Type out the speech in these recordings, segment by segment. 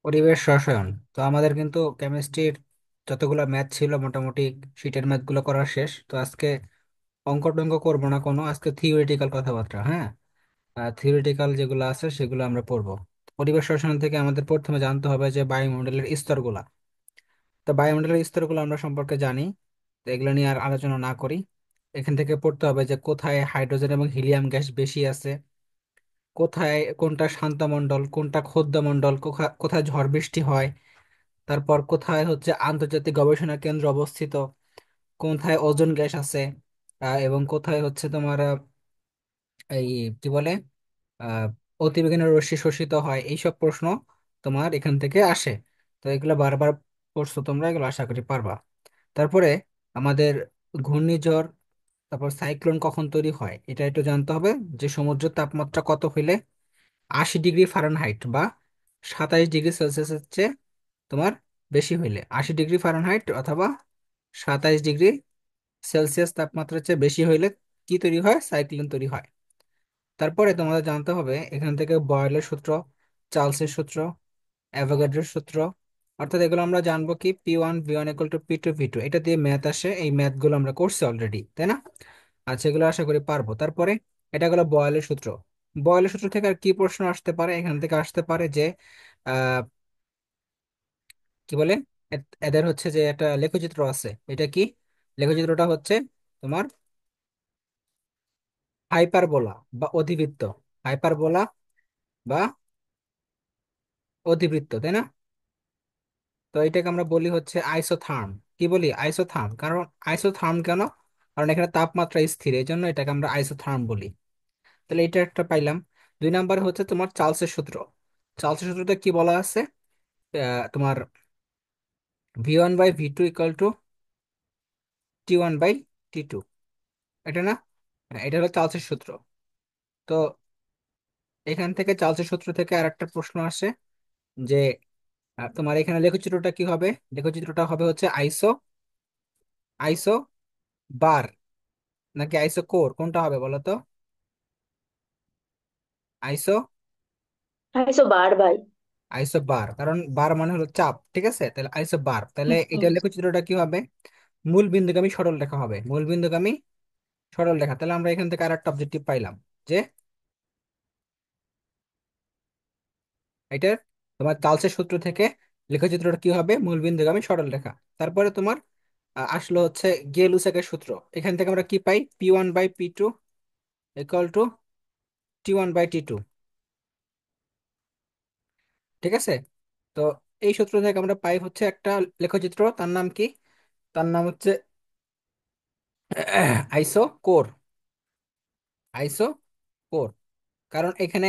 পরিবেশ রসায়ন। তো আমাদের কিন্তু কেমিস্ট্রির যতগুলো ম্যাথ ছিল মোটামুটি শীটের ম্যাথ গুলো করা শেষ। তো আজকে অঙ্ক টঙ্ক করবো না কোনো, আজকে থিওরিটিক্যাল কথাবার্তা। হ্যাঁ, থিওরিটিক্যাল যেগুলো আছে সেগুলো আমরা পড়বো। পরিবেশ রসায়ন থেকে আমাদের প্রথমে জানতে হবে যে বায়ুমণ্ডলের স্তরগুলা। তো বায়ুমণ্ডলের স্তরগুলো আমরা সম্পর্কে জানি, তো এগুলো নিয়ে আর আলোচনা না করি। এখান থেকে পড়তে হবে যে কোথায় হাইড্রোজেন এবং হিলিয়াম গ্যাস বেশি আছে, কোথায় কোনটা শান্ত মণ্ডল, কোনটা ক্ষুদ্র মণ্ডল, কোথায় ঝড় বৃষ্টি হয়, তারপর কোথায় হচ্ছে আন্তর্জাতিক গবেষণা কেন্দ্র অবস্থিত, কোথায় ওজোন গ্যাস আছে, এবং কোথায় হচ্ছে তোমার এই কি বলে আহ অতিবেগুনি রশ্মি শোষিত হয়। এইসব প্রশ্ন তোমার এখান থেকে আসে। তো এগুলো বারবার পড়ছো তোমরা, এগুলো আশা করি পারবা। তারপরে আমাদের ঘূর্ণিঝড়, তারপর সাইক্লোন কখন তৈরি হয় এটা একটু জানতে হবে। যে সমুদ্রের তাপমাত্রা কত হইলে 80 ডিগ্রি ফারেনহাইট বা 27 ডিগ্রি সেলসিয়াসের চেয়ে তোমার বেশি হইলে, 80 ডিগ্রি ফারেনহাইট অথবা 27 ডিগ্রি সেলসিয়াস তাপমাত্রার চেয়ে বেশি হইলে কি তৈরি হয়? সাইক্লোন তৈরি হয়। তারপরে তোমাদের জানতে হবে এখান থেকে বয়েলের সূত্র, চার্লসের সূত্র, অ্যাভোগাড্রোর সূত্র। অর্থাৎ এগুলো আমরা জানবো কি P1 V1 = P2 V2, এটা দিয়ে ম্যাথ আসে। এই ম্যাথ গুলো আমরা করছি অলরেডি, তাই না? আচ্ছা, এগুলো আশা করি পারবো। তারপরে এটা গেলো বয়েলের সূত্র। বয়েলের সূত্র থেকে আর কি প্রশ্ন আসতে পারে? এখান থেকে আসতে পারে যে আহ কি বলে এদের হচ্ছে যে একটা লেখচিত্র আছে, এটা কি? লেখচিত্রটা হচ্ছে তোমার হাইপারবোলা বা অধিবৃত্ত। হাইপারবোলা বা অধিবৃত্ত, তাই না? তো এটাকে আমরা বলি হচ্ছে আইসোথার্ম। কি বলি? আইসোথার্ম। কারণ আইসোথার্ম কেন? কারণ এখানে তাপমাত্রা স্থির, এই জন্য এটাকে আমরা আইসোথার্ম বলি। তাহলে এটা একটা পাইলাম। 2 নম্বরে হচ্ছে তোমার চার্লসের সূত্র। চার্লসের সূত্রটা কি বলা আছে? তোমার V1/V2 = T1/T2, এটা না? হ্যাঁ, এটা হলো চার্লসের সূত্র। তো এখান থেকে চার্লসের সূত্র থেকে আর একটা প্রশ্ন আসে যে তোমার এখানে লেখচিত্রটা কি হবে? লেখচিত্রটা হবে হচ্ছে আইসো আইসো বার নাকি আইসো কোর, কোনটা হবে বলো তো? আইসো আইসো বার ভাই। আইসো বার, কারণ বার মানে হলো চাপ, ঠিক আছে? তাহলে আইসো বার, তাহলে এটা হুম। লেখচিত্রটা কি হবে? মূল বিন্দুগামী সরল রেখা হবে, মূল বিন্দুগামী সরল রেখা। তাহলে আমরা এখান থেকে আর একটা অবজেক্টিভ পাইলাম যে এটার তোমার চার্লসের সূত্র থেকে লেখচিত্রটা কি হবে? মূল বিন্দুগামী সরল রেখা। তারপরে তোমার আসলো হচ্ছে গে লুসাকের সূত্র। এখান থেকে আমরা কি পাই? P1/P2 = T1/T2, ঠিক আছে? তো এই সূত্র থেকে আমরা পাই হচ্ছে একটা লেখচিত্র, তার নাম কি? তার নাম হচ্ছে আইসো কোর। আইসো কোর, কারণ এখানে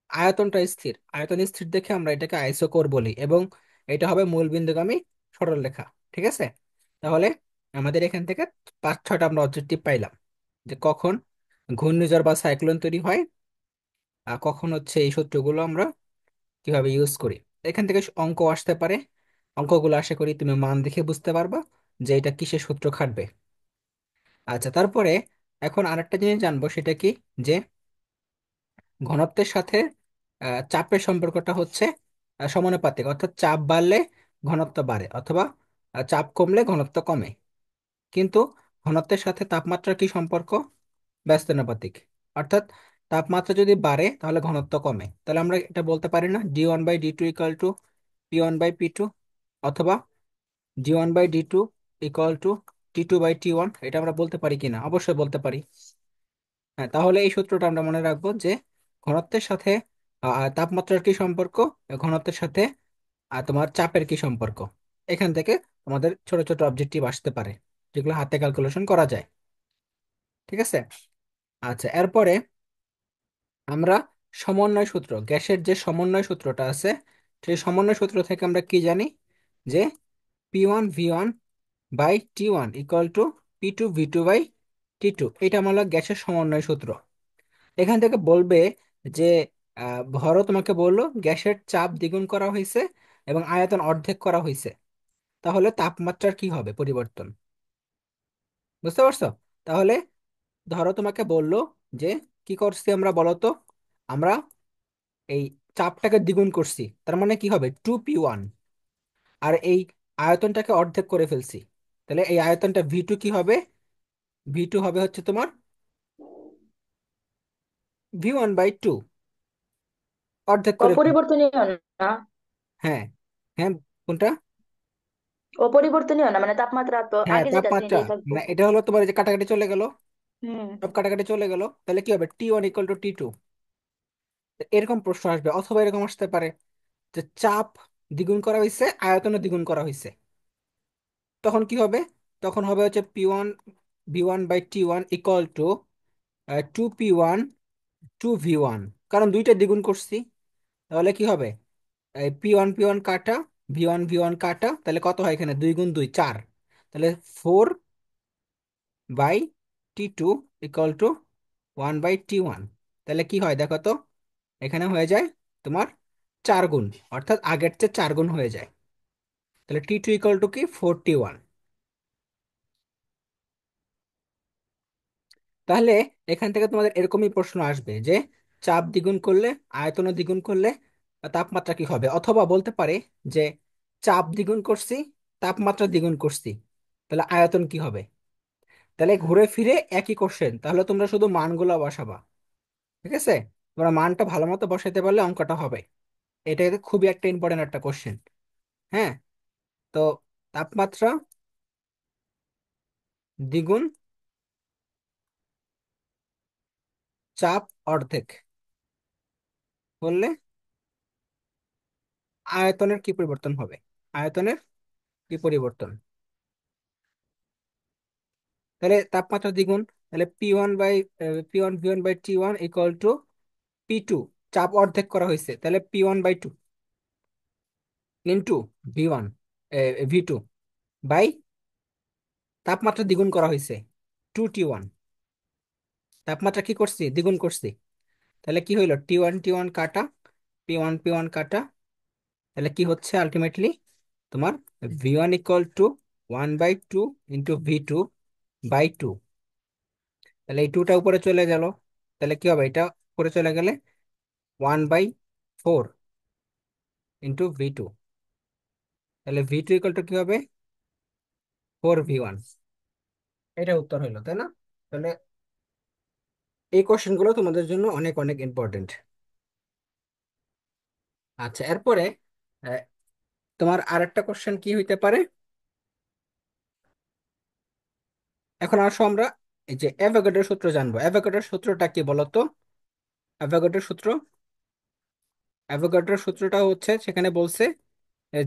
আয়তনটা স্থির, আয়তন স্থির দেখে আমরা এটাকে আইসোকোর বলি, এবং এটা হবে মূলবিন্দুগামী সরল রেখা। ঠিক আছে? তাহলে আমাদের এখান থেকে 5-6টা আমরা অবজেক্টিভ পাইলাম যে কখন ঘূর্ণিঝড় বা সাইক্লোন তৈরি হয়, আর কখন হচ্ছে এই সূত্রগুলো আমরা কিভাবে ইউজ করি। এখান থেকে অঙ্ক আসতে পারে। অঙ্কগুলো আশা করি তুমি মান দেখে বুঝতে পারবা যে এটা কিসের সূত্র খাটবে। আচ্ছা, তারপরে এখন আরেকটা জিনিস জানবো, সেটা কি? যে ঘনত্বের সাথে চাপের সম্পর্কটা হচ্ছে সমানুপাতিক। অর্থাৎ চাপ বাড়লে ঘনত্ব বাড়ে, অথবা চাপ কমলে ঘনত্ব কমে। কিন্তু ঘনত্বের সাথে তাপমাত্রার কি সম্পর্ক? ব্যস্তানুপাতিক। অর্থাৎ তাপমাত্রা যদি বাড়ে তাহলে ঘনত্ব কমে। তাহলে আমরা এটা বলতে পারি না D1/D2 = P1/P2, অথবা D1/D2 = T2/T1? এটা আমরা বলতে পারি কিনা? অবশ্যই বলতে পারি। হ্যাঁ, তাহলে এই সূত্রটা আমরা মনে রাখবো যে ঘনত্বের সাথে তাপমাত্রার কি সম্পর্ক, ঘনত্বের সাথে তোমার চাপের কি সম্পর্ক। এখান থেকে আমাদের ছোট ছোট অবজেক্টিভ আসতে পারে, যেগুলো হাতে ক্যালকুলেশন করা যায়। ঠিক আছে? আচ্ছা, এরপরে আমরা সমন্বয় সূত্র, গ্যাসের যে সমন্বয় সূত্রটা আছে, সেই সমন্বয় সূত্র থেকে আমরা কি জানি? যে P1V1/T1 = P2V2/T2, এটা আমরা গ্যাসের সমন্বয় সূত্র। এখান থেকে বলবে যে ধরো তোমাকে বললো গ্যাসের চাপ দ্বিগুণ করা হয়েছে এবং আয়তন অর্ধেক করা হয়েছে, তাহলে তাপমাত্রার কি হবে পরিবর্তন? বুঝতে পারছো? তাহলে ধরো তোমাকে বললো যে কি করছি আমরা বলো তো? আমরা এই চাপটাকে দ্বিগুণ করছি, তার মানে কি হবে 2p1। আর এই আয়তনটাকে অর্ধেক করে ফেলছি, তাহলে এই আয়তনটা ভি টু কি হবে? ভি টু হবে হচ্ছে তোমার v1/2, অর্ধেক করে ফেলছি। অপরিবর্তনীয় না? হ্যাঁ, হ্যাঁ, কোনটা? অপরিবর্তনীয় না, মানে তাপমাত্রা তো হ্যাঁ, আগে যেটা আছে তাপমাত্রা। এটাই থাকবো। না, এটা হলো তোমার এই যে কাটাকাটি চলে গেল, হুম। সব কাটাকাটি চলে গেল, তাহলে কি হবে T1 = T2। এরকম প্রশ্ন আসবে, অথবা এরকম আসতে পারে যে চাপ দ্বিগুণ করা হয়েছে, আয়তনও দ্বিগুণ করা হয়েছে। তখন কি হবে? তখন হবে হচ্ছে P1 v1/T1 = 2p1 2v1, কারণ দুইটা দ্বিগুণ করছি। তাহলে কি হবে? P1 কাটা, v1 কাটা, তাহলে কত হয় এখানে? 2 × 2 = 4। তাহলে 4/T2 = 1/T1। তাহলে কি হয় দেখো তো, এখানে হয়ে যায় তোমার 4 গুণ, অর্থাৎ আগের চেয়ে 4 গুণ হয়ে যায়। তাহলে T2 = কি? 41। তাহলে এখান থেকে তোমাদের এরকমই প্রশ্ন আসবে যে চাপ দ্বিগুণ করলে, আয়তন দ্বিগুণ করলে তাপমাত্রা কি হবে, অথবা বলতে পারে যে চাপ দ্বিগুণ করছি, তাপমাত্রা দ্বিগুণ করছি, তাহলে আয়তন কি হবে? তাহলে ঘুরে ফিরে একই কোশ্চেন, তাহলে তোমরা শুধু মানগুলো বসাবা। ঠিক আছে? তোমরা মানটা ভালো মতো বসাইতে পারলে অঙ্কটা হবে। এটা খুবই একটা ইম্পর্টেন্ট একটা কোশ্চেন। হ্যাঁ, তো তাপমাত্রা দ্বিগুণ, চাপ অর্ধেক বললে আয়তনের কি পরিবর্তন হবে? আয়তনের কি পরিবর্তন? তাহলে তাপমাত্রা দ্বিগুণ, তাহলে P1 v1/T1 = P2। চাপ অর্ধেক করা হয়েছে, তাহলে P1/2 ইন্টু V2 বাই তাপমাত্রা দ্বিগুণ করা হয়েছে 2t1। তাপমাত্রা কি করছি? দ্বিগুণ করছি। তাহলে কি হইলো? T1 কাটা, P1 কাটা, তাহলে কি হচ্ছে আলটিমেটলি তোমার v1 = 1/2 × V2/2। তাহলে এই টুটা উপরে চলে গেল, তাহলে কি হবে? এটা উপরে চলে গেলে 1/4 × V2। তাহলে V2 = কি হবে? 4v1। এটা উত্তর হইলো, তাই না? তাহলে এই কোশ্চেন গুলো তোমাদের জন্য অনেক অনেক ইম্পর্টেন্ট। আচ্ছা, এরপরে আহ, তোমার আরেকটা কোশ্চেন কি হইতে পারে? এখন আসো আমরা এই যে অ্যাভোগাড্রোর সূত্র জানবো। অ্যাভোগাড্রোর সূত্রটা কি বলতো? অ্যাভোগাড্রোর সূত্র, অ্যাভোগাড্রোর সূত্রটা হচ্ছে, সেখানে বলছে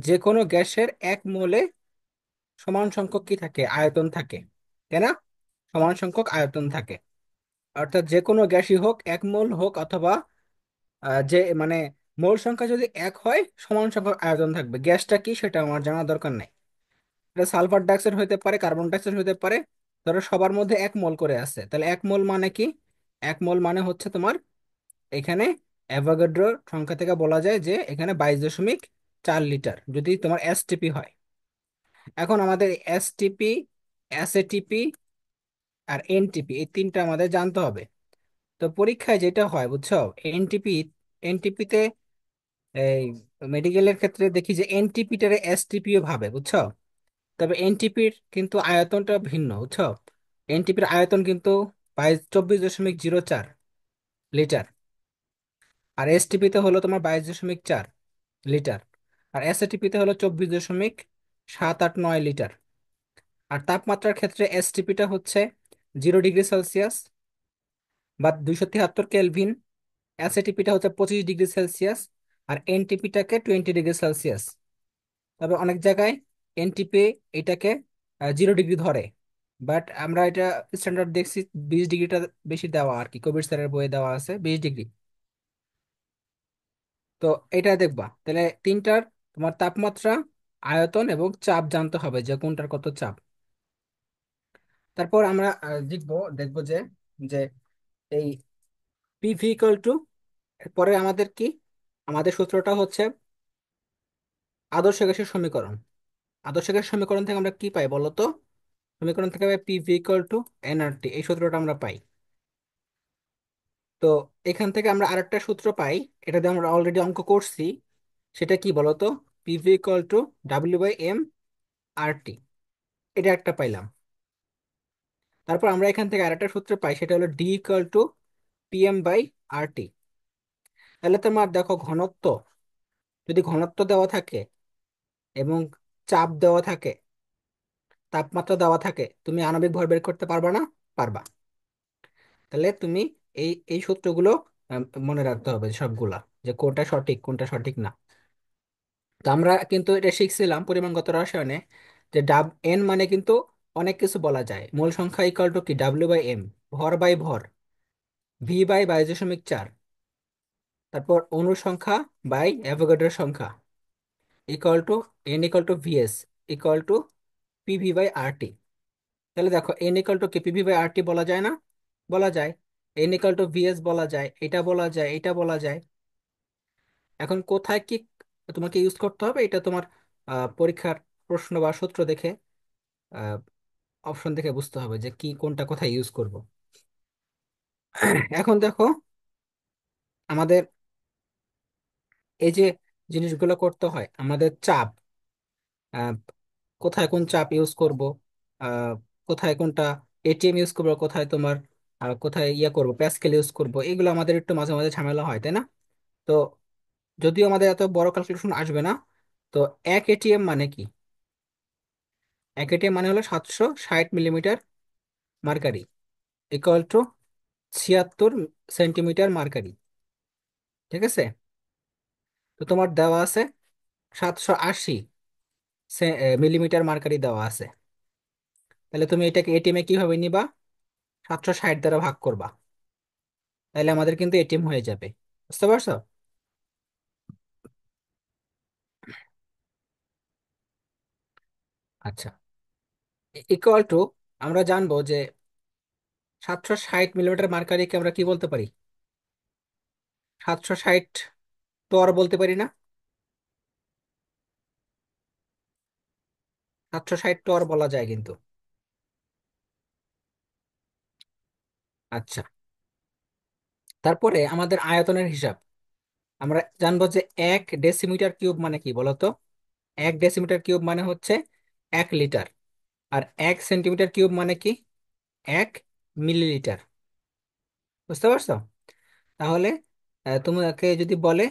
যে কোনো গ্যাসের 1 মোলে সমান সংখ্যক কি থাকে? আয়তন থাকে, তাই না? সমান সংখ্যক আয়তন থাকে। অর্থাৎ যে কোনো গ্যাসই হোক, 1 মোল হোক, অথবা যে মানে মোল সংখ্যা যদি 1 হয়, সমান সংখ্যক আয়তন থাকবে। গ্যাসটা কি সেটা আমার জানা দরকার নাই। এটা সালফার ডাইঅক্সাইড হতে পারে, কার্বন ডাইঅক্সাইড হতে পারে। ধরো সবার মধ্যে 1 মোল করে আছে, তাহলে 1 মোল মানে কি? 1 মোল মানে হচ্ছে তোমার এখানে অ্যাভোগাড্রো সংখ্যা থেকে বলা যায় যে এখানে 22.4 লিটার, যদি তোমার এসটিপি হয়। এখন আমাদের এসটিপি, এসএটিপি আর এনটিপি, এই তিনটা আমাদের জানতে হবে। তো পরীক্ষায় যেটা হয় বুঝছো, এনটিপি, এনটিপিতে এই মেডিকেলের ক্ষেত্রে দেখি যে এনটিপিটারে এসটিপিও ভাবে, বুঝছো? তবে এনটিপির কিন্তু আয়তনটা ভিন্ন, বুঝছো? এনটিপির আয়তন কিন্তু 24.04 লিটার, আর এসটিপিতে হলো তোমার 22.4 লিটার, আর এসএটিপিতে হলো 24.789 লিটার। আর তাপমাত্রার ক্ষেত্রে এসটিপিটা হচ্ছে 0 ডিগ্রি সেলসিয়াস বা 273 কেলভিন, এসএটিপিটা হচ্ছে 25 ডিগ্রি সেলসিয়াস, আর এনটিপিটাকে 20 ডিগ্রি সেলসিয়াস। তবে অনেক জায়গায় এনটিপি এটাকে 0 ডিগ্রি ধরে, বাট আমরা এটা স্ট্যান্ডার্ড দেখছি 20 ডিগ্রিটা বেশি দেওয়া আর কি, কবির স্যারের বইয়ে দেওয়া আছে 20 ডিগ্রি। তো এটা দেখবা, তাহলে তিনটার তোমার তাপমাত্রা, আয়তন এবং চাপ জানতে হবে যে কোনটার কত চাপ। তারপর আমরা দেখবো দেখবো যে যে এই পিভি ইকুয়াল টু, পরে আমাদের কি, আমাদের সূত্রটা হচ্ছে আদর্শ গ্যাসের সমীকরণ। আদর্শ গ্যাসের সমীকরণ থেকে আমরা কি পাই বলো তো? সমীকরণ থেকে পাই পিভি ইকুয়াল টু এনআরটি, এই সূত্রটা আমরা পাই। তো এখান থেকে আমরা আরেকটা সূত্র পাই, এটা দিয়ে আমরা অলরেডি অঙ্ক করছি। সেটা কি বলতো? PV equal to W by M R T, এটা একটা পাইলাম। তারপর আমরা এখান থেকে আরেকটা সূত্র পাই, সেটা হলো D equal to PM by R T. তাহলে তোমার দেখো ঘনত্ব, যদি ঘনত্ব দেওয়া থাকে এবং চাপ দেওয়া থাকে, তাপমাত্রা দেওয়া থাকে, তুমি আণবিক ভর বের করতে পারবা না? পারবা। তাহলে তুমি এই এই সূত্রগুলো মনে রাখতে হবে সবগুলা, যে কোনটা সঠিক কোনটা সঠিক না। তো আমরা কিন্তু এটা শিখছিলাম পরিমাণগত রসায়নে, যে ডাব এন মানে কিন্তু অনেক কিছু বলা যায়। মূল সংখ্যা ইকুয়াল টু কি ডাব্লিউ বাই এম, ভর বাই ভর, ভি বাই 22.4, তারপর অণুর সংখ্যা বাই অ্যাভোগাড্রোর সংখ্যা equal to N equal to VS equal to PV by R T. তাহলে দেখো এন ইকুয়াল টু কে পিভি বাই আর টি বলা যায় না? বলা যায়। এন ইকুয়াল টু ভিএস বলা যায়, এটা বলা যায়, এটা বলা যায়। এখন কোথায় কি তোমাকে ইউজ করতে হবে, এটা তোমার পরীক্ষার প্রশ্ন বা সূত্র দেখে, অপশন দেখে বুঝতে হবে যে কি কোনটা কোথায় ইউজ করব। এখন দেখো আমাদের এই যে জিনিসগুলো করতে হয়, আমাদের চাপ, আহ, কোথায় কোন চাপ ইউজ করব, আহ, কোথায় কোনটা এটিএম ইউজ করবো, কোথায় তোমার কোথায় ইয়ে করব প্যাসকেল ইউজ করব, এগুলো আমাদের একটু মাঝে মাঝে ঝামেলা হয়, তাই না? তো যদিও আমাদের এত বড় ক্যালকুলেশন আসবে না, তো এক এটিএম মানে কি? এক এটিএম মানে হলো 760 millimetre mercury equal to 76 centimetre mercury. ঠিক আছে? তো তোমার দেওয়া আছে 780 মিলিমিটার মার্কারি দেওয়া আছে। তাহলে তুমি এটাকে এটিএম এ কিভাবে নিবা? 760 দ্বারা ভাগ করবা, তাহলে আমাদের কিন্তু এটিএম হয়ে যাবে। বুঝতে পারছো? আচ্ছা, ইকুয়াল টু, আমরা জানবো যে 760 মিলিমিটার মার্কারিকে আমরা কি বলতে পারি? 760 টর বলতে পারি না? 760 টর বলা যায় কিন্তু। আচ্ছা, তারপরে আমাদের আয়তনের হিসাব আমরা জানবো যে 1 ডেসিমিটার কিউব মানে কি বলতো? 1 ডেসিমিটার কিউব মানে হচ্ছে 1 লিটার। আর 1 সেন্টিমিটার কিউব মানে কি? 1 মিলিলিটার। বুঝতে পারছো? তাহলে তোমাকে যদি বলে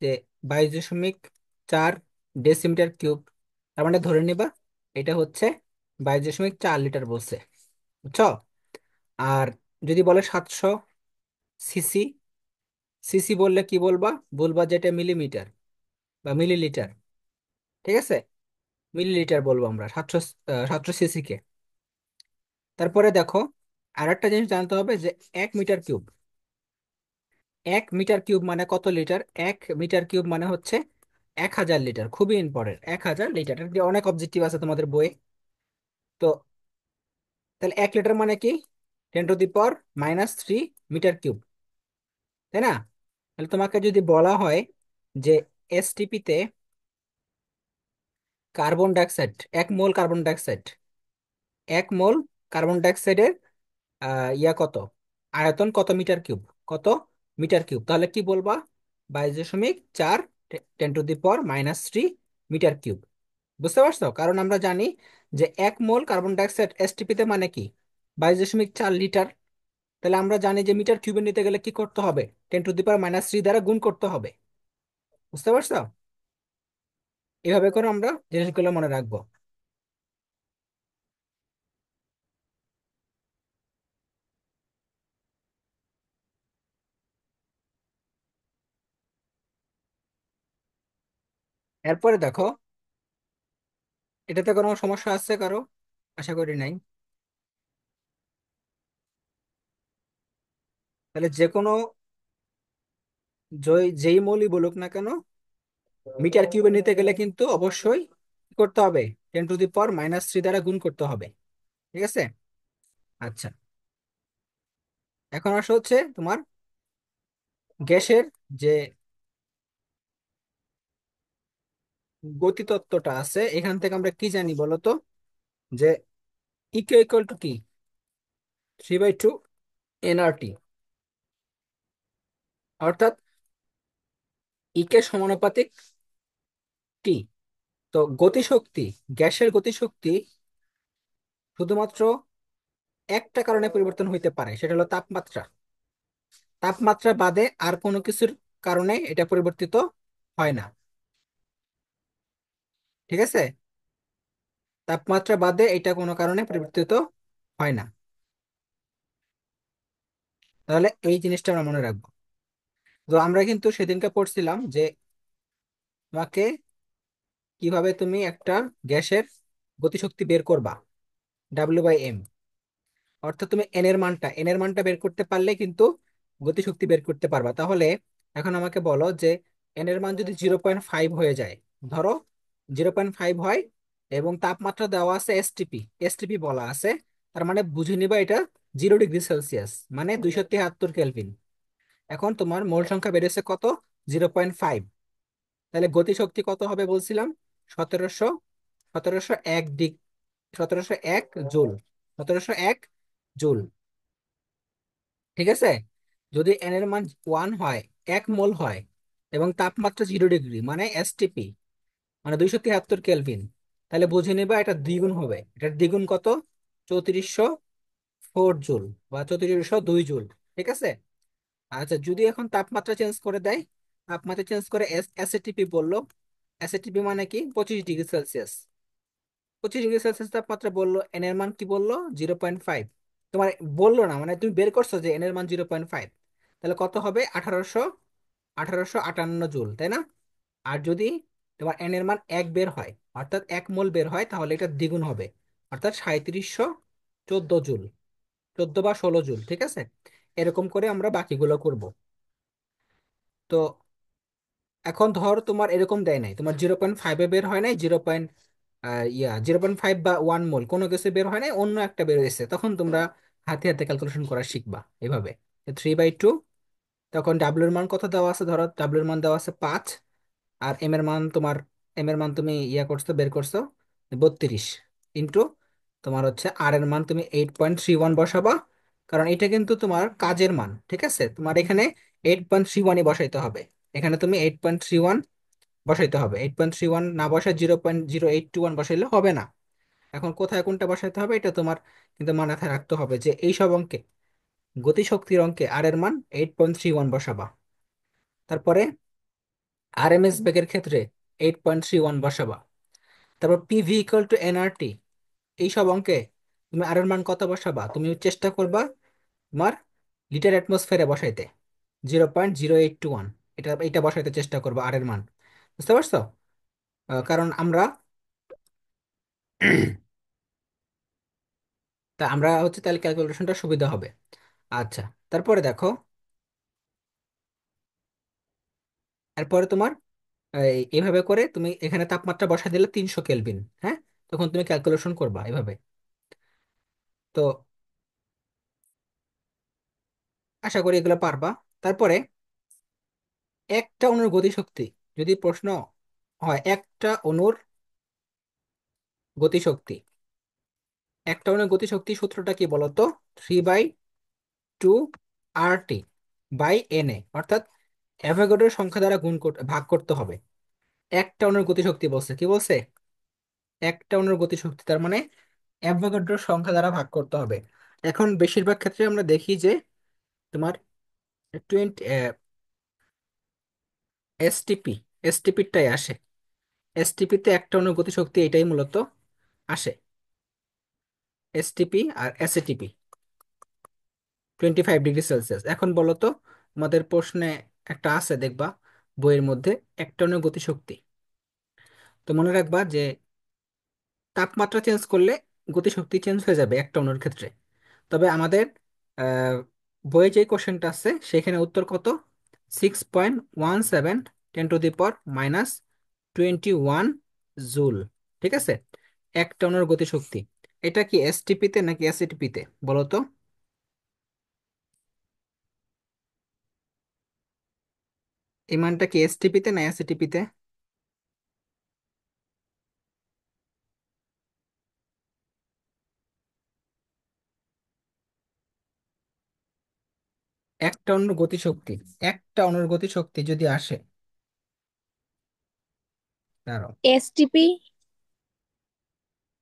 যে 22.4 ডেসিমিটার কিউব, তার মানে ধরে নিবা এটা হচ্ছে 22.4 লিটার বলছে। বুঝছো? আর যদি বলে 700 সিসি, সিসি বললে কি বলবা? বলবা যেটা মিলিমিটার বা মিলিলিটার। ঠিক আছে? মিলিলিটার বলবো আমরা 700 সিসি কে। তারপরে দেখো আর একটা জিনিস জানতে হবে যে 1 মিটার কিউব, 1 মিটার কিউব মানে কত লিটার? 1 মিটার কিউব মানে হচ্ছে 1000 লিটার। খুবই ইম্পর্টেন্ট, 1000 লিটার, এটা দিয়ে অনেক অবজেক্টিভ আছে তোমাদের বইয়ে। তো তাহলে 1 লিটার মানে কি? 10⁻³ মিটার কিউব, তাই না? তাহলে তোমাকে যদি বলা হয় যে এসটিপি তে carbon dioxide, 1 mole carbon dioxide, 1 mole carbon ডাইঅক্সাইডের কত, আয়তন কত মিটার কিউব, কত মিটার কিউব, তাহলে কি বলবা? 22.4 10⁻³ মিটার কিউব। বুঝতে পারছো? কারণ আমরা জানি যে 1 মোল কার্বন ডাইঅক্সাইড এসটিপি তে মানে কি? 22.4 লিটার। তাহলে আমরা জানি যে মিটার কিউবে নিতে গেলে কি করতে হবে? 10⁻³ দ্বারা গুণ করতে হবে। বুঝতে পারছো? এভাবে করে আমরা জিনিসগুলো মনে রাখবো। এরপরে দেখো, এটাতে কোনো সমস্যা আছে কারো? আশা করি নাই। তাহলে যে কোনো যেই মৌলই বলুক না কেন, মিটার কিউবে নিতে গেলে কিন্তু অবশ্যই কি করতে হবে? 10⁻³ দ্বারা গুণ করতে হবে। ঠিক আছে? আচ্ছা, এখন আসা হচ্ছে তোমার গ্যাসের যে গতিতত্ত্বটা আছে, এখান থেকে আমরা কি জানি বলতো? যে ইকুয়াল টু কি? 3/2 এনআরটি। অর্থাৎ ই কে সমানুপাতিক টি। তো গতিশক্তি, গ্যাসের গতিশক্তি শুধুমাত্র একটা কারণে পরিবর্তন হইতে পারে, সেটা হলো তাপমাত্রা। তাপমাত্রা বাদে আর কোনো কিছুর কারণে এটা পরিবর্তিত হয় না। ঠিক আছে, তাপমাত্রা বাদে এটা কোনো কারণে পরিবর্তিত হয় না। তাহলে এই জিনিসটা আমরা মনে রাখবো। তো আমরা কিন্তু সেদিনকে পড়ছিলাম যে তোমাকে কিভাবে তুমি একটা গ্যাসের গতিশক্তি বের করবা, W/m। অর্থাৎ তুমি এন এর মানটা বের করতে পারলে কিন্তু গতিশক্তি বের করতে পারবা। তাহলে এখন আমাকে বলো যে এন এর মান যদি 0.5 হয়ে যায়, ধরো 0.5 হয়, এবং তাপমাত্রা দেওয়া আছে এসটিপি, এসটিপি বলা আছে, তার মানে বুঝে নিবা এটা 0 ডিগ্রি সেলসিয়াস, মানে 273 কেলভিন। এখন তোমার মোল সংখ্যা বেড়েছে কত? 0.5। তাহলে গতিশক্তি কত হবে বলছিলাম? 1700, 1701 1701 জুল, 1701 জুল। ঠিক আছে, যদি এন এর মান 1 হয়, 1 মোল হয়, এবং তাপমাত্রা 0 ডিগ্রি মানে এসটিপি, মানে 273 কেলভিন, তাহলে বুঝে নেবা এটা দ্বিগুণ হবে। এটার দ্বিগুণ কত? 3404 জুল বা 3402 জুল। ঠিক আছে। আচ্ছা, যদি এখন তাপমাত্রা চেঞ্জ করে দেয়, তাপমাত্রা চেঞ্জ করে এসএটিপি বললো, এসএটিপি মানে কি? 25 ডিগ্রি সেলসিয়াস। 25 ডিগ্রি সেলসিয়াস তাপমাত্রা বললো, এন এর মান কি বললো? 0.5। তোমার বললো না, মানে তুমি বের করছো যে এন এর মান 0.5, তাহলে কত হবে? 1858 জুল, তাই না? আর যদি তোমার এন এর মান 1 বের হয়, অর্থাৎ 1 মোল বের হয়, তাহলে এটা দ্বিগুণ হবে, অর্থাৎ 3714 জুল, 14 বা 16 জুল। ঠিক আছে, এরকম করে আমরা বাকিগুলো করব। তো এখন ধর তোমার এরকম দেয় নাই, তোমার 0.5-এ বের হয় নাই, 0.5 বা 1 মোল কোনো কিছু বের হয় নাই, অন্য একটা বের হয়েছে, তখন তোমরা হাতে হাতে ক্যালকুলেশন করা শিখবা এভাবে। 3/2, তখন ডাব্লিউ এর মান কত দেওয়া আছে? ধরো ডাব্লিউ এর মান দেওয়া আছে 5, আর এম এর মান তোমার, এম এর মান তুমি করছো, বের করছো 32, ইন্টু তোমার হচ্ছে আর এর মান তুমি 8.31 বসাবা, কারণ এটা কিন্তু তোমার কাজের মান। ঠিক আছে, তোমার এখানে 8.31-ই বসাইতে হবে। এখানে তুমি 8.31 বসাইতে হবে, 8.31 না বসায় 0.0821 বসাইলে হবে না। এখন কোথায় কোনটা বসাইতে হবে এটা তোমার কিন্তু মাথায় রাখতে হবে, যে এই সব অঙ্কে, গতিশক্তির অঙ্কে আর এর মান 8.31 বসাবা। তারপরে আরএমএস বেগের ক্ষেত্রে 8.31 বসাবা। তারপর পিভি ইকুয়াল টু এনআরটি, এই সব অঙ্কে তুমি আর এর মান কত বসাবা? তুমি চেষ্টা করবা তোমার লিটার অ্যাটমসফেয়ারে বসাইতে, 0.0821, এটা এটা বসাইতে চেষ্টা করবো আর এর মান। বুঝতে পারছো? কারণ আমরা তা আমরা হচ্ছে তাহলে ক্যালকুলেশনটা সুবিধা হবে। আচ্ছা, তারপরে দেখো, এরপরে তোমার এইভাবে করে তুমি এখানে তাপমাত্রা বসাই দিলে 300 কেলভিন। হ্যাঁ, তখন তুমি ক্যালকুলেশন করবা এভাবে। তো আশা করি এগুলো পারবা। তারপরে একটা অণুর গতিশক্তি, যদি প্রশ্ন হয় একটা অণুর গতিশক্তি, একটা অণুর গতিশক্তি সূত্রটা কি বলতো? 3/2 RT/Na, অর্থাৎ অ্যাভোগাড্রোর সংখ্যা দ্বারা ভাগ করতে হবে। একটা অণুর গতিশক্তি বলছে, কি বলছে? একটা অণুর গতিশক্তি, তার মানে অ্যাভোগাড্রোর সংখ্যা দ্বারা ভাগ করতে হবে। এখন বেশিরভাগ ক্ষেত্রে আমরা দেখি যে তোমার 20 এসটিপি, এসটিপিটাই আসে। এসটিপিতে একটা অণুর গতিশক্তি এটাই মূলত আসে, এসটিপি আর এসএটিপি, 25 ডিগ্রি সেলসিয়াস। এখন বলো তো, আমাদের প্রশ্নে একটা আছে দেখবা বইয়ের মধ্যে, এক টনের গতিশক্তি। তো মনে রাখবা যে তাপমাত্রা চেঞ্জ করলে গতিশক্তি চেঞ্জ হয়ে যাবে এক টনের ক্ষেত্রে। তবে আমাদের আহ, বইয়ে যে কোশ্চেনটা আছে সেখানে উত্তর কত? 6.17 ×10⁻⁻21 জুল। ঠিক আছে, এক টনের গতিশক্তি। এটা কি এসটিপিতে নাকি এসএটিপিতে বলো তো? এই মানটা কি এসটিপিতে না এসএটিপিতে? একটা অণুর গতিশক্তি, একটা অণুর গতিশক্তি যদি আসে, দাঁড়াও, এসটিপি।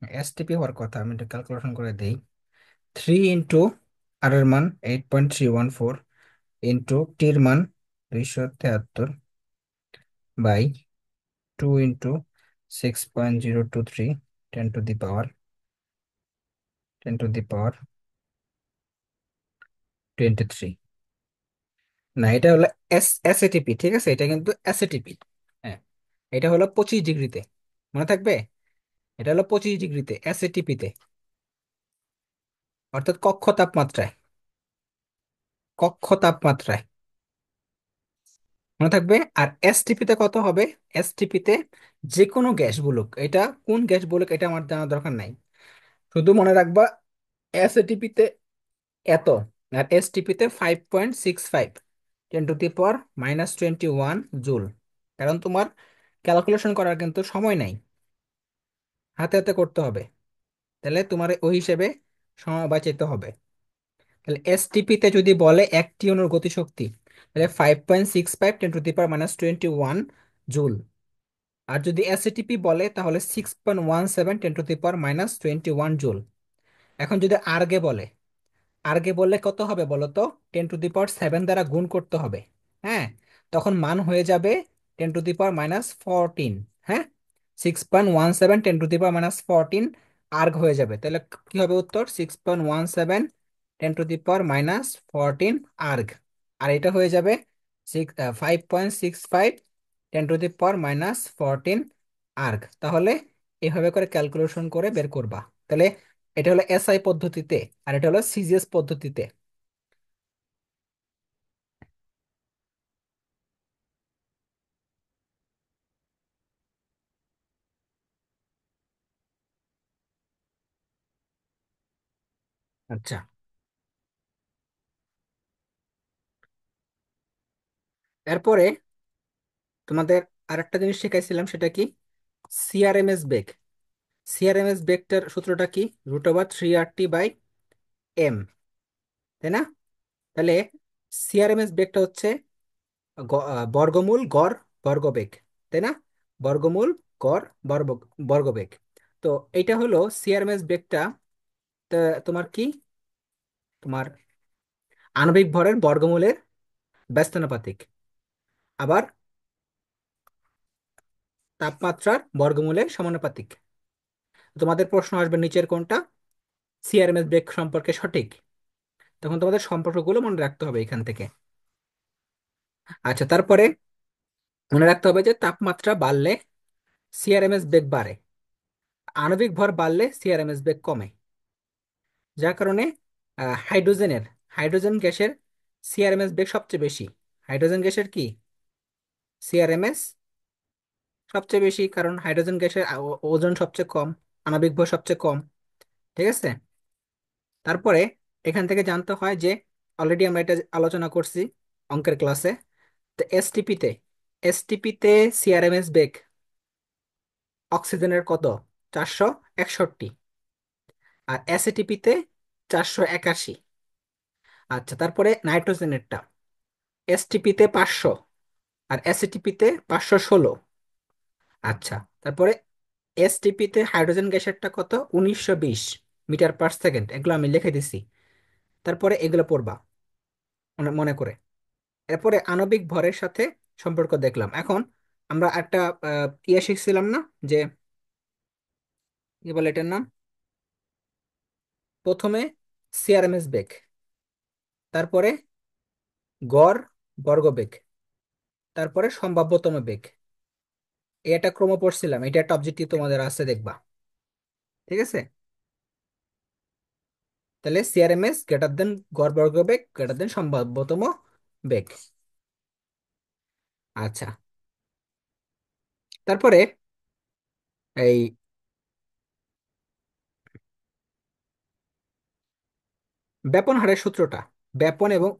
এসটিপি হওয়ার কথা, আমি এটা ক্যালকুলেশন করে দেই। 3 আর এর মান 8.314 টির মান 273 বাই 2 × 6.023 10 টু দি পাওয়ার 23। না, এটা হলো এসএটিপি, ঠিক আছে, এটা কিন্তু এসএটিপি। হ্যাঁ, এটা হলো 25 ডিগ্রিতে, মনে থাকবে। এটা হলো 25 ডিগ্রিতে এসএটিপিতে, অর্থাৎ কক্ষ তাপমাত্রায়, কক্ষ তাপমাত্রায়, মনে থাকবে। আর এসটিপিতে কত হবে? এসটিপিতে যে কোনো গ্যাস বলুক, এটা কোন গ্যাস বলুক এটা আমার জানার দরকার নাই, শুধু মনে রাখবা এসএটিপিতে এত, আর এসটিপিতে 5.65 10 টু দি পাওয়ার -21 জুল। কারণ তোমার ক্যালকুলেশন করার কিন্তু সময় নাই, হাতে হাতে করতে হবে, তাহলে তোমার ওই হিসেবে সময় বাঁচাইতে হবে। তাহলে এসটিপিতে যদি বলে একটি অণুর গতিশক্তি, তাহলে 5.65 10 টু দি পাওয়ার -21 জুল। আর যদি এসএটিপি বলে তাহলে 6.17 10 টু দি পাওয়ার -21 জুল। এখন যদি আর্গে বলে, আর্গে বললে কত হবে বলো তো? 10 টু দি পাওয়ার 7 দ্বারা গুণ করতে হবে। হ্যাঁ, তখন মান হয়ে যাবে 10 টু দি পাওয়ার -14। হ্যাঁ, 6.17 10 টু দি পাওয়ার -14 আর্গ হয়ে যাবে। তাহলে কি হবে উত্তর? 6.17 10 টু দি পাওয়ার -14 আর্গ। আর এটা হয়ে যাবে 5.65 10 টু দি পাওয়ার -14 আর্গ। তাহলে এভাবে করে ক্যালকুলেশন করে বের করবা। তাহলে এটা হলো এসআই পদ্ধতিতে, আর এটা হলো সিজিএস পদ্ধতিতে। আচ্ছা, এরপরে তোমাদের আরেকটা জিনিস শিখাইছিলাম, সেটা কি? সিআরএমএস বেগ। সিআরএমএস বেগটার সূত্রটা কি? √3RT/m, তাই না? তাহলে সিআরএমএস বেগটা হচ্ছে বর্গমূল গড় বর্গবেগ, তাই না? বর্গমূল গড় বর্গ বর্গবেগ। তো এইটা হলো সিআরএমএস বেগটা। তা তোমার কি, তোমার আণবিক ভরের বর্গমূলের ব্যস্তানুপাতিক, আবার তাপমাত্রার বর্গমূলের সমানুপাতিক। তোমাদের প্রশ্ন আসবে নিচের কোনটা সিআরএমএস বেগ সম্পর্কে সঠিক, তখন তোমাদের সম্পর্কগুলো মনে রাখতে হবে এখান থেকে। আচ্ছা, তারপরে মনে রাখতে হবে যে তাপমাত্রা বাড়লে সিআরএমএস বেগ বাড়ে, আণবিক ভর বাড়লে সিআরএমএস বেগ কমে। যার কারণে হাইড্রোজেনের, হাইড্রোজেন গ্যাসের সিআরএমএস বেগ সবচেয়ে বেশি। হাইড্রোজেন গ্যাসের কি সিআরএমএস সবচেয়ে বেশি, কারণ হাইড্রোজেন গ্যাসের ওজন সবচেয়ে কম, আণবিক ভর সবচেয়ে কম। ঠিক আছে। তারপরে এখান থেকে জানতে হয় যে, অলরেডি আমরা এটা আলোচনা করছি অঙ্কের ক্লাসে, তো এসটিপিতে, এসটিপিতে সিআরএমএস বেগ অক্সিজেনের কত? 461। আর অ্যাসিটিপিতে 481। আচ্ছা, তারপরে নাইট্রোজেনেরটা, এসটিপিতে 500 আর অ্যাসিটিপিতে 516। আচ্ছা, তারপরে এসটিপিতে হাইড্রোজেন গ্যাসেরটা কত? 1920 মিটার পার সেকেন্ড। এগুলো আমি লিখে দিছি, তারপরে এগুলো পড়বা মনে মনে করে। এরপরে আণবিক ভরের সাথে সম্পর্ক দেখলাম। এখন আমরা একটা ইয়ে শিখছিলাম না, যে কি বলে এটার নাম, প্রথমে সিআরএমএস বেগ, তারপরে গড় বর্গবেগ, তারপরে সম্ভাব্যতম বেগ। এই একটা ক্রম পড়ছিলাম, এটা একটা অবজেক্টিভ তোমাদের আছে, দেখবা। ঠিক আছে। তাহলে সিআরএমএস গ্রেটার দেন গড় বর্গবেগ গ্রেটার দেন সম্ভাব্যতম বেগ। আচ্ছা, তারপরে এই ব্যাপন হারের সূত্রটা, ব্যাপন এবং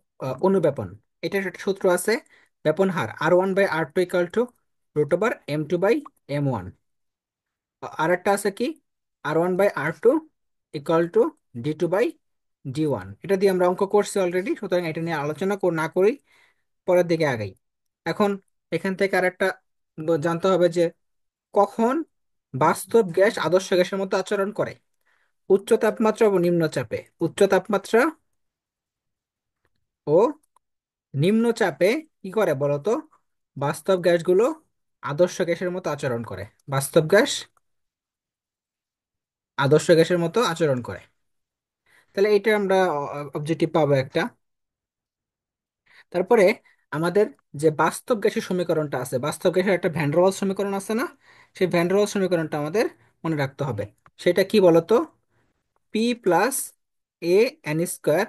অনুব্যাপন, এটার একটা সূত্র আছে। ব্যাপন হার R1/R2 = √M2/M1। আর একটা আছে কি, R1/R2 = D2/D1। D1, এটা দিয়ে আমরা অঙ্ক করছি অলরেডি, সুতরাং এটা নিয়ে আলোচনা না করি, পরের দিকে আগাই। এখন এখান থেকে আরেকটা জানতে হবে যে কখন বাস্তব গ্যাস আদর্শ গ্যাসের মতো আচরণ করে। উচ্চ তাপমাত্রা ও নিম্ন চাপে, উচ্চ তাপমাত্রা ও নিম্ন চাপে কি করে বলতো? বাস্তব গ্যাসগুলো আদর্শ গ্যাসের মতো আচরণ করে। বাস্তব গ্যাস আদর্শ গ্যাসের মতো আচরণ করে। তাহলে এটা আমরা অবজেক্টিভ পাবো একটা। তারপরে আমাদের যে বাস্তব গ্যাসের সমীকরণটা আছে, বাস্তব গ্যাসের একটা ভ্যান ডার ওয়ালস সমীকরণ আছে না? সেই ভ্যান ডার ওয়ালস সমীকরণটা আমাদের মনে রাখতে হবে। সেটা কি বলতো? P plus a n square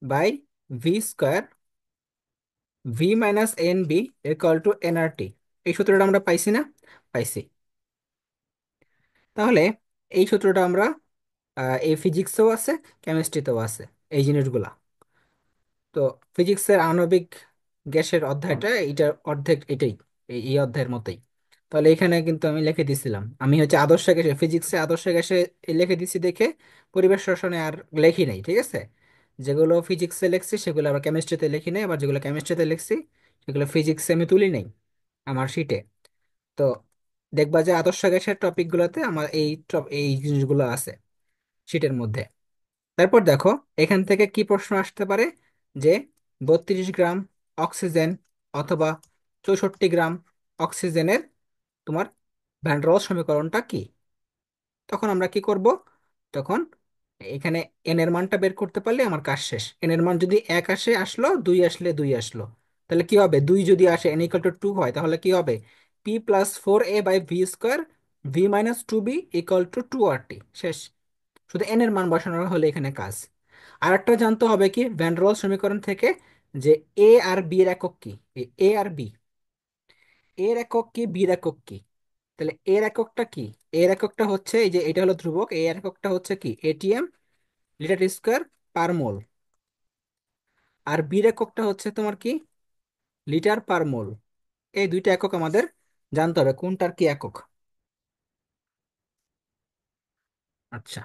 by V square V minus n b equal to nRT. এই সূত্রটা আমরা পাইছি না? পাইছি। তাহলে এই সূত্রটা আমরা এই ফিজিক্সেও আছে, কেমিস্ট্রিতেও আছে এই জিনিসগুলা। তো ফিজিক্সের আণবিক গ্যাসের অধ্যায়টা এইটার অর্ধেক এটাই, এই অধ্যায়ের মতোই। তাহলে এখানে কিন্তু আমি লিখে দিছিলাম, আমি হচ্ছে আদর্শ গ্যাসে, ফিজিক্সে আদর্শ গ্যাসে লিখে দিছি দেখে পরিবেশ রসায়নে আর লেখি নাই, ঠিক আছে? যেগুলো ফিজিক্সে লিখছি সেগুলো আবার কেমিস্ট্রিতে লিখি নাই, আবার যেগুলো কেমিস্ট্রিতে লিখছি সেগুলো ফিজিক্সে আমি তুলি নাই আমার শিটে। তো দেখবা যে আদর্শ গ্যাসের টপিক গুলোতে আমার এই জিনিসগুলো আছে শিটের মধ্যে। তারপর দেখো এখান থেকে কি প্রশ্ন আসতে পারে, যে 32 গ্রাম অক্সিজেন অথবা 64 গ্রাম অক্সিজেনের তোমার ভ্যান ডের ওয়ালস সমীকরণটা কি? তখন আমরা কি করব? তখন এখানে এন এর মানটা বের করতে পারলে আমার কাজ শেষ। এন এর মান যদি 1 আসে আসলো, 2 আসলে 2 আসলো, তাহলে কি হবে? 2 যদি আসে, এন ইকুয়াল টু 2 হয়, তাহলে কি হবে? P plus 4a by V square V minus 2b equal to 2RT। শেষ। শুধু এন এর মান বসানো হলে এখানে কাজ। আর একটা জানতে হবে কি ভ্যান ডের ওয়ালস সমীকরণ থেকে, যে এ আর বি এর একক কি? এ আর বি এর একক কি, বির একক কি? তাহলে এর এককটা কি? এর এককটা হচ্ছে এই যে এটা হলো ধ্রুবক, এর এককটা হচ্ছে কি? এটিএম, লিটার স্কোয়ার পার মোল। আর বির এককটা হচ্ছে তোমার কি? লিটার পার মোল। এই দুইটা একক আমাদের জানতে হবে কোনটার কি একক। আচ্ছা,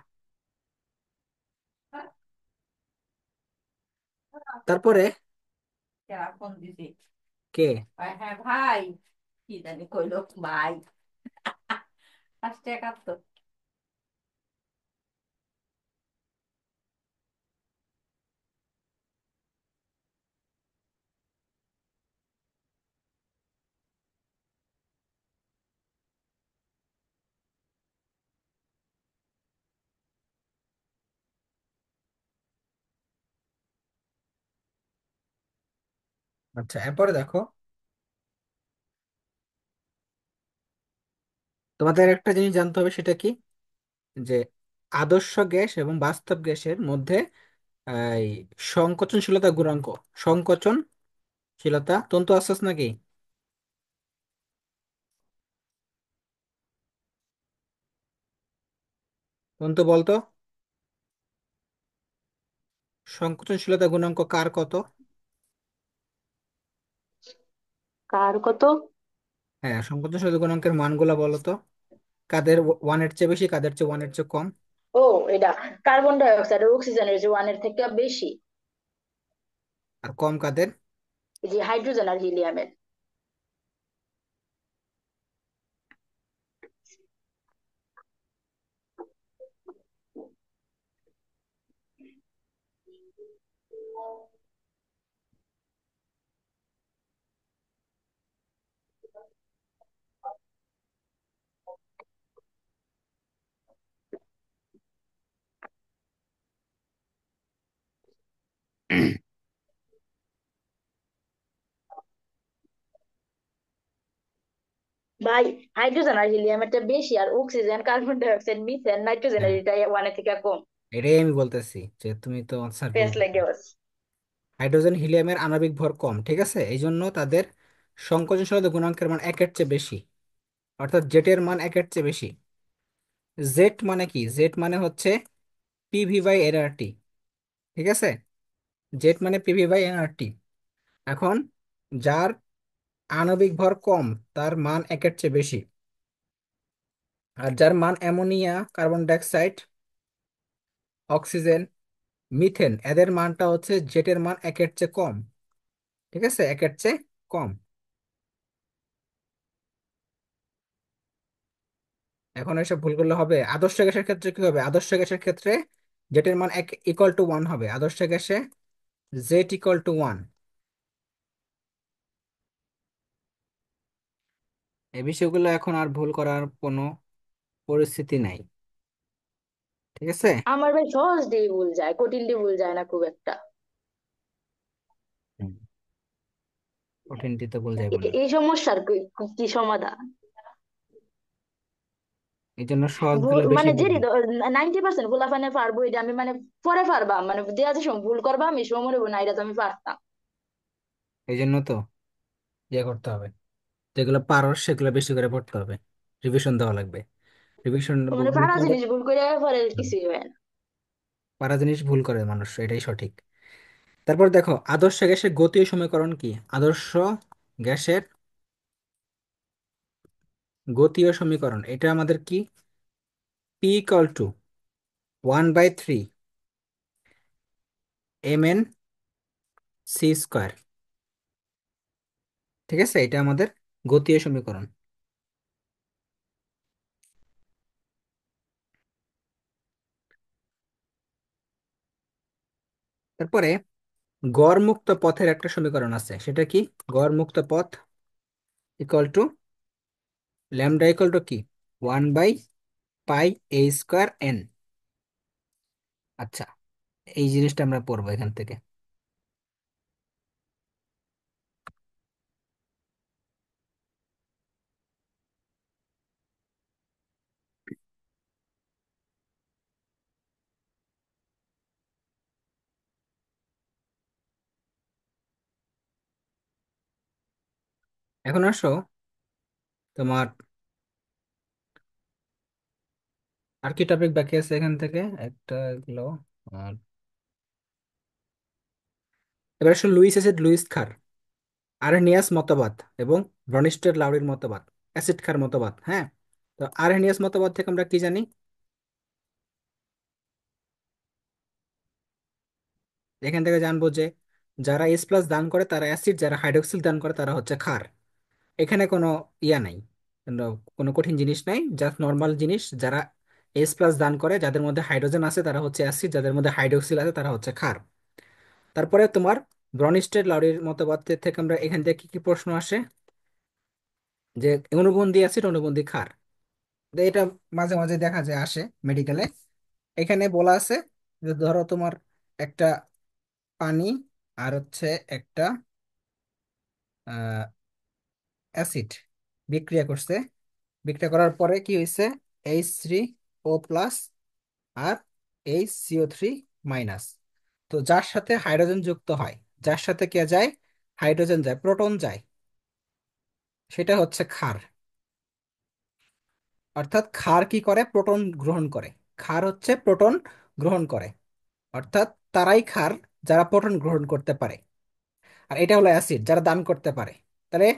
তারপরে ফোন দিছি। কে? হ্যাঁ ভাই, কি জানি কইলো ভাই, 5 টাকা তো। আচ্ছা, এরপরে দেখো তোমাদের একটা জিনিস জানতে হবে, সেটা কি? যে আদর্শ গ্যাস এবং বাস্তব গ্যাসের মধ্যে এই সংকোচনশীলতা গুণাঙ্ক, সংকোচনশীলতা তন্তু আশ্বাস নাকি? তন্তু বলতো, সংকোচনশীলতা গুণাঙ্ক কার কত? কার কত? হ্যাঁ, সংকোচনশীলতা গুণাঙ্কের মানগুলা বলো তো। কাদের ওয়ানের চেয়ে বেশি, কাদের চেয়ে ওয়ানের চেয়ে কম? ও, এটা কার্বন ডাই অক্সাইড আর অক্সিজেনের যে ওয়ানের থেকে বেশি। আর কম কাদের? এই যে হাইড্রোজেন আর হিলিয়ামের। ভাই, হাইড্রোজেন আর হিলিয়ামেরটা বেশি, আর oxygen, carbon die oxide, methane, নাইট্রোজেনের হ্যাঁ, এটা ওয়ানের থেকে কম। এটাই আমি বলতেছি যে তুমি তো আনসার ভুল পেঁচ করছো। লেগে গেছে। হাইড্রোজেন হিলিয়ামের আণবিক ভর কম, ঠিক আছে, এই জন্য তাদের সংকোচনশীলতা গুণাঙ্কের মান 1-এর চেয়ে বেশি। অর্থাৎ জেটের মান 1-এর চেয়ে বেশি। জেড মানে কি? জেড মানে হচ্ছে পিভি বাই এনআরটি, ঠিক আছে? জেড মানে পিভি বাই এনআরটি। এখন যার আণবিক ভর কম তার মান 1-এর চেয়ে বেশি। আর যার মান ammonia, carbon dioxide, oxygen methane, এদের মানটা হচ্ছে জেটের মান একের চেয়ে কম। ঠিক আছে, একের চেয়ে কম। এখন এসব ভুল করলে হবে? আদর্শ গ্যাসের ক্ষেত্রে কি হবে? আদর্শ গ্যাসের ক্ষেত্রে জেটের মান এক ইকুয়াল টু ওয়ান হবে। আদর্শ গ্যাসে জেট ইকুয়াল টু ওয়ান। এই বিষয়গুলো এখন আর ভুল করার কোনো পরিস্থিতি নাই। ঠিক আছে। আমার ভাই সহজ দিয়ে ভুল যায়, কঠিন দিয়ে ভুল যায় না খুব একটা। হুম, কঠিনটি তো ভুল যাইব না। এই সমস্যার কি কি সমাধান? এই জন্য সহজগুলো বেশি মানে যে পড়বে। 90% ফুলাফানে পারবো, এটা আমি মানে পরে পারবা, মানে দেওয়া যে সময় ভুল করবা আমি সময় মনে হবো না, এটা তো আমি পারতাম। এই জন্য তো ইয়ে করতে হবে, যেগুলো পারো সেগুলো বেশি করে পড়তে হবে, রিভিশন দেওয়া লাগবে। রিভিশন মানে গুরুত্ব পারা দেওয়া- জিনিস ভুল করে পরে কিছুই হয় না। পারা জিনিস ভুল করে মানুষ, এটাই সঠিক। তারপর দেখো, আদর্শ গ্যাসের গতীয় সমীকরণ কি? আদর্শ গ্যাসের গতীয় সমীকরণ এটা আমাদের কি? P equal to 1/3 mn C square. ঠিক আছে, এটা আমাদের গতীয় সমীকরণ। তারপরে গড় মুক্ত পথের একটা সমীকরণ আছে, সেটা কি? গড় মুক্ত পথ equal to lambda equal to কি? 1/π a² n। আচ্ছা, এই জিনিসটা আমরা পড়বো এখান থেকে। এখন আসো তোমার, আর কি টপিক বাকি আছে এখান থেকে? একটা গেলো। আর এবার আসো লুইস অ্যাসিড লুইস ক্ষার, আরহেনিয়াস মতবাদ এবং ব্রনিস্টার লাউরির মতবাদ, অ্যাসিড ক্ষার মতবাদ। হ্যাঁ, তো আরহেনিয়াস মতবাদ থেকে আমরা কি জানি? এখান থেকে জানবো যে যারা এস প্লাস দান করে তারা অ্যাসিড, যারা হাইড্রোক্সিল দান করে তারা হচ্ছে ক্ষার। এখানে কোনো ইয়া নাই, কোনো কোনো কঠিন জিনিস নাই, জাস্ট নর্মাল জিনিস। যারা এস প্লাস দান করে, যাদের মধ্যে হাইড্রোজেন আছে তারা হচ্ছে অ্যাসিড, যাদের মধ্যে হাইড্রোক্সিল আছে তারা হচ্ছে ক্ষার। তারপরে তোমার ব্রনিস্টেড লাউরির মতবাদ থেকে আমরা এখান থেকে কি কি প্রশ্ন আসে? যে অণুবন্ধী অ্যাসিড অণুবন্ধী ক্ষার, তো এটা মাঝে মাঝে দেখা যায় আসে মেডিকেলে। এখানে বলা আছে যে ধরো তোমার একটা পানি আর হচ্ছে একটা অ্যাসিড বিক্রিয়া করছে। বিক্রিয়া করার পরে কি হয়েছে? H3O+ আর HCO3-। তো যার সাথে হাইড্রোজেন যুক্ত হয়, যার সাথে কে যায়? হাইড্রোজেন যায়, প্রোটন যায়, সেটা হচ্ছে ক্ষার। অর্থাৎ ক্ষার কি করে? প্রোটন গ্রহণ করে। ক্ষার হচ্ছে প্রোটন গ্রহণ করে, অর্থাৎ তারাই ক্ষার যারা প্রোটন গ্রহণ করতে পারে। আর এটা হলো অ্যাসিড যারা দান করতে পারে। তাহলে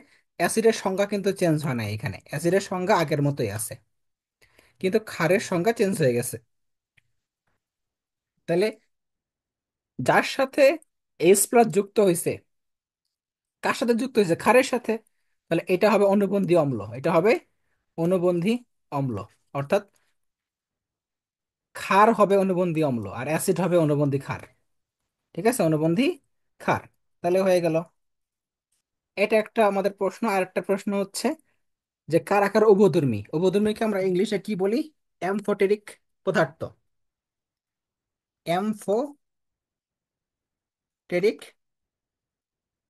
অ্যাসিডের সংজ্ঞা কিন্তু চেঞ্জ হয় না, এখানে অ্যাসিডের সংজ্ঞা আগের মতোই আছে, কিন্তু ক্ষারের সংজ্ঞা চেঞ্জ হয়ে গেছে। তাহলে যার সাথে H+ যুক্ত হয়েছে, কার সাথে যুক্ত হয়েছে? ক্ষারের সাথে। তাহলে এটা হবে অনুবন্ধী অম্ল, এটা হবে অনুবন্ধী অম্ল। অর্থাৎ ক্ষার হবে অনুবন্ধী অম্ল আর অ্যাসিড হবে অনুবন্ধী ক্ষার। ঠিক আছে, অনুবন্ধী ক্ষার। তাহলে হয়ে গেল। এটা একটা আমাদের প্রশ্ন। আর একটা প্রশ্ন হচ্ছে যে কার আকার উভধর্মী? উভধর্মীকে আমরা ইংলিশে কি বলি? অ্যামফোটেরিক পদার্থ। অ্যামফোটেরিক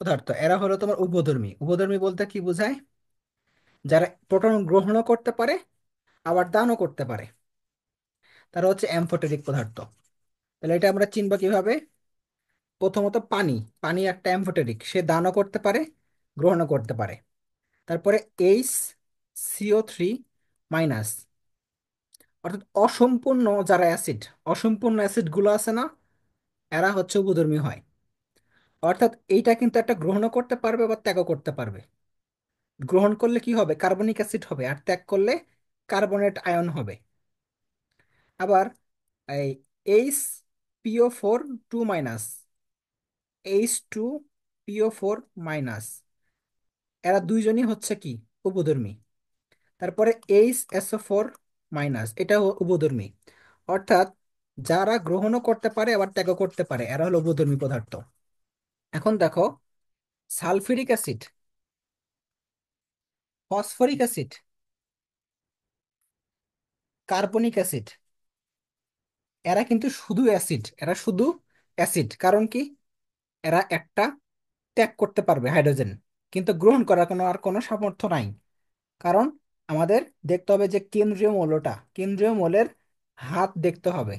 পদার্থ, এরা হলো তোমার উভধর্মী। উভধর্মী বলতে কি বোঝায়? যারা প্রোটন গ্রহণও করতে পারে আবার দানও করতে পারে, তারা হচ্ছে অ্যামফোটেরিক পদার্থ। তাহলে এটা আমরা চিনব কিভাবে? প্রথমত পানি, পানি একটা অ্যামফোটেরিক, সে দানও করতে পারে গ্রহণও করতে পারে। তারপরে HCO3-, অর্থাৎ অসম্পূর্ণ যারা অ্যাসিড, অসম্পূর্ণ অ্যাসিড গুলো আছে না, এরা হচ্ছে উভধর্মী হয়। অর্থাৎ এইটা কিন্তু একটা গ্রহণও করতে পারবে বা ত্যাগও করতে পারবে। গ্রহণ করলে কি হবে? কার্বনিক অ্যাসিড হবে, আর ত্যাগ করলে কার্বনেট আয়ন হবে। আবার এই PO4 2 মাইনাস, H2PO4 মাইনাস, এরা দুইজনই হচ্ছে কি উপধর্মী। তারপরে HSO4 মাইনাস, এটাও উপধর্মী। অর্থাৎ যারা গ্রহণও করতে পারে আবার ত্যাগও করতে পারে, এরা হলো উপধর্মী পদার্থ। এখন দেখো, sulphuric acid, phosphoric acid, carbonic acid, এরা কিন্তু শুধু অ্যাসিড, এরা শুধু অ্যাসিড। কারণ কি, এরা একটা ত্যাগ করতে পারবে হাইড্রোজেন, কিন্তু গ্রহণ করার কোনো সামর্থ্য নাই। কারণ আমাদের দেখতে হবে যে কেন্দ্রীয় মৌলটা, কেন্দ্রীয় মৌলের হাত দেখতে হবে।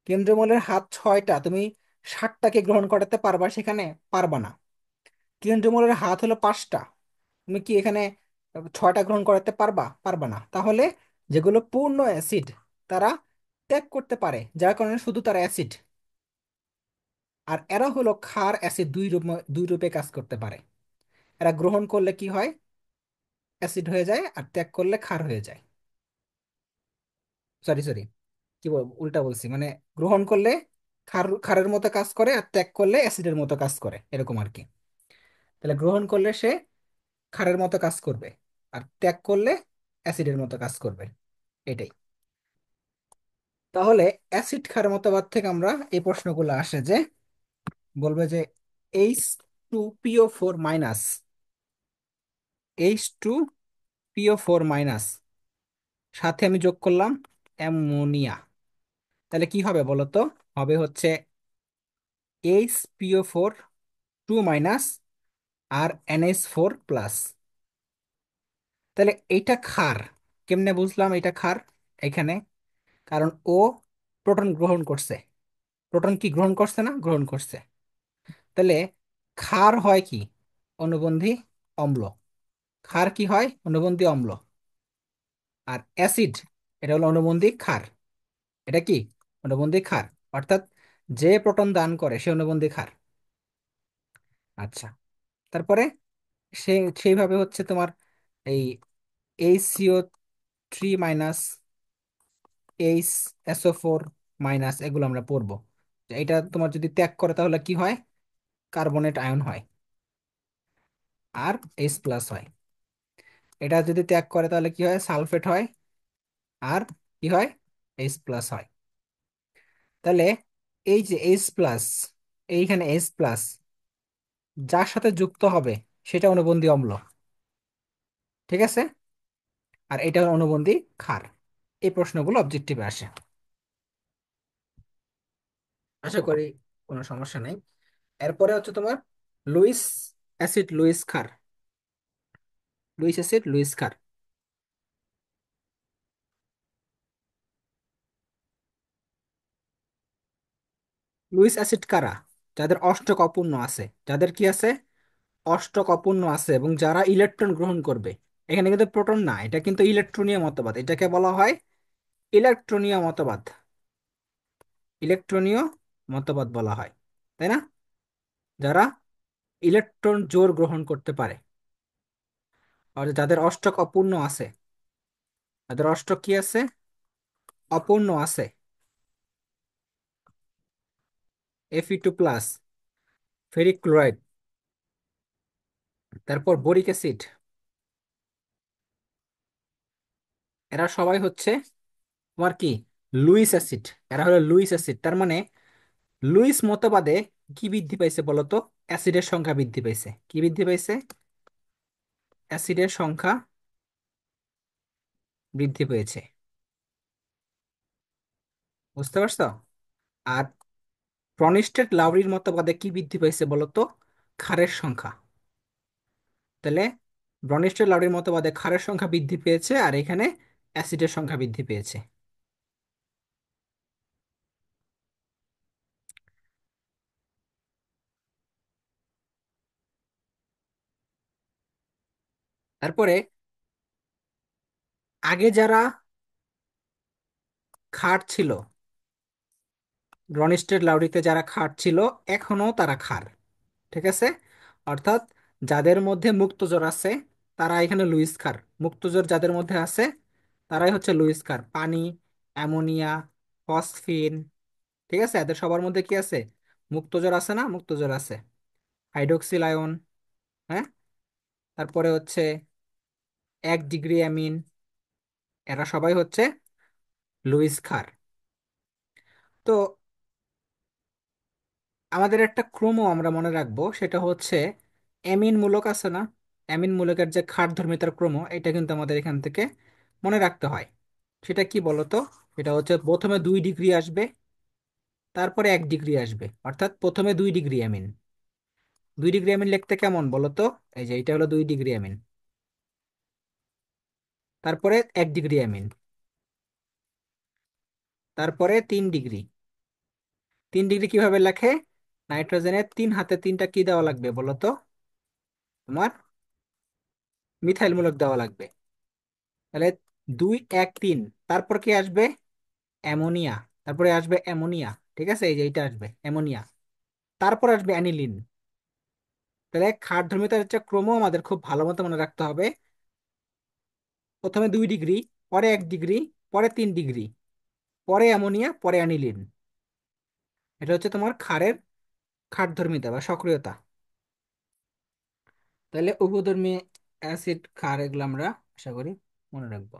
কেন্দ্রীয় মৌলের হাত 6টা, তুমি 60টাকে গ্রহণ করাতে পারবা সেখানে? পারবা না। কেন্দ্রীয় মৌলের হাত হলো 5টা, তুমি কি এখানে 6টা গ্রহণ করাতে পারবা? পারবা না। তাহলে যেগুলো পূর্ণ অ্যাসিড তারা ত্যাগ করতে পারে, যার কারণে শুধু তারা অ্যাসিড। আর এরা হলো ক্ষার অ্যাসিড, দুই রূপে কাজ করতে পারে। এরা গ্রহণ করলে কি হয়? অ্যাসিড হয়ে যায়, আর ত্যাগ করলে ক্ষার হয়ে যায়। সরি সরি, উল্টা বলছি, মানে গ্রহণ করলে ক্ষারের মতো কাজ করে, আর ত্যাগ করলে অ্যাসিডের মতো কাজ করে, এরকম আর কি। তাহলে গ্রহণ করলে সে ক্ষারের মতো কাজ করবে, আর ত্যাগ করলে অ্যাসিডের মতো কাজ করবে, এটাই। তাহলে অ্যাসিড ক্ষার মতবাদ থেকে আমরা এই প্রশ্নগুলো আসে যে, বলবে যে H2PO4 মাইনাস, H2PO4 মাইনাস, সাথে আমি যোগ করলাম অ্যামোনিয়া। তাহলে কি হবে বলো তো? হবে হচ্ছে HPO4 2 মাইনাস আর NH4 প্লাস। তাহলে এইটা ক্ষার। কেমনে বুঝলাম এটা ক্ষার? এখানে কারণ ও প্রোটন গ্রহণ করছে। প্রোটন কি গ্রহণ করছে না? গ্রহণ করছে। তাহলে ক্ষার হয় কি? অনুবন্ধী অম্ল। ক্ষার কি হয়? অনুবন্ধী অম্ল। আর অ্যাসিড, এটা হলো অনুবন্ধী ক্ষার। এটা কি? অনুবন্ধী ক্ষার। অর্থাৎ যে প্রোটন দান করে সে অনুবন্ধী ক্ষার। আচ্ছা, তারপরে সে সেইভাবে হচ্ছে তোমার এই HCO3 মাইনাস, HSO4 মাইনাস, এগুলো আমরা পড়বো। যে এটা তোমার যদি ত্যাগ করে তাহলে কি হয়? কার্বনেট আয়ন হয়, আর H+ হয়। এটা যদি ত্যাগ করে তাহলে কি হয়? সালফেট হয়, আর কি হয়? H+ হয়। তাহলে এই যে H+, এইখানে H+, যার সাথে যুক্ত হবে সেটা অনুবন্ধী অম্ল, ঠিক আছে? আর এটা হলো অনুবন্ধী ক্ষার। এই প্রশ্নগুলো অবজেক্টিভে আসে। আশা করি কোনো সমস্যা নেই। এরপরে হচ্ছে তোমার লুইস অ্যাসিড, লুইস ক্ষার, লুইস অ্যাসিড, লুইস ক্ষার। লুইস অ্যাসিড কারা? যাদের অষ্টক অপূর্ণ আছে, যাদের কি আছে? অষ্টক অপূর্ণ আছে, এবং যারা ইলেকট্রন গ্রহণ করবে। এখানে কিন্তু প্রোটন না, এটা কিন্তু ইলেকট্রনীয় মতবাদ, এটাকে বলা হয় ইলেকট্রনীয় মতবাদ। ইলেকট্রনীয় মতবাদ বলা হয়, তাই না? যারা ইলেকট্রন জোর গ্রহণ করতে পারে, আর যাদের অষ্টক অপূর্ণ আছে, যাদের অষ্টক কি আছে? অপূর্ণ আছে। Fe2+, ফেরিক ক্লোরাইড, তারপর বোরিক অ্যাসিড, এরা সবাই হচ্ছে তোমার কি? Luis acid. এরা হলো লুইস অ্যাসিড। তার মানে লুইস মতবাদে কি বৃদ্ধি পাইছে বলতো? অ্যাসিডের সংখ্যা বৃদ্ধি পাইছে। কি বৃদ্ধি পাইছে? অ্যাসিডের সংখ্যা বৃদ্ধি পেয়েছে। বুঝতে পারছো? আর প্রনিস্টেড লাউরির মতবাদে কি বৃদ্ধি পাইছে বলতো? ক্ষারের সংখ্যা। তাহলে ব্রনিস্টেড লাউরির মতবাদে ক্ষারের সংখ্যা বৃদ্ধি পেয়েছে, আর এখানে অ্যাসিডের সংখ্যা বৃদ্ধি পেয়েছে। তারপরে আগে যারা ক্ষার ছিল, ব্রনিস্টেড লাউরিতে যারা ক্ষার ছিল, এখনো তারা ক্ষার, ঠিক আছে? অর্থাৎ যাদের মধ্যে মুক্তজোর আছে তারা এখানে লুইস ক্ষার। মুক্তজোর যাদের মধ্যে আছে তারাই হচ্ছে লুইস ক্ষার। পানি, অ্যামোনিয়া, ফসফিন, ঠিক আছে, এদের সবার মধ্যে কি আছে? মুক্তজর আছে না? মুক্তজর আছে। হাইড্রোক্সিল আয়ন, হ্যাঁ। তারপরে হচ্ছে 1 ডিগ্রি অ্যামিন, এরা সবাই হচ্ছে লুইস ক্ষার। তো আমাদের একটা ক্রম আমরা মনে রাখবো, সেটা হচ্ছে অ্যামিন মূলক আছে না? অ্যামিন মূলকের যে ক্ষারধর্মিতার ক্রম, এটা কিন্তু আমাদের এখান থেকে মনে রাখতে হয়। সেটা কি বলতো? এটা হচ্ছে প্রথমে 2 ডিগ্রি আসবে, তারপরে 1 ডিগ্রি আসবে, অর্থাৎ প্রথমে 2 ডিগ্রি অ্যামিন। 2 ডিগ্রি অ্যামিন লিখতে কেমন বলতো? এই যে এটা হলো 2 ডিগ্রি অ্যামিন, তারপরে 1 ডিগ্রি অ্যামিন, তারপরে 3 ডিগ্রি। 3 ডিগ্রি কিভাবে লেখে? নাইট্রোজেনের 3 হাতে 3টা কি দেওয়া লাগবে বলতো? তোমার মিথাইল মূলক দেওয়া লাগবে। তাহলে 2 1 3, তারপর কি আসবে? অ্যামোনিয়া। তারপরে আসবে অ্যামোনিয়া, ঠিক আছে, এই যে এইটা আসবে অ্যামোনিয়া। তারপর আসবে অ্যানিলিন। তাহলে ক্ষারধর্মিতার হচ্ছে ক্রম আমাদের খুব ভালো মতো মনে রাখতে হবে। প্রথমে 2 ডিগ্রি, পরে 1 ডিগ্রি, পরে 3 ডিগ্রি, পরে অ্যামোনিয়া, পরে অ্যানিলিন। এটা হচ্ছে তোমার ক্ষারের ক্ষারধর্মিতা বা সক্রিয়তা। তাহলে উভধর্মী অ্যাসিড ক্ষার এগুলো আমরা আশা করি মনে রাখবো।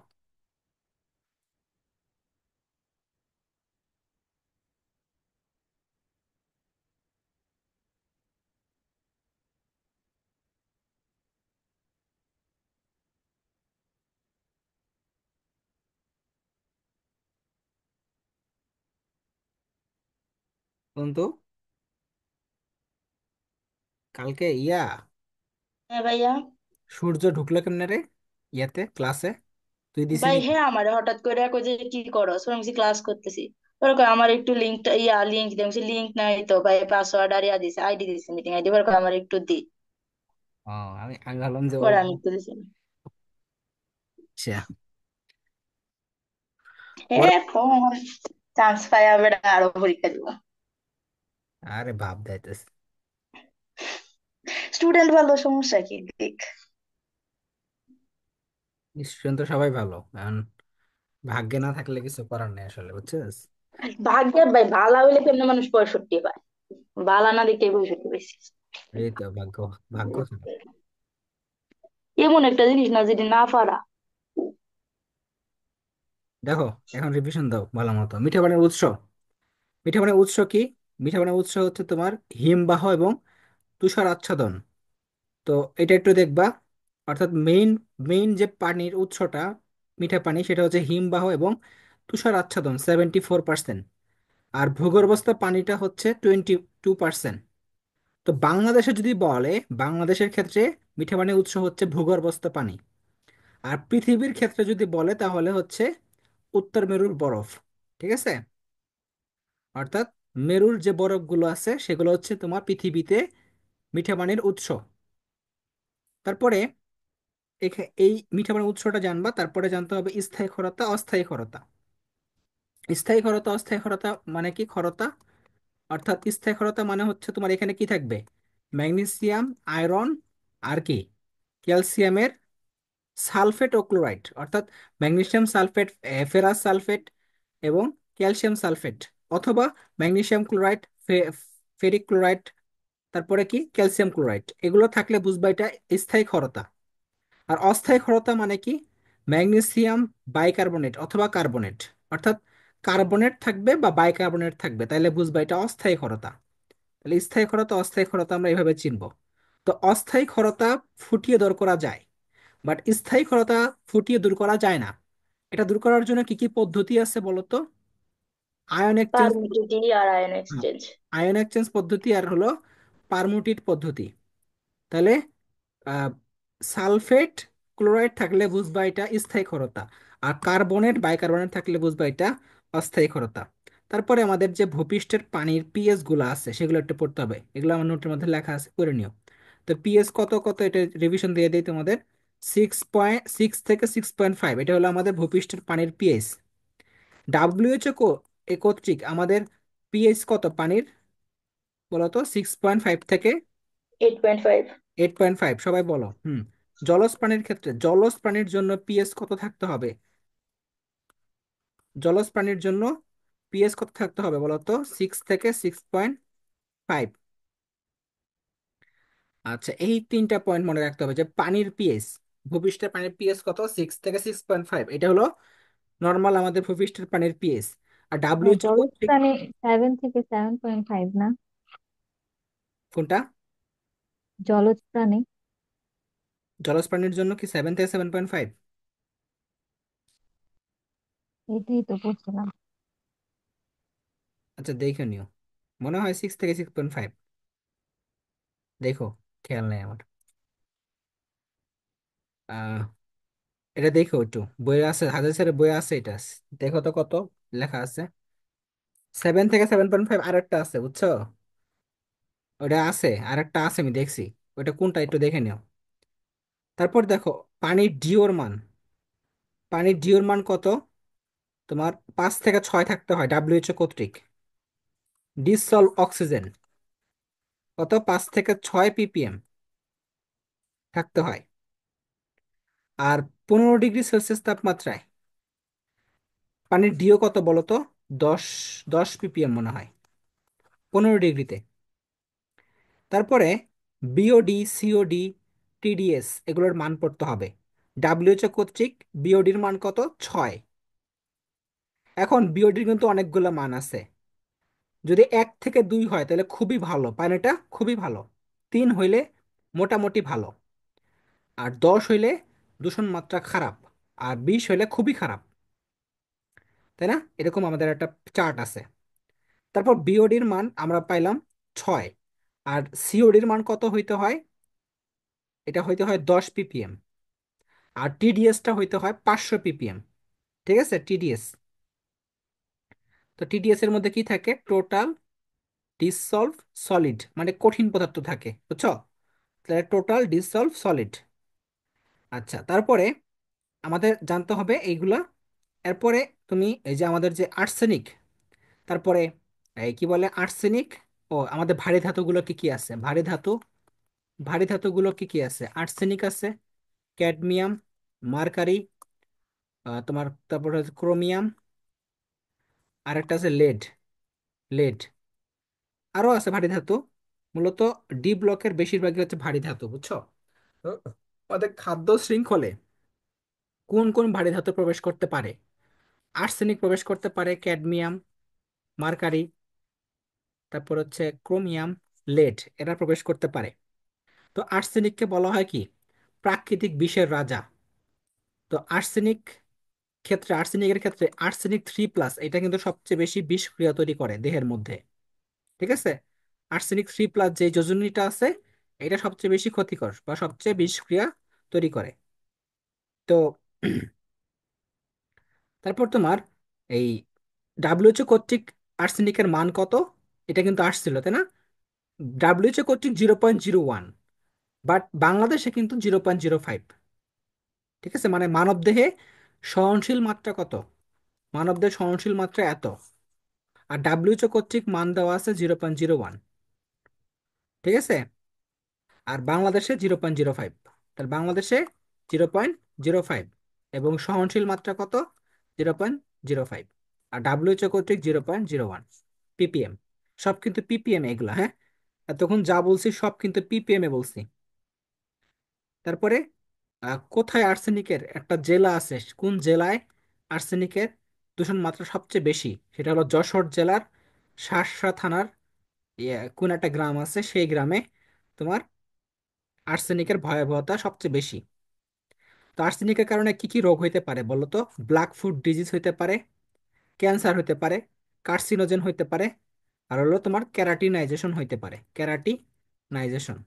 কিন্তু কালকে হ্যাঁ ভাইয়া। সূর্য ঢুকলো কেমনে রে ইয়াতে ক্লাসে? তুই ভাই দিছিলি? হ্যাঁ, আমার হঠাৎ করে কই যে কি করো, আমি ক্লাস করতেছি। ওরা কয় আমার একটু লিঙ্কটা লিঙ্ক দেছি, লিঙ্ক নাই তো ভাই, পাসওয়ার্ড আর দিছে, আইডি দিছে, মিটিং আইডি, ওরা কয় আমার একটু দি। ও, আমি আমি ভাবলাম যে ও। পরে আমি একটু দিছি। আচ্ছা। ওর, হ্যাঁ ফোন চান্স পাই আবার আরো পরীক্ষা দিব। আরে ভাব দেখাইতেছে। স্টুডেন্ট ভালো, সমস্যা কি দেখ। নিশ্চয় তো সবাই ভালো এখন, ভাগ্যে না থাকলে কিছু করার নেই আসলে, বুঝছিস? ভাগ্যের ভাই, ভালা হইলে কেমনে মানুষ 65 পায়, ভালা না দেখে 65 পাইছি। এই তো ভাগ্য, ভাগ্য খারাপ। এমন একটা জিনিস না যেটা না পারা। দেখো, এখন রিভিশন দাও ভালো মতো। মিঠা পানির উৎস, মিঠা পানির উৎস কি? মিঠা পানির উৎস হচ্ছে তোমার হিমবাহ এবং তুষার আচ্ছাদন। তো এটা একটু দেখবা। অর্থাৎ মেইন মেইন যে পানির উৎসটা মিঠা পানি, সেটা হচ্ছে হিমবাহ এবং তুষার আচ্ছাদন 74%। আর ভূগর্ভস্থ পানিটা হচ্ছে 22%। তো বাংলাদেশে যদি বলে, বাংলাদেশের ক্ষেত্রে মিঠা পানির উৎস হচ্ছে ভূগর্ভস্থ পানি। আর পৃথিবীর ক্ষেত্রে যদি বলে তাহলে হচ্ছে উত্তর মেরুর বরফ। ঠিক আছে, অর্থাৎ মেরুর যে বরফগুলো আছে সেগুলো হচ্ছে তোমার পৃথিবীতে মিঠা পানির উৎস। তারপরে এই মিঠা পানির উৎসটা জানবা, তারপরে জানতে হবে স্থায়ী ক্ষরতা অস্থায়ী ক্ষরতা। স্থায়ী ক্ষরতা অস্থায়ী ক্ষরতা মানে কি? ক্ষরতা অর্থাৎ স্থায়ী ক্ষরতা মানে হচ্ছে তোমার এখানে কি থাকবে? ম্যাগনেসিয়াম, আয়রন, আর কি ক্যালসিয়ামের সালফেট ও ক্লোরাইড, অর্থাৎ ম্যাগনেসিয়াম সালফেট, ফেরাস সালফেট এবং ক্যালসিয়াম সালফেট, অথবা ম্যাগনেসিয়াম ক্লোরাইড, ফেরিক ক্লোরাইড, তারপরে কি ক্যালসিয়াম ক্লোরাইড, এগুলো থাকলে বুঝবা এটা স্থায়ী ক্ষরতা। আর অস্থায়ী ক্ষরতা মানে কি? ম্যাগনেসিয়াম বাইকার্বনেট অথবা কার্বনেট, অর্থাৎ কার্বনেট থাকবে বা বাইকার্বনেট থাকবে, তাহলে বুঝবা এটা অস্থায়ী ক্ষরতা। তাহলে স্থায়ী ক্ষরতা অস্থায়ী ক্ষরতা আমরা এইভাবে চিনব। তো অস্থায়ী ক্ষরতা ফুটিয়ে দূর করা যায়, বাট স্থায়ী ক্ষরতা ফুটিয়ে দূর করা যায় না। এটা দূর করার জন্য কি কি পদ্ধতি আছে বলতো? আয়ন এক্সচেঞ্জ, পারমিটিভিটি আর আয়ন এক্সচেঞ্জ। আয়ন এক্সচেঞ্জ পদ্ধতি, আর হলো পারমুটিট পদ্ধতি। তাহলে সালফেট ক্লোরাইড থাকলে বুঝবা এটা স্থায়ী ক্ষরতা, আর কার্বনেট বাইকার্বনেট থাকলে বুঝবা এটা অস্থায়ী ক্ষরতা। তারপরে আমাদের যে ভূপৃষ্ঠের পানির পিএইচ গুলো আছে সেগুলো একটু পড়তে হবে, এগুলো আমার নোটের মধ্যে লেখা আছে, করে নিও। তো পিএইচ কত কত এটা রিভিশন দিয়ে দিই তোমাদের। 6.6 থেকে 6.5, এটা হলো আমাদের ভূপৃষ্ঠের পানির পিএইচ। ডাব্লিউএইচও এ কর্তৃক আমাদের পিএইচ কত পানির বলতো? 6.5 থেকে 8.5। 8.5, সবাই বলো। জলজ প্রাণীর ক্ষেত্রে, জলজ প্রাণীর জন্য পিএইচ কত থাকতে হবে? জলজ প্রাণীর জন্য পিএস কত থাকতে হবে বলো তো? 6 থেকে 6.5। আচ্ছা, এই 3টা পয়েন্ট মনে রাখতে হবে যে পানির পিএস, ভূপৃষ্ঠের পানির পিএস কত, 6 থেকে 6.5, এটা হলো নর্মাল আমাদের ভূপৃষ্ঠের পানির পিএস। আর না, ডাব্লিউএইচও জলজ কর্তৃক প্রাণী 7 থেকে 7.5 না? কোনটা? জলজ প্রাণী। জলজ প্রাণীর জন্য কি 7 থেকে 7.5? এটাই তো বলছিলাম। আচ্ছা দেখে নিও, মনে হয় 6 থেকে 6.5। দেখো, খেয়াল নেই আমার। আহ এটা দেখো একটু, বইয়ে আছে, হাজার স্যারের বইয়ে আছে এটা। দেখো তো কত লেখা আছে। 7 থেকে 7.5 আরেকটা আছে, বুঝছো? ওটা আছে, আরেকটা আছে, আমি দেখছি। ওটা কোনটা একটু দেখে নিও। তারপর দেখো, পানির ডিওর মান। পানির ডিওর মান কত? তোমার 5 থেকে 6 থাকতে হয় ডাব্লিউএইচও কর্তৃক। ডিসলভ অক্সিজেন কত? 5 থেকে 6 ppm থাকতে হয়। আর 15 ডিগ্রি সেলসিয়াস তাপমাত্রায় পানির ডিও কত বলো তো? 10 10 ppm মনে হয়, 15 ডিগ্রিতে। তারপরে বিওডি, সিওডি, টিডিএস এগুলোর মান পড়তে হবে ডাব্লিউএইচও কর্তৃক। বিওডির মান কত? 6। এখন বিওডির কিন্তু অনেকগুলো মান আছে। যদি 1 থেকে 2 হয় তাহলে খুবই ভালো, পানিটা খুবই ভালো। 3 হইলে মোটামুটি ভালো। আর 10 হইলে দূষণ মাত্রা খারাপ। আর 20 হইলে খুবই খারাপ। তাই না? এরকম আমাদের একটা চার্ট আছে। তারপর বিওডির মান আমরা পাইলাম 6। আর সিওডির মান কত হইতে হয়? এটা হইতে হয় 10 ppm। আর টিডিএসটা হইতে হয় 500 ppm। ঠিক আছে, টিডিএস। তো টিডিএস এর মধ্যে কি থাকে? টোটাল ডিসলভ সলিড, মানে কঠিন পদার্থ থাকে, বুঝছো? তাহলে টোটাল ডিসলভ সলিড। আচ্ছা, তারপরে আমাদের জানতে হবে এইগুলা। এরপরে তুমি এই যে আমাদের যে আর্সেনিক, তারপরে এই কি বলে আর্সেনিক, ও আমাদের ভারী ধাতুগুলো কি কি আছে? ভারী ধাতু, ভারী ধাতুগুলো কি কি আছে? আর্সেনিক আছে, ক্যাডমিয়াম, মার্কারি, তোমার তারপরে হচ্ছে ক্রোমিয়াম, আর একটা আছে লেড। লেড আরো আছে ভারী ধাতু। মূলত ডি ব্লকের বেশিরভাগই হচ্ছে ভারী ধাতু, বুঝছো? তো আমাদের খাদ্য শৃঙ্খলে কোন কোন ভারী ধাতু প্রবেশ করতে পারে? আর্সেনিক প্রবেশ করতে পারে, ক্যাডমিয়াম, মার্কারি, তারপর হচ্ছে ক্রোমিয়াম, লেড, এরা প্রবেশ করতে পারে। তো আর্সেনিককে বলা হয় কি? প্রাকৃতিক বিষের রাজা। তো আর্সেনিকের ক্ষেত্রে আর্সেনিক 3+, এটা কিন্তু সবচেয়ে বেশি বিষক্রিয়া তৈরি করে দেহের মধ্যে। ঠিক আছে, আর্সেনিক 3+, যে যোজনীটা আছে, এটা সবচেয়ে বেশি ক্ষতিকর বা সবচেয়ে বিষক্রিয়া তৈরি করে। তো তারপর তোমার এই ডাব্লিউএইচও কর্তৃক আর্সেনিকের মান কত? এটা কিন্তু আসছিল, তাই না? ডাব্লিউএইচও কর্তৃক 0.01, বাট বাংলাদেশে কিন্তু 0.05। ঠিক আছে, মানে মানবদেহে সহনশীল মাত্রা কত? মানবদেহে সহনশীল মাত্রা এত। আর ডাব্লিউএইচও কর্তৃক মান দেওয়া আছে 0.01। ঠিক আছে, আর বাংলাদেশে 0.05। তাহলে বাংলাদেশে 0.05, এবং সহনশীল মাত্রা কত? 0.05। আর ডাব্লিউএইচও কর্তৃক 0.01 ppm। সব কিন্তু পিপিএম এগুলা, হ্যাঁ। এতক্ষণ যা বলছি সব কিন্তু পিপিএম এ বলছি। তারপরে কোথায় আর্সেনিকের একটা জেলা আছে, কোন জেলায় আর্সেনিকের দূষণ মাত্রা সবচেয়ে বেশি? সেটা হলো যশোর জেলার শার্শা থানার কোন একটা গ্রাম আছে, সেই গ্রামে তোমার আর্সেনিকের ভয়াবহতা সবচেয়ে বেশি। তো আর্সেনিকের কারণে কি কি রোগ হইতে পারে বলো তো? ব্ল্যাক ফুট ডিজিজ হইতে পারে, ক্যান্সার হইতে পারে, কার্সিনোজেন হইতে পারে, আর হলো তোমার ক্যারাটিনাইজেশন হইতে পারে, ক্যারাটিনাইজেশন।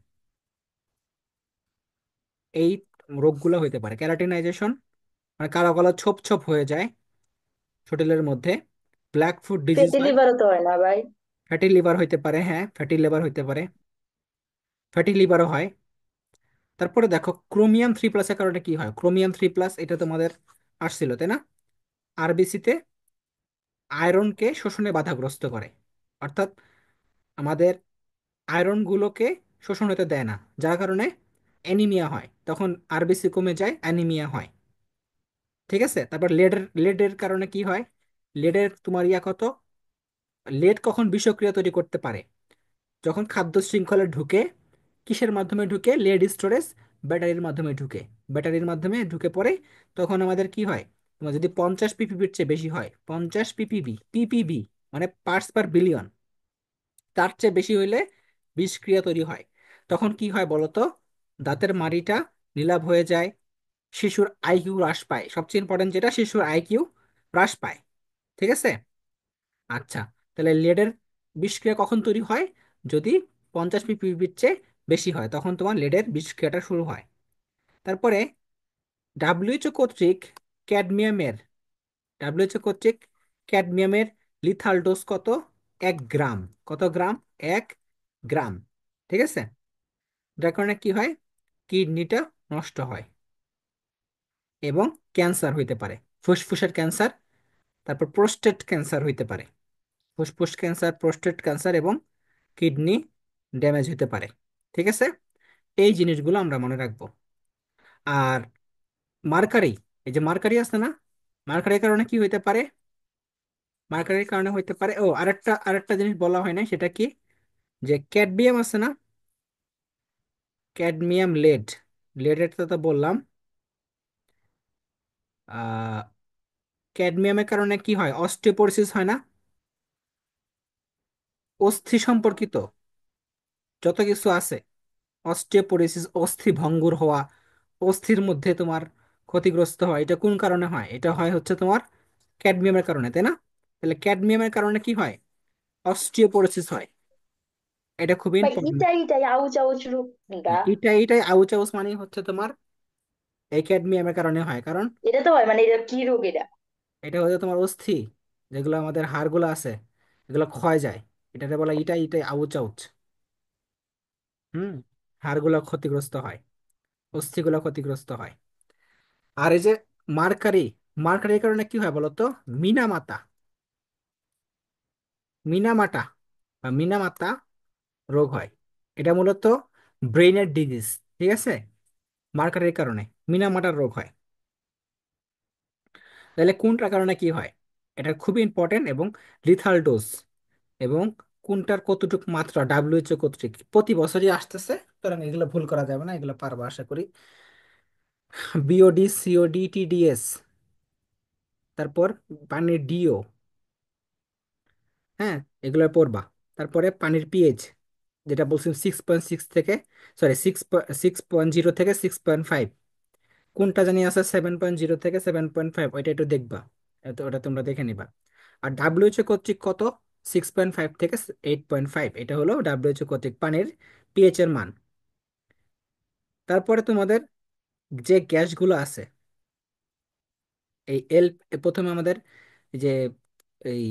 এই রোগগুলো হইতে পারে। ক্যারাটিনাইজেশন মানে কালো কালো ছোপ ছোপ হয়ে যায় শরীরের মধ্যে। ব্ল্যাক ফুট ডিজিজ ফ্যাটি হয়। লিভারও তো হয় না ভাই? ফ্যাটি লিভার হইতে পারে, হ্যাঁ, ফ্যাটি লিভার হইতে পারে, ফ্যাটি লিভারও হয়। তারপরে দেখো ক্রোমিয়াম 3+-এর কারণে কি হয়? ক্রোমিয়াম 3+, এটা তোমাদের আসছিল, তাই না? আরবিসিতে আয়রনকে শোষণে বাধাগ্রস্ত করে, অর্থাৎ আমাদের আয়রন গুলোকে শোষণ হতে দেয় না, যার কারণে অ্যানিমিয়া হয়। তখন আরবিসি কমে যায়, অ্যানিমিয়া হয়। ঠিক আছে, তারপর লেডের কারণে কি হয়? লেডের তোমার ইয়া কত? লেড কখন বিষক্রিয়া তৈরি করতে পারে? যখন খাদ্য শৃঙ্খলে ঢুকে, কিসের মাধ্যমে ঢুকে? লেড স্টোরেজ, ব্যাটারির মাধ্যমে ঢুকে। ব্যাটারির মাধ্যমে ঢুকে পড়ে, তখন আমাদের কি হয়? তোমার যদি 50 পিপিবির চেয়ে বেশি হয়, 50 পিপিবি, পিপিবি মানে পার্টস পার বিলিয়ন, তার চেয়ে বেশি হইলে বিষক্রিয়া তৈরি হয়। তখন কি হয় বলতো? দাঁতের মাড়িটা নীলাভ হয়ে যায়, শিশুর আইকিউ হ্রাস পায়, সবচেয়ে ইম্পর্টেন্ট যেটা, শিশুর আইকিউ হ্রাস পায়। ঠিক আছে? আচ্ছা, তাহলে লেডের বিষক্রিয়া কখন তৈরি হয়? যদি 50 পিপিবির চেয়ে বেশি হয়, তখন তোমার লেডের বিষক্রিয়াটা শুরু হয়। তারপরে ডাব্লিউএইচও কর্তৃক ক্যাডমিয়ামের ডাব্লিউএইচও কর্তৃক ক্যাডমিয়ামের লিথাল ডোজ কত? 1 গ্রাম। কত গ্রাম? 1 গ্রাম। ঠিক আছে? যার কারণে কি হয়? কিডনিটা নষ্ট হয় এবং ক্যান্সার হইতে পারে, ফুসফুসের ক্যান্সার, তারপর প্রোস্টেট ক্যান্সার হইতে পারে। ফুসফুস ক্যান্সার, প্রোস্টেট ক্যান্সার এবং কিডনি ড্যামেজ হতে পারে। ঠিক আছে? এই জিনিসগুলো আমরা মনে রাখবো। আর মার্কারি, এই যে মার্কারি আছে না, মার্কারির কারণে কি হইতে পারে? মার্কারির কারণে হইতে পারে, ও আরেকটা আরেকটা জিনিস বলা হয় না, সেটা কি? যে ক্যাডমিয়াম আছে না, ক্যাডমিয়াম লেড, লেডের তো বললাম। আহ ক্যাডমিয়ামের কারণে কি হয়? অস্টিওপোরোসিস হয় না? অস্থি সম্পর্কিত যত কিছু আছে, অস্টিওপোরোসিস, অস্থি ভঙ্গুর হওয়া, অস্থির মধ্যে তোমার ক্ষতিগ্রস্ত হয়, এটা কোন কারণে হয়? এটা হয় হচ্ছে তোমার ক্যাডমিয়ামের কারণে, তাই না? তাহলে ক্যাডমিয়ামের কারণে কি হয়? অস্টিওপোরোসিস হয়। এটা খুবই ভাই ইম্পর্টেন্ট। ইটাই ইটাই আউচ আউচ রূপ গা। এটাই আউচ আউচ মানে হচ্ছে তোমার এই ক্যাডমিয়ামের কারণে হয়। কারণ এটা তো হয়, মানে এটা কি রোগ এটা? এটা হচ্ছে তোমার অস্থি, যেগুলো আমাদের হাড়গুলো আছে, এগুলো ক্ষয় যায়। এটাতে বলা এটাই আউচ আউচ। হুম, হাড়গুলো ক্ষতিগ্রস্ত হয়, অস্থিগুলো ক্ষতিগ্রস্ত হয়। আর এই যে মার্কারি, মার্কারির কারণে কি হয় বলতো? মিনামাতা, মিনামাটা বা মিনামাতা রোগ হয়। এটা মূলত ব্রেইনের ডিজিজ। ঠিক আছে? মার্কারির কারণে মিনামাটার রোগ হয়। তাহলে কোনটার কারণে কি হয়? এটা খুবই ইম্পর্টেন্ট এবং লিথাল ডোজ, এবং কোনটার কতটুকু মাত্রা ডাব্লিউএইচও কর্তৃক প্রতি বছরই আসতেছে। সুতরাং এগুলো ভুল করা যাবে না, এগুলো পারবো আশা করি। বিওডি, সিওডি, টিডিএস, তারপর পানির ডিও, হ্যাঁ, এগুলো পড়বা। তারপরে পানির পিএইচ, যেটা বলছিলাম 6.6 থেকে, সরি, 6.0 থেকে 6.5। কোনটা জানি আছে 7.0 থেকে 7.5, ওইটা একটু দেখবা। ওটা তোমরা দেখে নিবা। আর ডাব্লিউএইচও কর্তৃক কত? 6.5 থেকে 8.5, এটা হলো ডাব্লিউএইচও কর্তৃক পানির পিএইচ এর মান। তারপরে তোমাদের যে গ্যাসগুলো আছে, এই প্রথমে আমাদের যে এই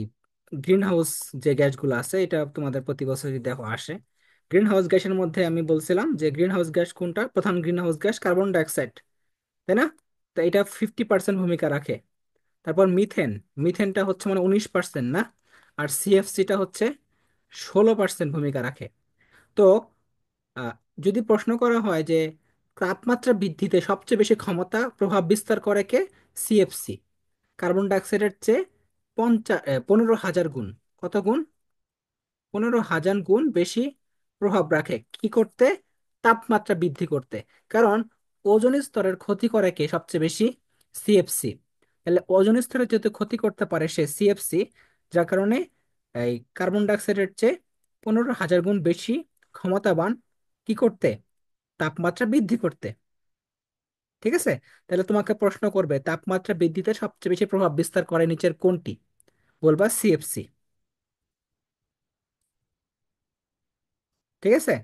গ্রিন হাউস যে গ্যাসগুলো আছে, এটা তোমাদের প্রতি বছরই দেখো আসে। গ্রিন হাউস গ্যাসের মধ্যে আমি বলছিলাম যে গ্রিন হাউস গ্যাস কোনটা? প্রধান green house gas carbon dioxide, তাই না? তো এটা 50% ভূমিকা রাখে। তারপর মিথেন, মিথেনটা হচ্ছে মানে 19% না? আর সিএফসিটা হচ্ছে 16% ভূমিকা রাখে। তো আহ, যদি প্রশ্ন করা হয় যে তাপমাত্রা বৃদ্ধিতে সবচেয়ে বেশি ক্ষমতা প্রভাব বিস্তার করে কে? সিএফসি, কার্বন ডাইঅক্সাইডের চেয়ে 15,000 গুণ। কত গুণ? 15,000 গুণ বেশি প্রভাব রাখে কি করতে? তাপমাত্রা বৃদ্ধি করতে। কারণ ওজোন স্তরের ক্ষতি করে কে সবচেয়ে বেশি? সিএফসি। তাহলে ওজোন স্তরের যেহেতু ক্ষতি করতে পারে সে সিএফসি, যার কারণে এই কার্বন ডাইঅক্সাইডের চেয়ে 15,000 গুণ বেশি ক্ষমতাবান কি করতে? তাপমাত্রা বৃদ্ধি করতে। ঠিক আছে? তাহলে তোমাকে প্রশ্ন করবে তাপমাত্রা বৃদ্ধিতে সবচেয়ে বেশি প্রভাব বিস্তার করে নিচের কোনটি? বলবা সিএফসি। ঠিক আছে?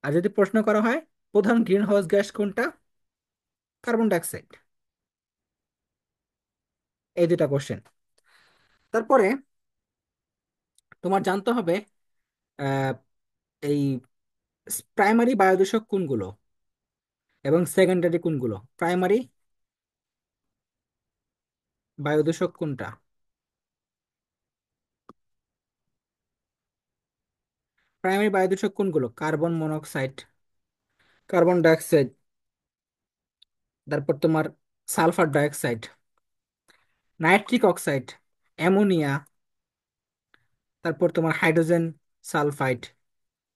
আর যদি প্রশ্ন করা হয় প্রধান গ্রিন হাউস গ্যাস কোনটা? Carbon dioxide. এই দুটা কোশ্চেন। তারপরে তোমার জানতে হবে আহ, এই প্রাইমারি বায়ুদূষক কোনগুলো এবং সেকেন্ডারি কোনগুলো। প্রাইমারি বায়ুদূষক কোনটা? প্রাইমারি বায়ুদূষক কোনগুলো? কার্বন মনোক্সাইড, কার্বন ডাইঅক্সাইড, তারপর তোমার sulphur dioxide, nitric oxide, ammonia, তারপর তোমার হাইড্রোজেন সালফাইড,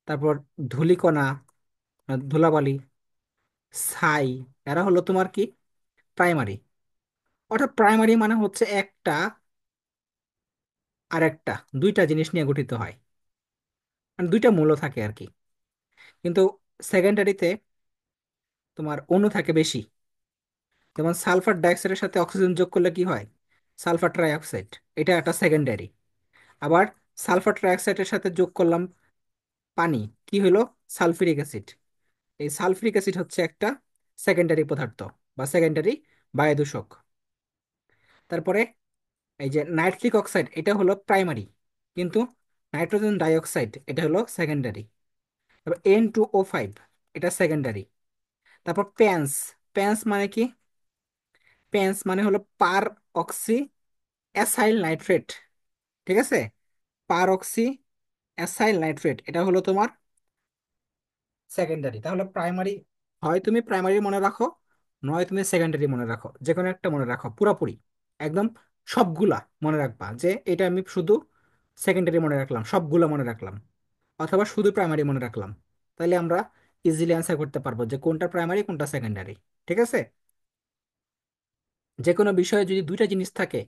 তারপর ধূলিকণা, ধুলাবালি, ছাই, এরা হলো তোমার কি প্রাইমারি। অর্থাৎ প্রাইমারি মানে হচ্ছে একটা আর একটা, দুইটা জিনিস নিয়ে গঠিত হয়, মানে দুইটা মৌল থাকে আর কি। কিন্তু সেকেন্ডারিতে তোমার অণু থাকে বেশি। যেমন সালফার ডাইঅক্সাইডের সাথে অক্সিজেন যোগ করলে কি হয়? Sulphur trioxide. এটা একটা সেকেন্ডারি। আবার সালফার ট্রাইঅক্সাইডের সাথে যোগ করলাম পানি, কি হলো? Sulphuric acid. এই সালফিউরিক অ্যাসিড হচ্ছে একটা সেকেন্ডারি পদার্থ বা সেকেন্ডারি বায়ু দূষক। তারপরে এই যে নাইট্রিক অক্সাইড, এটা হলো প্রাইমারি, কিন্তু নাইট্রোজেন ডাইঅক্সাইড এটা হলো সেকেন্ডারি। তারপর N2O5, এটা সেকেন্ডারি। তারপর প্যান্স। প্যান্স মানে কি? প্যান্স মানে হলো পার অক্সি অ্যাসাইল নাইট্রেট। ঠিক আছে, পার অক্সি অ্যাসাইল নাইট্রেট এটা হলো তোমার সেকেন্ডারি। তাহলে প্রাইমারি, হয় তুমি প্রাইমারি মনে রাখো, নয় তুমি সেকেন্ডারি মনে রাখো, যে কোনো একটা মনে রাখো পুরোপুরি, একদম সবগুলা মনে রাখবা যে এটা আমি শুধু সেকেন্ডারি মনে রাখলাম, সবগুলা মনে রাখলাম, অথবা শুধু প্রাইমারি মনে রাখলাম। তাহলে আমরা ইজিলি অ্যান্সার করতে পারবো যে কোনটা প্রাইমারি কোনটা সেকেন্ডারি। ঠিক আছে। যে কোনো বিষয়ে যদি দুইটা জিনিস থাকে,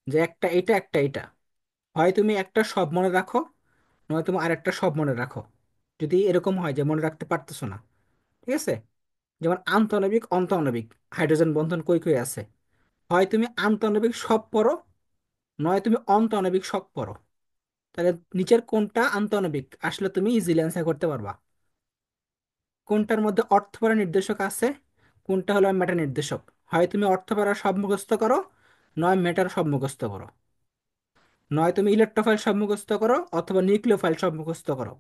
যে একটা এটা একটা এটা, হয় তুমি একটা সব মনে রাখো, নয় তুমি আরেকটা সব মনে রাখো। যদি এরকম হয় যে মনে রাখতে পারতেছো না, ঠিক আছে, যেমন আন্তঃআণবিক অন্তঃআণবিক হাইড্রোজেন বন্ধন কই কই আছে, হয় তুমি আন্তঃআণবিক সব পড়ো, নয় তুমি অন্তঃআণবিক সব পড়ো। তাহলে নিচের কোনটা আন্তঃআণবিক আসলে তুমি ইজিলি অ্যান্সার করতে পারবা। কোনটার মধ্যে অর্থপরা নির্দেশক আছে, কোনটা হলো মেটা নির্দেশক। হয় তুমি অর্থপরা সব মুখস্থ করো, নয় মেটার সব মুখস্থ করো, নয় তুমি ইলেকট্রোফাইল সব মুখস্থ করো অথবা নিউক্লিওফাইল সব মুখস্থ করো।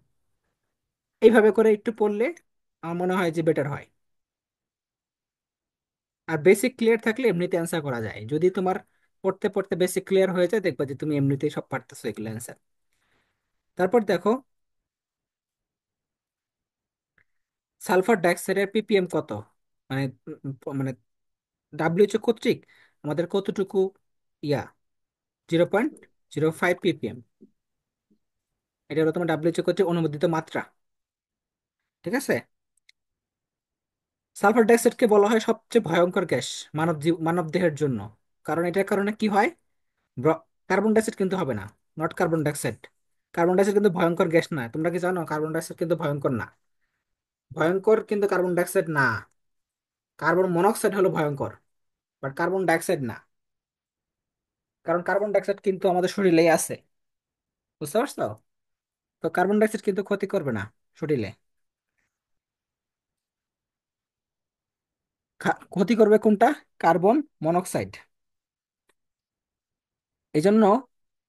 এইভাবে করে একটু পড়লে আমার মনে হয় যে বেটার হয়। আর বেসিক ক্লিয়ার থাকলে এমনিতে অ্যান্সার করা যায়। যদি তোমার পড়তে পড়তে বেসিক ক্লিয়ার হয়ে যায়, দেখবা যে তুমি এমনিতেই সব পারতেছো এগুলো অ্যান্সার। তারপর দেখো, সালফার ডাইঅক্সাইডের পিপিএম কত? মানে মানে ডাব্লিউএইচও কর্তৃক আমাদের কতটুকু ইয়া, 0.05 ppm। এটা হলো তোমার ডাব্লিউএইচও কর্তৃক অনুমোদিত মাত্রা। ঠিক আছে। সালফার ডাইঅক্সাইডকে বলা হয় সবচেয়ে ভয়ঙ্কর গ্যাস মানব দেহের জন্য। কারণ এটার কারণে কি হয়? কার্বন ডাইঅক্সাইড কিন্তু হবে না, not carbon dioxide. Carbon dioxide কিন্তু ভয়ঙ্কর গ্যাস না, তোমরা কি জানো? কার্বন ডাইঅক্সাইড কিন্তু ভয়ঙ্কর না। ভয়ঙ্কর কিন্তু কার্বন ডাইঅক্সাইড না। কার্বন মনোক্সাইড হলো ভয়ঙ্কর, বাট কার্বন ডাইঅক্সাইড না। কারণ কার্বন ডাইঅক্সাইড কিন্তু আমাদের শরীরেই আছে, বুঝতে পারছো? তো কার্বন ডাইঅক্সাইড কিন্তু ক্ষতি করবে না শরীরে। ক্ষতি করবে কোনটা? Carbon monoxide. এই জন্য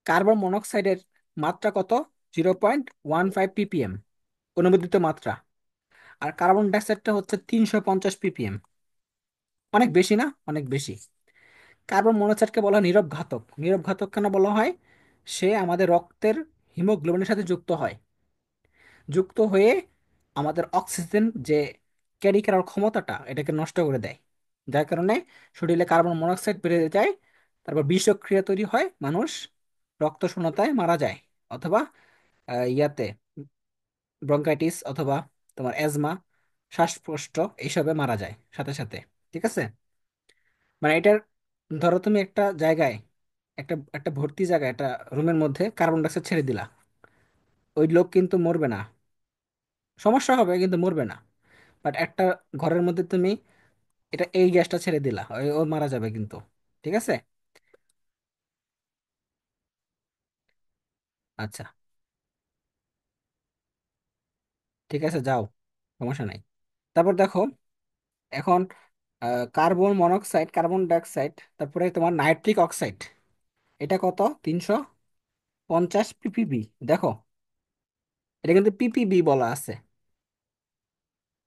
কার্বন মনোক্সাইডের মাত্রা কত? 0.15 ppm অনুমোদিত মাত্রা। আর কার্বন ডাইঅক্সাইডটা হচ্ছে 350 ppm। অনেক বেশি না? অনেক বেশি। কার্বন মনোক্সাইডকে বলা হয় নীরব ঘাতক। নীরব ঘাতক কেন বলা হয়? সে আমাদের রক্তের হিমোগ্লোবিনের সাথে যুক্ত হয়, যুক্ত হয়ে আমাদের অক্সিজেন যে ক্যারি করার ক্ষমতাটা এটাকে নষ্ট করে দেয়। যার কারণে শরীরে কার্বন মনোক্সাইড বেড়ে যায়, তারপর বিষক্রিয়া তৈরি হয়, মানুষ রক্ত শূন্যতায় মারা যায়, অথবা ইয়াতে ব্রঙ্কাইটিস অথবা তোমার অ্যাজমা, শ্বাসকষ্ট এইসবে মারা যায় সাথে সাথে। ঠিক আছে। মানে এটার, ধরো তুমি একটা জায়গায়, একটা একটা ভর্তি জায়গায় একটা রুমের মধ্যে কার্বন ডাইঅক্সাইড ছেড়ে দিলা, ওই লোক কিন্তু মরবে না, সমস্যা হবে কিন্তু মরবে না। বাট একটা ঘরের মধ্যে তুমি এটা এই গ্যাসটা ছেড়ে দিলা, ও মারা যাবে কিন্তু। ঠিক আছে। আচ্ছা, ঠিক আছে, যাও, সমস্যা নাই। তারপর দেখো, এখন কার্বন মনোক্সাইড, কার্বন ডাইঅক্সাইড, তারপরে তোমার নাইট্রিক অক্সাইড, এটা কত? 350 ppb। দেখো, এটা কিন্তু পিপিবি বলা আছে,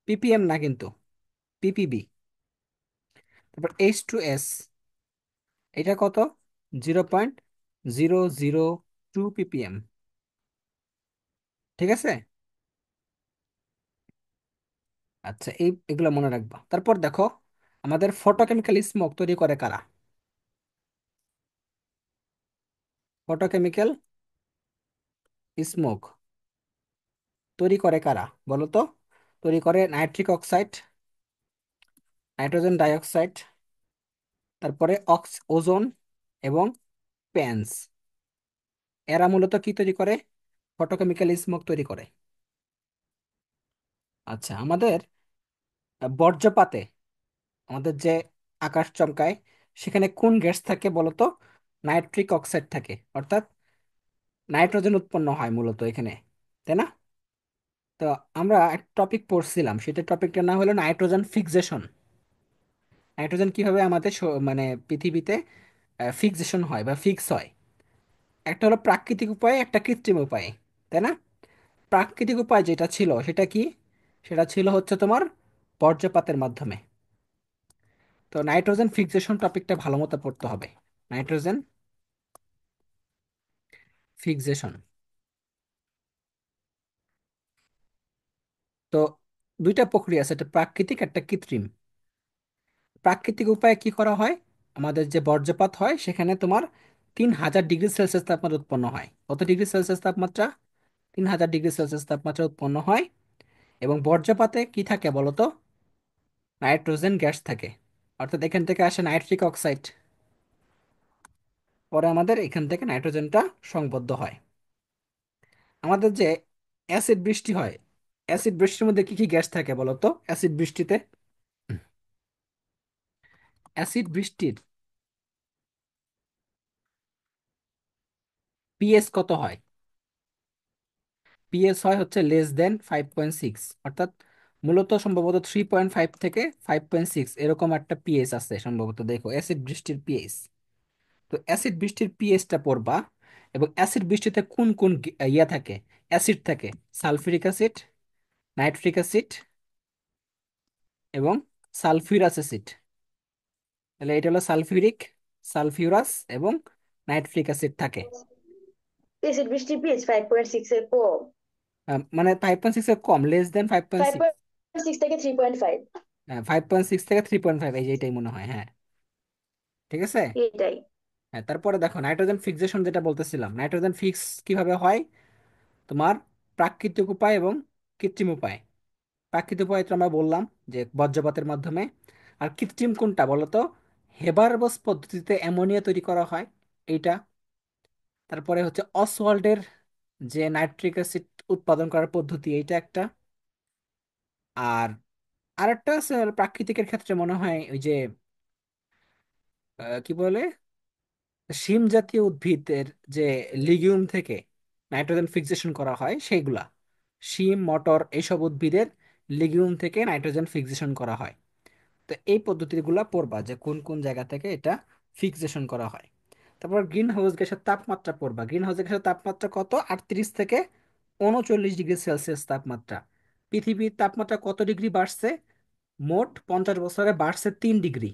পিপিএম না কিন্তু, পিপিবি। তারপর H2S, এটা কত? 0.002 ppm। ঠিক আছে। আচ্ছা, এগুলো মনে রাখবা। তারপর দেখো, আমাদের ফটোকেমিক্যাল স্মোক তৈরি করে কারা? ফটোকেমিক্যাল স্মোক তৈরি করে কারা বলো তো? তৈরি করে নাইট্রিক অক্সাইড, নাইট্রোজেন ডাইঅক্সাইড, তারপরে ওজোন এবং প্যান্স। এরা মূলত কি তৈরি করে? ফটোকেমিক্যাল স্মোক তৈরি করে। আচ্ছা, আমাদের বর্জ্যপাতে, আমাদের যে আকাশ চমকায়, সেখানে কোন গ্যাস থাকে বলতো? নাইট্রিক অক্সাইড থাকে, অর্থাৎ নাইট্রোজেন উৎপন্ন হয় মূলত এখানে, তাই না? তো আমরা একটা টপিক পড়ছিলাম, সেটা টপিকটার নাম হলো নাইট্রোজেন ফিক্সেশন। নাইট্রোজেন কিভাবে আমাদের মানে পৃথিবীতে ফিক্সেশন হয় বা ফিক্স হয়। একটা হলো প্রাকৃতিক উপায়ে, একটা কৃত্রিম উপায়ে, তাই না? প্রাকৃতিক উপায় যেটা ছিল সেটা কি? সেটা ছিল হচ্ছে তোমার বর্জ্যপাতের মাধ্যমে। তো নাইট্রোজেন ফিক্সেশন টপিকটা ভালো মতো পড়তে হবে। Nitrogen fixation. তো দুইটা প্রক্রিয়া আছে, একটা প্রাকৃতিক একটা কৃত্রিম। প্রাকৃতিক উপায়ে কি করা হয়? আমাদের যে বর্জ্যপাত হয় সেখানে তোমার 3000 ডিগ্রি সেলসিয়াস তাপমাত্রা উৎপন্ন হয়। কত ডিগ্রি সেলসিয়াস তাপমাত্রা? 3000 ডিগ্রি সেলসিয়াস তাপমাত্রা উৎপন্ন হয়। এবং বর্জ্যপাতে কি থাকে বলতো? নাইট্রোজেন গ্যাস থাকে, অর্থাৎ এখান থেকে আসে নাইট্রিক অক্সাইড। পরে আমাদের এখান থেকে নাইট্রোজেনটা সংবদ্ধ হয়। আমাদের যে অ্যাসিড বৃষ্টি হয়, অ্যাসিড বৃষ্টির মধ্যে কি কি গ্যাস থাকে বলতো? অ্যাসিড বৃষ্টিতে, অ্যাসিড বৃষ্টির পিএস কত হয়? পিএস হয় হচ্ছে <5.6, অর্থাৎ মূলত সম্ভবত 3.5 থেকে 5.6 এরকম একটা পিএস আছে সম্ভবত, দেখো অ্যাসিড বৃষ্টির পিএস। তো অ্যাসিড বৃষ্টির পিএসটা পড়বা। এবং অ্যাসিড বৃষ্টিতে কোন কোন ইয়া থাকে, অ্যাসিড থাকে? সালফিউরিক অ্যাসিড, নাইট্রিক অ্যাসিড এবং সালফিউরাস অ্যাসিড। তাহলে এটা হলো সালফিউরিক, সালফিউরাস এবং নাইট্রিক অ্যাসিড থাকে। এসিড বৃষ্টি পিএইচ 5.6 এর কম। মানে 5.6 এর কম, ফাইভ <5.6। পয়েন্ট সিক্স থেকে 3.5। 5.6 থেকে 3.5, এই যে এটাই মনে হয়, হ্যাঁ। ঠিক আছে। এটাই। হ্যাঁ, তারপরে দেখো নাইট্রোজেন ফিক্সেশন যেটা বলতেছিলাম, নাইট্রোজেন ফিক্স কিভাবে হয়? তোমার প্রাকৃতিক উপায় এবং কৃত্রিম উপায়। প্রাকৃতিক উপায় তো আমরা বললাম যে বজ্রপাতের মাধ্যমে। আর কৃত্রিম কোনটা বলতো? হেবারবস পদ্ধতিতে অ্যামোনিয়া তৈরি করা হয়, এইটা। তারপরে হচ্ছে অসওয়াল্ডের যে নাইট্রিক অ্যাসিড উৎপাদন করার পদ্ধতি, এইটা একটা। আর আরেকটা আছে প্রাকৃতিকের ক্ষেত্রে মনে হয় ওই যে কি বলে, শিম জাতীয় উদ্ভিদের যে লিগিউম থেকে নাইট্রোজেন ফিক্সেশন করা হয় সেইগুলা। শিম, মটর, এইসব উদ্ভিদের লিগিউম থেকে নাইট্রোজেন ফিক্সেশন করা হয়। তো এই পদ্ধতিগুলো পড়বা যে কোন কোন জায়গা থেকে এটা ফিক্সেশন করা হয়। তারপর গ্রিন হাউস গ্যাসের তাপমাত্রা পড়বা। গ্রিন হাউস গ্যাসের তাপমাত্রা কত? 38 থেকে 39 ডিগ্রি সেলসিয়াস তাপমাত্রা। পৃথিবীর তাপমাত্রা কত ডিগ্রি বাড়ছে? মোট 50 বছরে বাড়ছে 3 ডিগ্রি।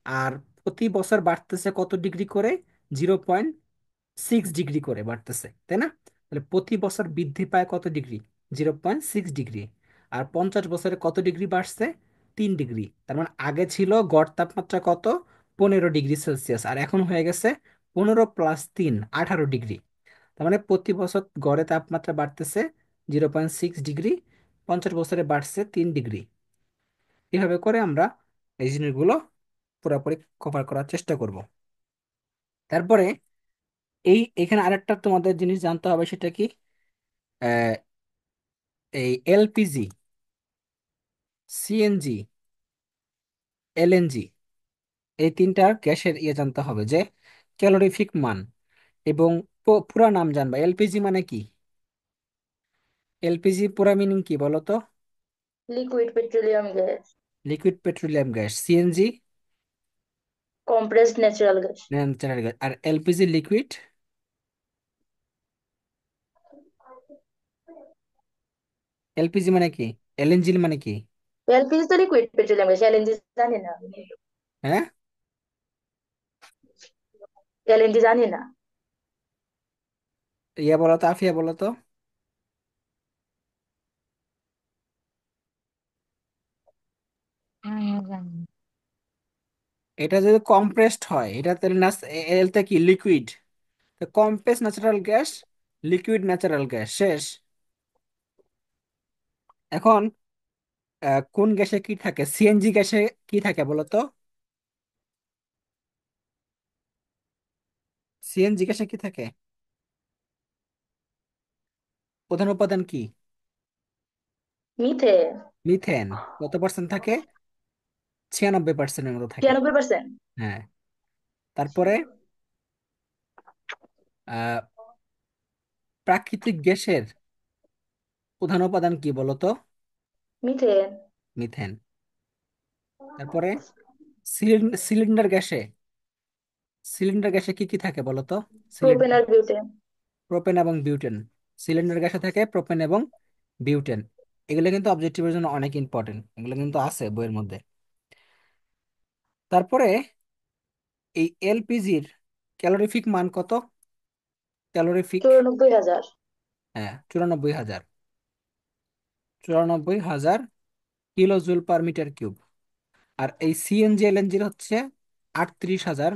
আর প্রতি বছর বাড়তেছে কত ডিগ্রি করে? 0.6 ডিগ্রি করে বাড়তেছে, তাই না? তাহলে প্রতি বছর বৃদ্ধি পায় কত ডিগ্রি? 0.6 ডিগ্রি। আর 50 বছরে কত ডিগ্রি বাড়ছে? 3 ডিগ্রি। তার মানে আগে ছিল গড় তাপমাত্রা কত? 15 ডিগ্রি সেলসিয়াস, আর এখন হয়ে গেছে 15 + 3, 18 ডিগ্রি। তার মানে প্রতি বছর গড়ে তাপমাত্রা বাড়তেছে 0.6 ডিগ্রি, 50 বছরে বাড়ছে 3 ডিগ্রি। এভাবে করে আমরা এই জিনিসগুলো পুরোপুরি কভার করার চেষ্টা করব। তারপরে এখানে আরেকটা তোমাদের জিনিস জানতে হবে, সেটা কি? আহ, এই এলপিজি, সিএনজি, এলএনজি, এই তিনটা গ্যাসের জানতে হবে যে ক্যালোরিফিক মান এবং পুরা নাম জানবা। এলপিজি মানে কি? এলপিজি পুরা মিনিং কি বলো তো? Liquid petroleum gas. Liquid petroleum gas. CNG compressed natural gas. Natural gas. আর এলপিজি লিকুইড। এলপিজি মানে কি? এলএনজি মানে কি? এলপিজি তো লিকুইড পেট্রোলিয়াম গ্যাস, এলএনজি জানি না। হ্যাঁ, এলএনজি জানি না। বলো তো, আফিয়া বলো তো। এটা যদি কম্প্রেসড হয়, এটা তাহলে এলটা কি? Liquid. Compress natural gas liquid natural gas শেষ। এখন কোন গ্যাসে কি থাকে, সিএনজি গ্যাসে কি থাকে বলো তো? সিএনজি গ্যাসে কি থাকে? প্রধান উপাদান কি? মিথেন। মিথেন। কত পার্সেন্ট থাকে? 96%-এর মতো থাকে। 96%। হ্যাঁ। তারপরে আহ প্রাকৃতিক গ্যাসের প্রধান উপাদান কি বলো তো? মিথেন। মিথেন। তারপরে সিলিন্ডার গ্যাসে, সিলিন্ডার গ্যাসে কি কি থাকে বলো তো? প্রোপেন সিলিন্ডার, আর বিউটেন। প্রোপেন এবং বিউটেন। সিলিন্ডার গ্যাসে থাকে প্রোপেন এবং বিউটেন। এগুলো কিন্তু অবজেক্টিভের জন্য অনেক ইম্পর্টেন্ট, এগুলো কিন্তু আছে বইয়ের মধ্যে। তারপরে এই এলপিজির ক্যালোরিফিক মান কত? ক্যালোরিফিক, 94,000। হ্যাঁ 94,000, 94,000 kilo joule per metre cube. আর এই সিএনজি এলএনজির হচ্ছে 38,000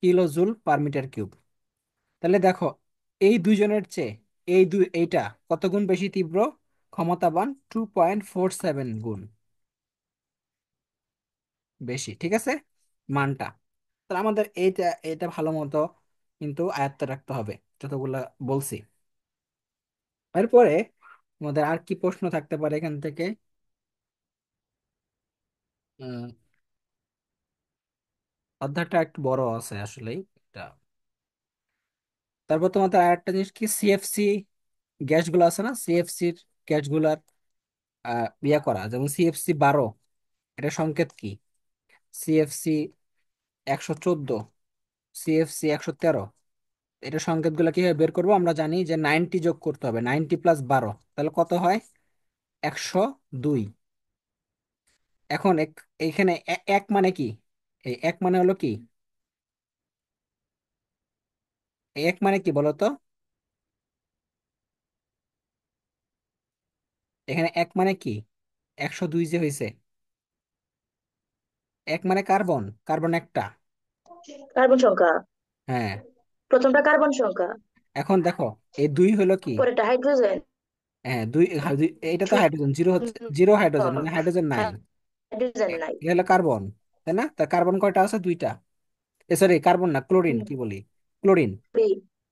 kilo joule per metre cube. তাহলে দেখো, এই দুইজনের চেয়ে এইটা কত গুণ বেশি তীব্র, ক্ষমতাবান 2.47 গুণ বেশি, ঠিক আছে মানটা। তাহলে আমাদের এইটা এটা ভালো মতো কিন্তু আয়ত্ত রাখতে হবে যতগুলা বলছি। এরপরে আমাদের আর কি প্রশ্ন থাকতে পারে এখান থেকে? উম, অধ্যায়টা একটু বড় আছে আসলেই এটা। তারপর তোমাদের আর একটা জিনিস কি, সিএফসি গ্যাসগুলো আছে না, সিএফসির গ্যাসগুলার ইয়া করা, যেমন সিএফসি 12, এটা সংকেত কি? সিএফসি 114, সিএফসি 113, এটা সংকেতগুলো কিভাবে বের করবো? আমরা জানি যে 90 যোগ করতে হবে, 90 + 12, তাহলে কত হয়? 102। এখন এইখানে এক মানে কি? এই এক মানে হলো কি? এই এক মানে কি বলতো? এখানে এক মানে কি? 102 যে হয়েছে, এক মানে কার্বন, কার্বন একটা। কার্বন সংখ্যা। হ্যাঁ। প্রথমটা কার্বন সংখ্যা। এখন দেখো, এই দুই হলো কি? পরেরটা হাইড্রোজেন। হ্যাঁ এইটা তো হাইড্রোজেন, জিরো হচ্ছে, জিরো হাইড্রোজেন মানে হাইড্রোজেন নাই। হাইড্রোজেন নাই। এটা হলো কার্বন, তাই না? তা কার্বন কয়টা আছে? দুইটা। সরি কার্বন না, ক্লোরিন, কি বলি, ক্লোরিন।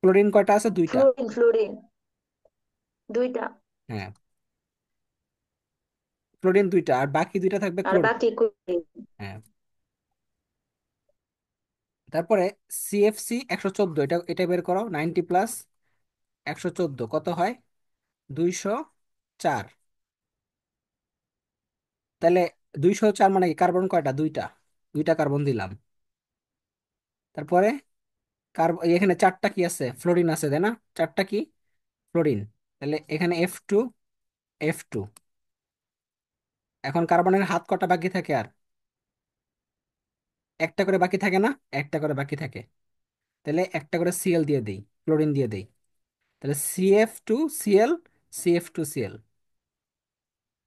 ক্লোরিন কয়টা আছে? দুইটা। ফ্লোরিন। ফ্লোরিন দুইটা। হ্যাঁ, ক্লোরিন দুইটা, আর বাকি দুইটা থাকবে আর ক্লোরিন। বাকি ক্লোরিন। হ্যাঁ। তারপরে সিএফসি 114, এটা এটা বের করো, 90 + 114 কত হয়? 204। তাহলে 204 মানে কি? কার্বন কয়টা? দুইটা, দুইটা কার্বন দিলাম। তারপরে কার্বন এখানে চারটা কি আছে? ফ্লোরিন আছে, তাই না? চারটা কি? ফ্লোরিন। তাহলে এখানে F2, এখন কার্বনের হাত কটা বাকি থাকে আর? একটা করে বাকি থাকে না? একটা করে বাকি থাকে। তাহলে একটা করে সিএল দিয়ে দেই, ক্লোরিন দিয়ে দেই। তাহলে CF2Cl, CF2Cl।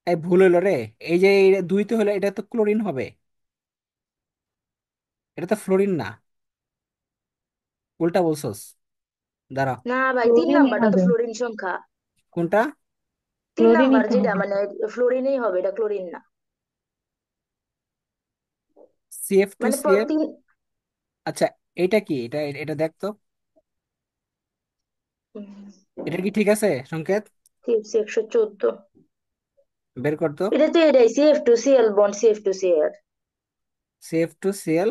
এই ভুল হলো রে। এই যে এই দুই তো হলো, এটা তো ক্লোরিন হবে, এটা তো ফ্লোরিন না। উল্টা বলছস। দাঁড়া। না ভাই, তিন ক্লোরিনই নাম্বারটা তো হবে। ফ্লোরিন সংখ্যা। কোনটা? তিন ক্লোরিনই নাম্বার তো যেটা হবে। মানে ফ্লোরিনই হবে, এটা ক্লোরিন না। সিএফ টু মানে সিএল তিন। আচ্ছা, এটা কি? এটা এটা দেখ তো, এটা কি ঠিক আছে সংকেত? সিএফসি 114। বের কর তো। এটা তো এটাই CF2Cl বন্ড CF2Cl। CF2Cl,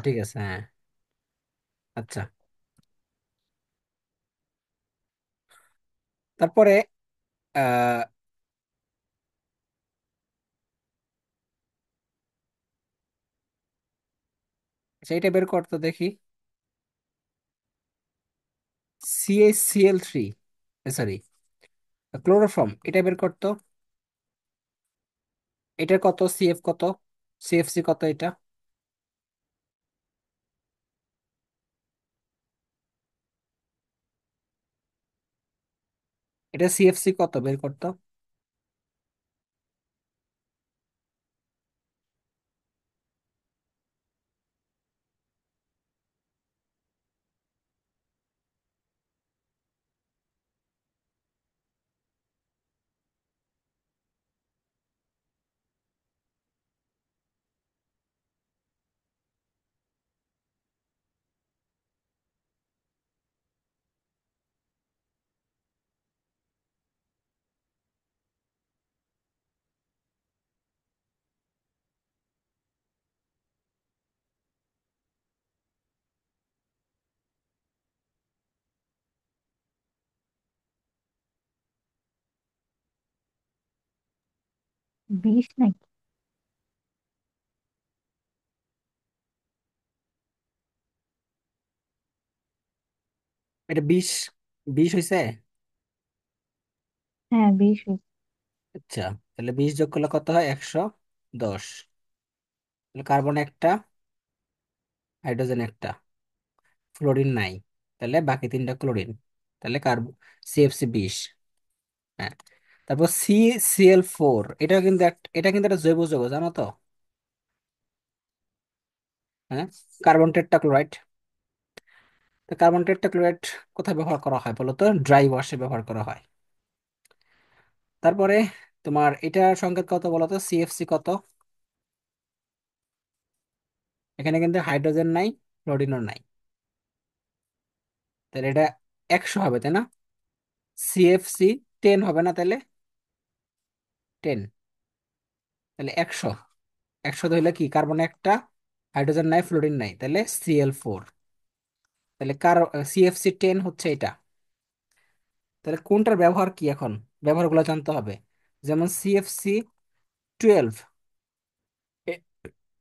ঠিক আছে, হ্যাঁ। আচ্ছা, তারপরে আহ সেইটা বের কর তো দেখি। CaCl3, সরি ক্লোরোফর্ম, এটা বের কর তো। এটার কত? সিএফ কত? সিএফসি কত এটা? এটা সিএফসি কত বের করতো? 20 নাকি? এটা 20, 20 হয়েছে। হ্যাঁ, 20 হয়েছে। আচ্ছা, তাহলে 20 যোগ করলে কত হয়? 110। তাহলে কার্বন একটা, হাইড্রোজেন একটা, ফ্লোরিন নাই, তাহলে বাকি তিনটা ক্লোরিন। তাহলে CFC 20। হ্যাঁ। তারপর CCl4, এটা কিন্তু একটা জৈব যৌগ, জানো তো? হ্যাঁ, কার্বন টেট্রাক্লোরাইড। তো কার্বন টেট্রাক্লোরাইড কোথায় ব্যবহার করা হয় বলো তো? ড্রাই ওয়াশে ব্যবহার করা হয়। তারপরে তোমার এটার সংকেত কত বলো তো? CFC কত? এখানে কিন্তু হাইড্রোজেন নাই, ক্লোরিনও নাই, তাহলে এটা 100 হবে, তাই না? CFC 10 হবে না তাহলে? 10, তাহলে 100। 100 ধরলে কি, কার্বন একটা, হাইড্রোজেন নাই, ফ্লোরিন নাই, তাহলে Cl4। তাহলে CFC 10 হচ্ছে এটা। তাহলে কোনটার ব্যবহার কি এখন? ব্যবহারগুলো জানতে হবে। যেমন CFC 12,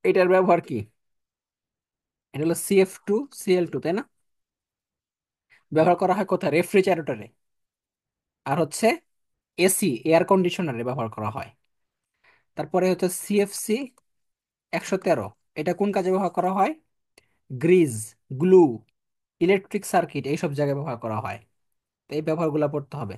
এটার ব্যবহার কি? এটা হলো CF2Cl2, তাই না? ব্যবহার করা হয় কোথায়? রেফ্রিজারেটরে, আর হচ্ছে এসি, এয়ার কন্ডিশনারে ব্যবহার করা হয়। তারপরে হচ্ছে CFC 113, এটা কোন কাজে ব্যবহার করা হয়? গ্রিজ, গ্লু, ইলেকট্রিক সার্কিট, এইসব জায়গায় ব্যবহার করা হয়। তো এই ব্যবহারগুলো পড়তে হবে।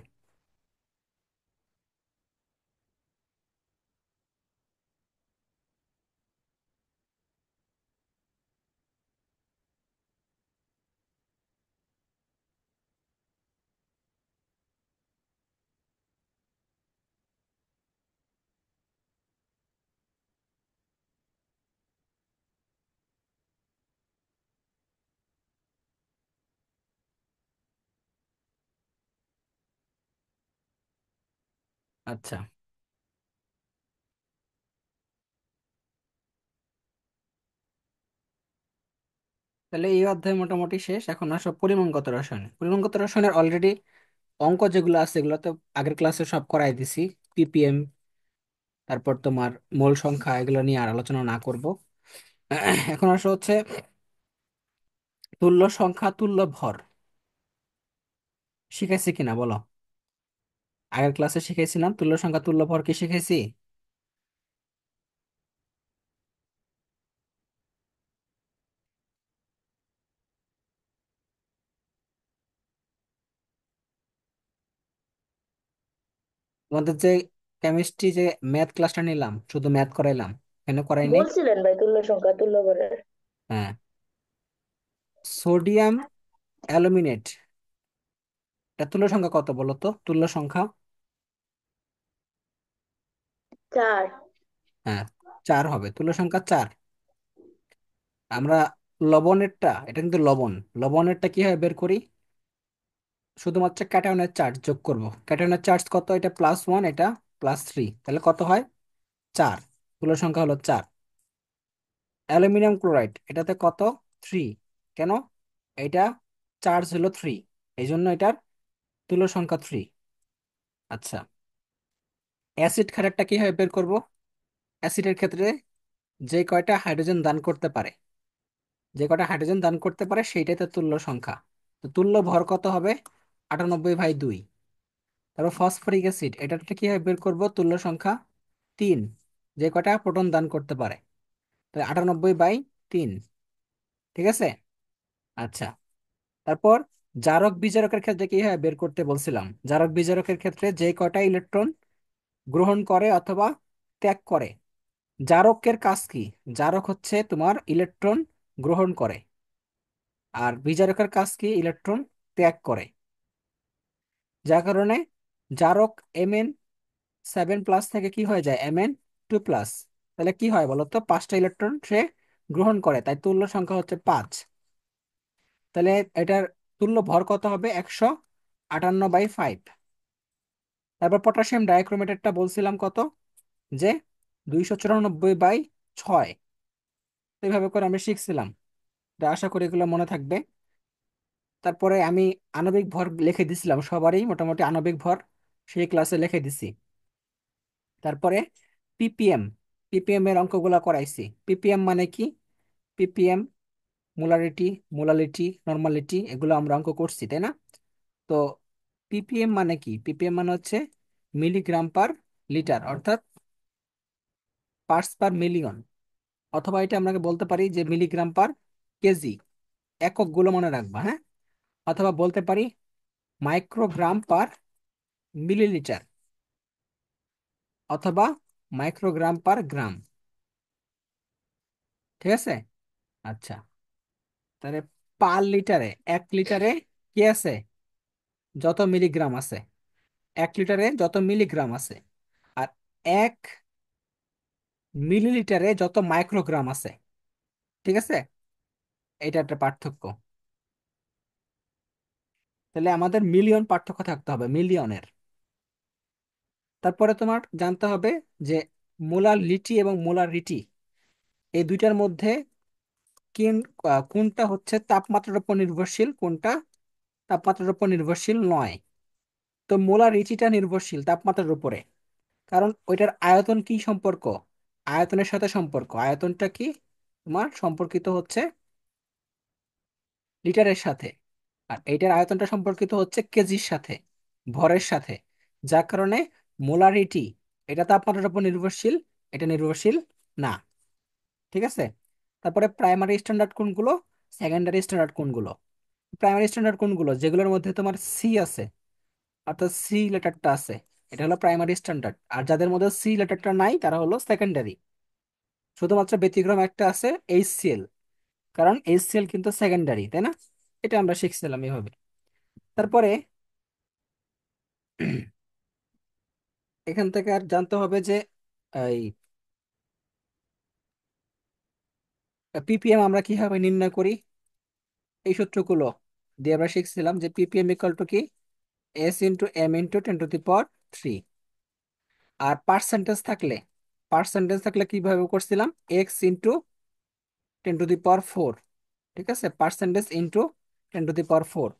আচ্ছা, তাহলে এই অধ্যায় মোটামুটি শেষ। এখন আসো পরিমাণগত রসায়ন। পরিমাণগত রসায়নের অলরেডি অঙ্ক যেগুলো আছে এগুলো তো আগের ক্লাসে সব করাই দিছি। ppm, তারপর তোমার মোল সংখ্যা, এগুলো নিয়ে আর আলোচনা না করব। এখন আসো হচ্ছে তুল্য সংখ্যা, তুল্য ভর, শিখাইছি কিনা বলো? আগের ক্লাসে শিখাইছিলাম তুল্য সংখ্যা তুল্য ভর, কি শিখাইছি? তোমাদের যে কেমিস্ট্রি যে ম্যাথ ক্লাসটা নিলাম, শুধু ম্যাথ করাইলাম, কেন করাই নাই? বলছিলেন ভাই তুল্য সংখ্যা তুল্য ভরের। হ্যাঁ, সোডিয়াম অ্যালুমিনেট, এটা তুল্য সংখ্যা কত বলো তো? তুল্য সংখ্যা, 4। হ্যাঁ, 4 হবে, তুল্য সংখ্যা 4। আমরা লবণেরটা, এটা কিন্তু লবণ, লবণেরটা কিভাবে বের করি? শুধুমাত্র ক্যাটায়নের চার্জ যোগ করব। ক্যাটায়নের চার্জ কত? এটা +1, এটা +3, তাহলে কত হয়? 4। তুল্য সংখ্যা হলো 4। অ্যালুমিনিয়াম ক্লোরাইড, এটাতে কত? 3। কেন? এটা চার্জ হলো 3, এই জন্য এটার তুল্য সংখ্যা 3। আচ্ছা, অ্যাসিড ক্ষারেরটা কিভাবে বের করব? অ্যাসিডের ক্ষেত্রে যে কয়টা হাইড্রোজেন দান করতে পারে, যে কয়টা হাইড্রোজেন দান করতে পারে সেইটাই তো তুল্য সংখ্যা। তো তুল্য ভর কত হবে? 98/2। তারপর ফসফরিক অ্যাসিড, এটা কিভাবে বের করব? তুল্য সংখ্যা 3, যে কয়টা প্রোটন দান করতে পারে, তাহলে 98/3। ঠিক আছে। আচ্ছা, তারপর জারক বিজারকের ক্ষেত্রে কিভাবে বের করতে বলছিলাম? জারক বিজারকের ক্ষেত্রে যে কয়টা ইলেকট্রন গ্রহণ করে অথবা ত্যাগ করে। জারকের কাজ কি? জারক হচ্ছে তোমার ইলেকট্রন গ্রহণ করে, আর বিজারকের কাজ কি? ইলেকট্রন ত্যাগ করে। যার কারণে জারক Mn7+ থেকে কি হয়ে যায়? Mn2+। তাহলে কি হয় বলতো? 5টা ইলেকট্রন সে গ্রহণ করে, তাই তুল্য সংখ্যা হচ্ছে 5। তাহলে এটার তুল্য ভর কত হবে? 158/5। তারপর পটাশিয়াম ডাইক্রোমেটেরটা বলছিলাম কত? যে 294/6। এইভাবে করে আমি শিখছিলাম, তো আশা করি এগুলো মনে থাকবে। তারপরে আমি আণবিক ভর লিখে দিছিলাম, সবারই মোটামুটি আণবিক ভর সেই ক্লাসে লিখে দিছি। তারপরে পিপিএম, পিপিএম এর অঙ্কগুলা করাইছি। পিপিএম মানে কি? পিপিএম, মোলারিটি, মোলালিটি, নর্মালিটি, এগুলো আমরা অঙ্ক করছি, তাই না? তো পিপিএম মানে কি? পিপিএম মানে হচ্ছে মিলিগ্রাম পার লিটার, অর্থাৎ পার্টস পার মিলিয়ন। অথবা এটা আমরা বলতে পারি যে মিলিগ্রাম পার কেজি, একক গুলো মনে রাখবা, হ্যাঁ। অথবা বলতে পারি মাইক্রোগ্রাম পার মিলিলিটার, অথবা মাইক্রোগ্রাম পার গ্রাম। ঠিক আছে? আচ্ছা, তাহলে পার লিটারে, 1 লিটারে কি আছে? যত মিলিগ্রাম আছে, 1 লিটারে যত মিলিগ্রাম আছে। আর 1 মিলিলিটারে যত মাইক্রোগ্রাম আছে। ঠিক আছে? এটা একটা পার্থক্য। তাহলে আমাদের মিলিয়ন পার্থক্য থাকতে হবে, মিলিয়নের। তারপরে তোমার জানতে হবে যে মোলার লিটি এবং মোলার রিটি, এই দুইটার মধ্যে কিন কোনটা হচ্ছে তাপমাত্রার উপর নির্ভরশীল, কোনটা তাপমাত্রার উপর নির্ভরশীল নয়। তো মোলার রিটিটা নির্ভরশীল তাপমাত্রার উপরে, কারণ ওইটার আয়তন কি সম্পর্ক? আয়তনের সাথে সম্পর্ক। আয়তনটা কি তোমার সম্পর্কিত হচ্ছে লিটারের সাথে, আর এইটার আয়তনটা সম্পর্কিত হচ্ছে কেজির সাথে, ভরের সাথে। যার কারণে মোলারিটি, এটা তাপমাত্রার উপর নির্ভরশীল, এটা নির্ভরশীল না। ঠিক আছে? তারপরে প্রাইমারি স্ট্যান্ডার্ড কোনগুলো, সেকেন্ডারি স্ট্যান্ডার্ড কোনগুলো? প্রাইমারি স্ট্যান্ডার্ড কোনগুলো? যেগুলোর মধ্যে তোমার সি আছে, অর্থাৎ সি লেটারটা আছে, এটা হলো প্রাইমারি স্ট্যান্ডার্ড। আর যাদের মধ্যে সি লেটারটা নাই তারা হলো সেকেন্ডারি। শুধুমাত্র ব্যতিক্রম একটা আছে, এইচসিএল, কারণ এইচসিএল কিন্তু সেকেন্ডারি, তাই না? এটা আমরা শিখছিলাম এভাবে। তারপরে এখান থেকে আর জানতে হবে যে এই পিপিএম আমরা কিভাবে নির্ণয় করি। এই সূত্রগুলো দিয়ে আমরা শিখছিলাম যে পিপিএম ইকুয়াল টু কি, S × M × 10⁻³ আর পার্সেন্টেজ থাকলে কিভাবে করছিলাম, X × 10⁻⁴। ঠিক আছে? Percentage into 10⁻⁴।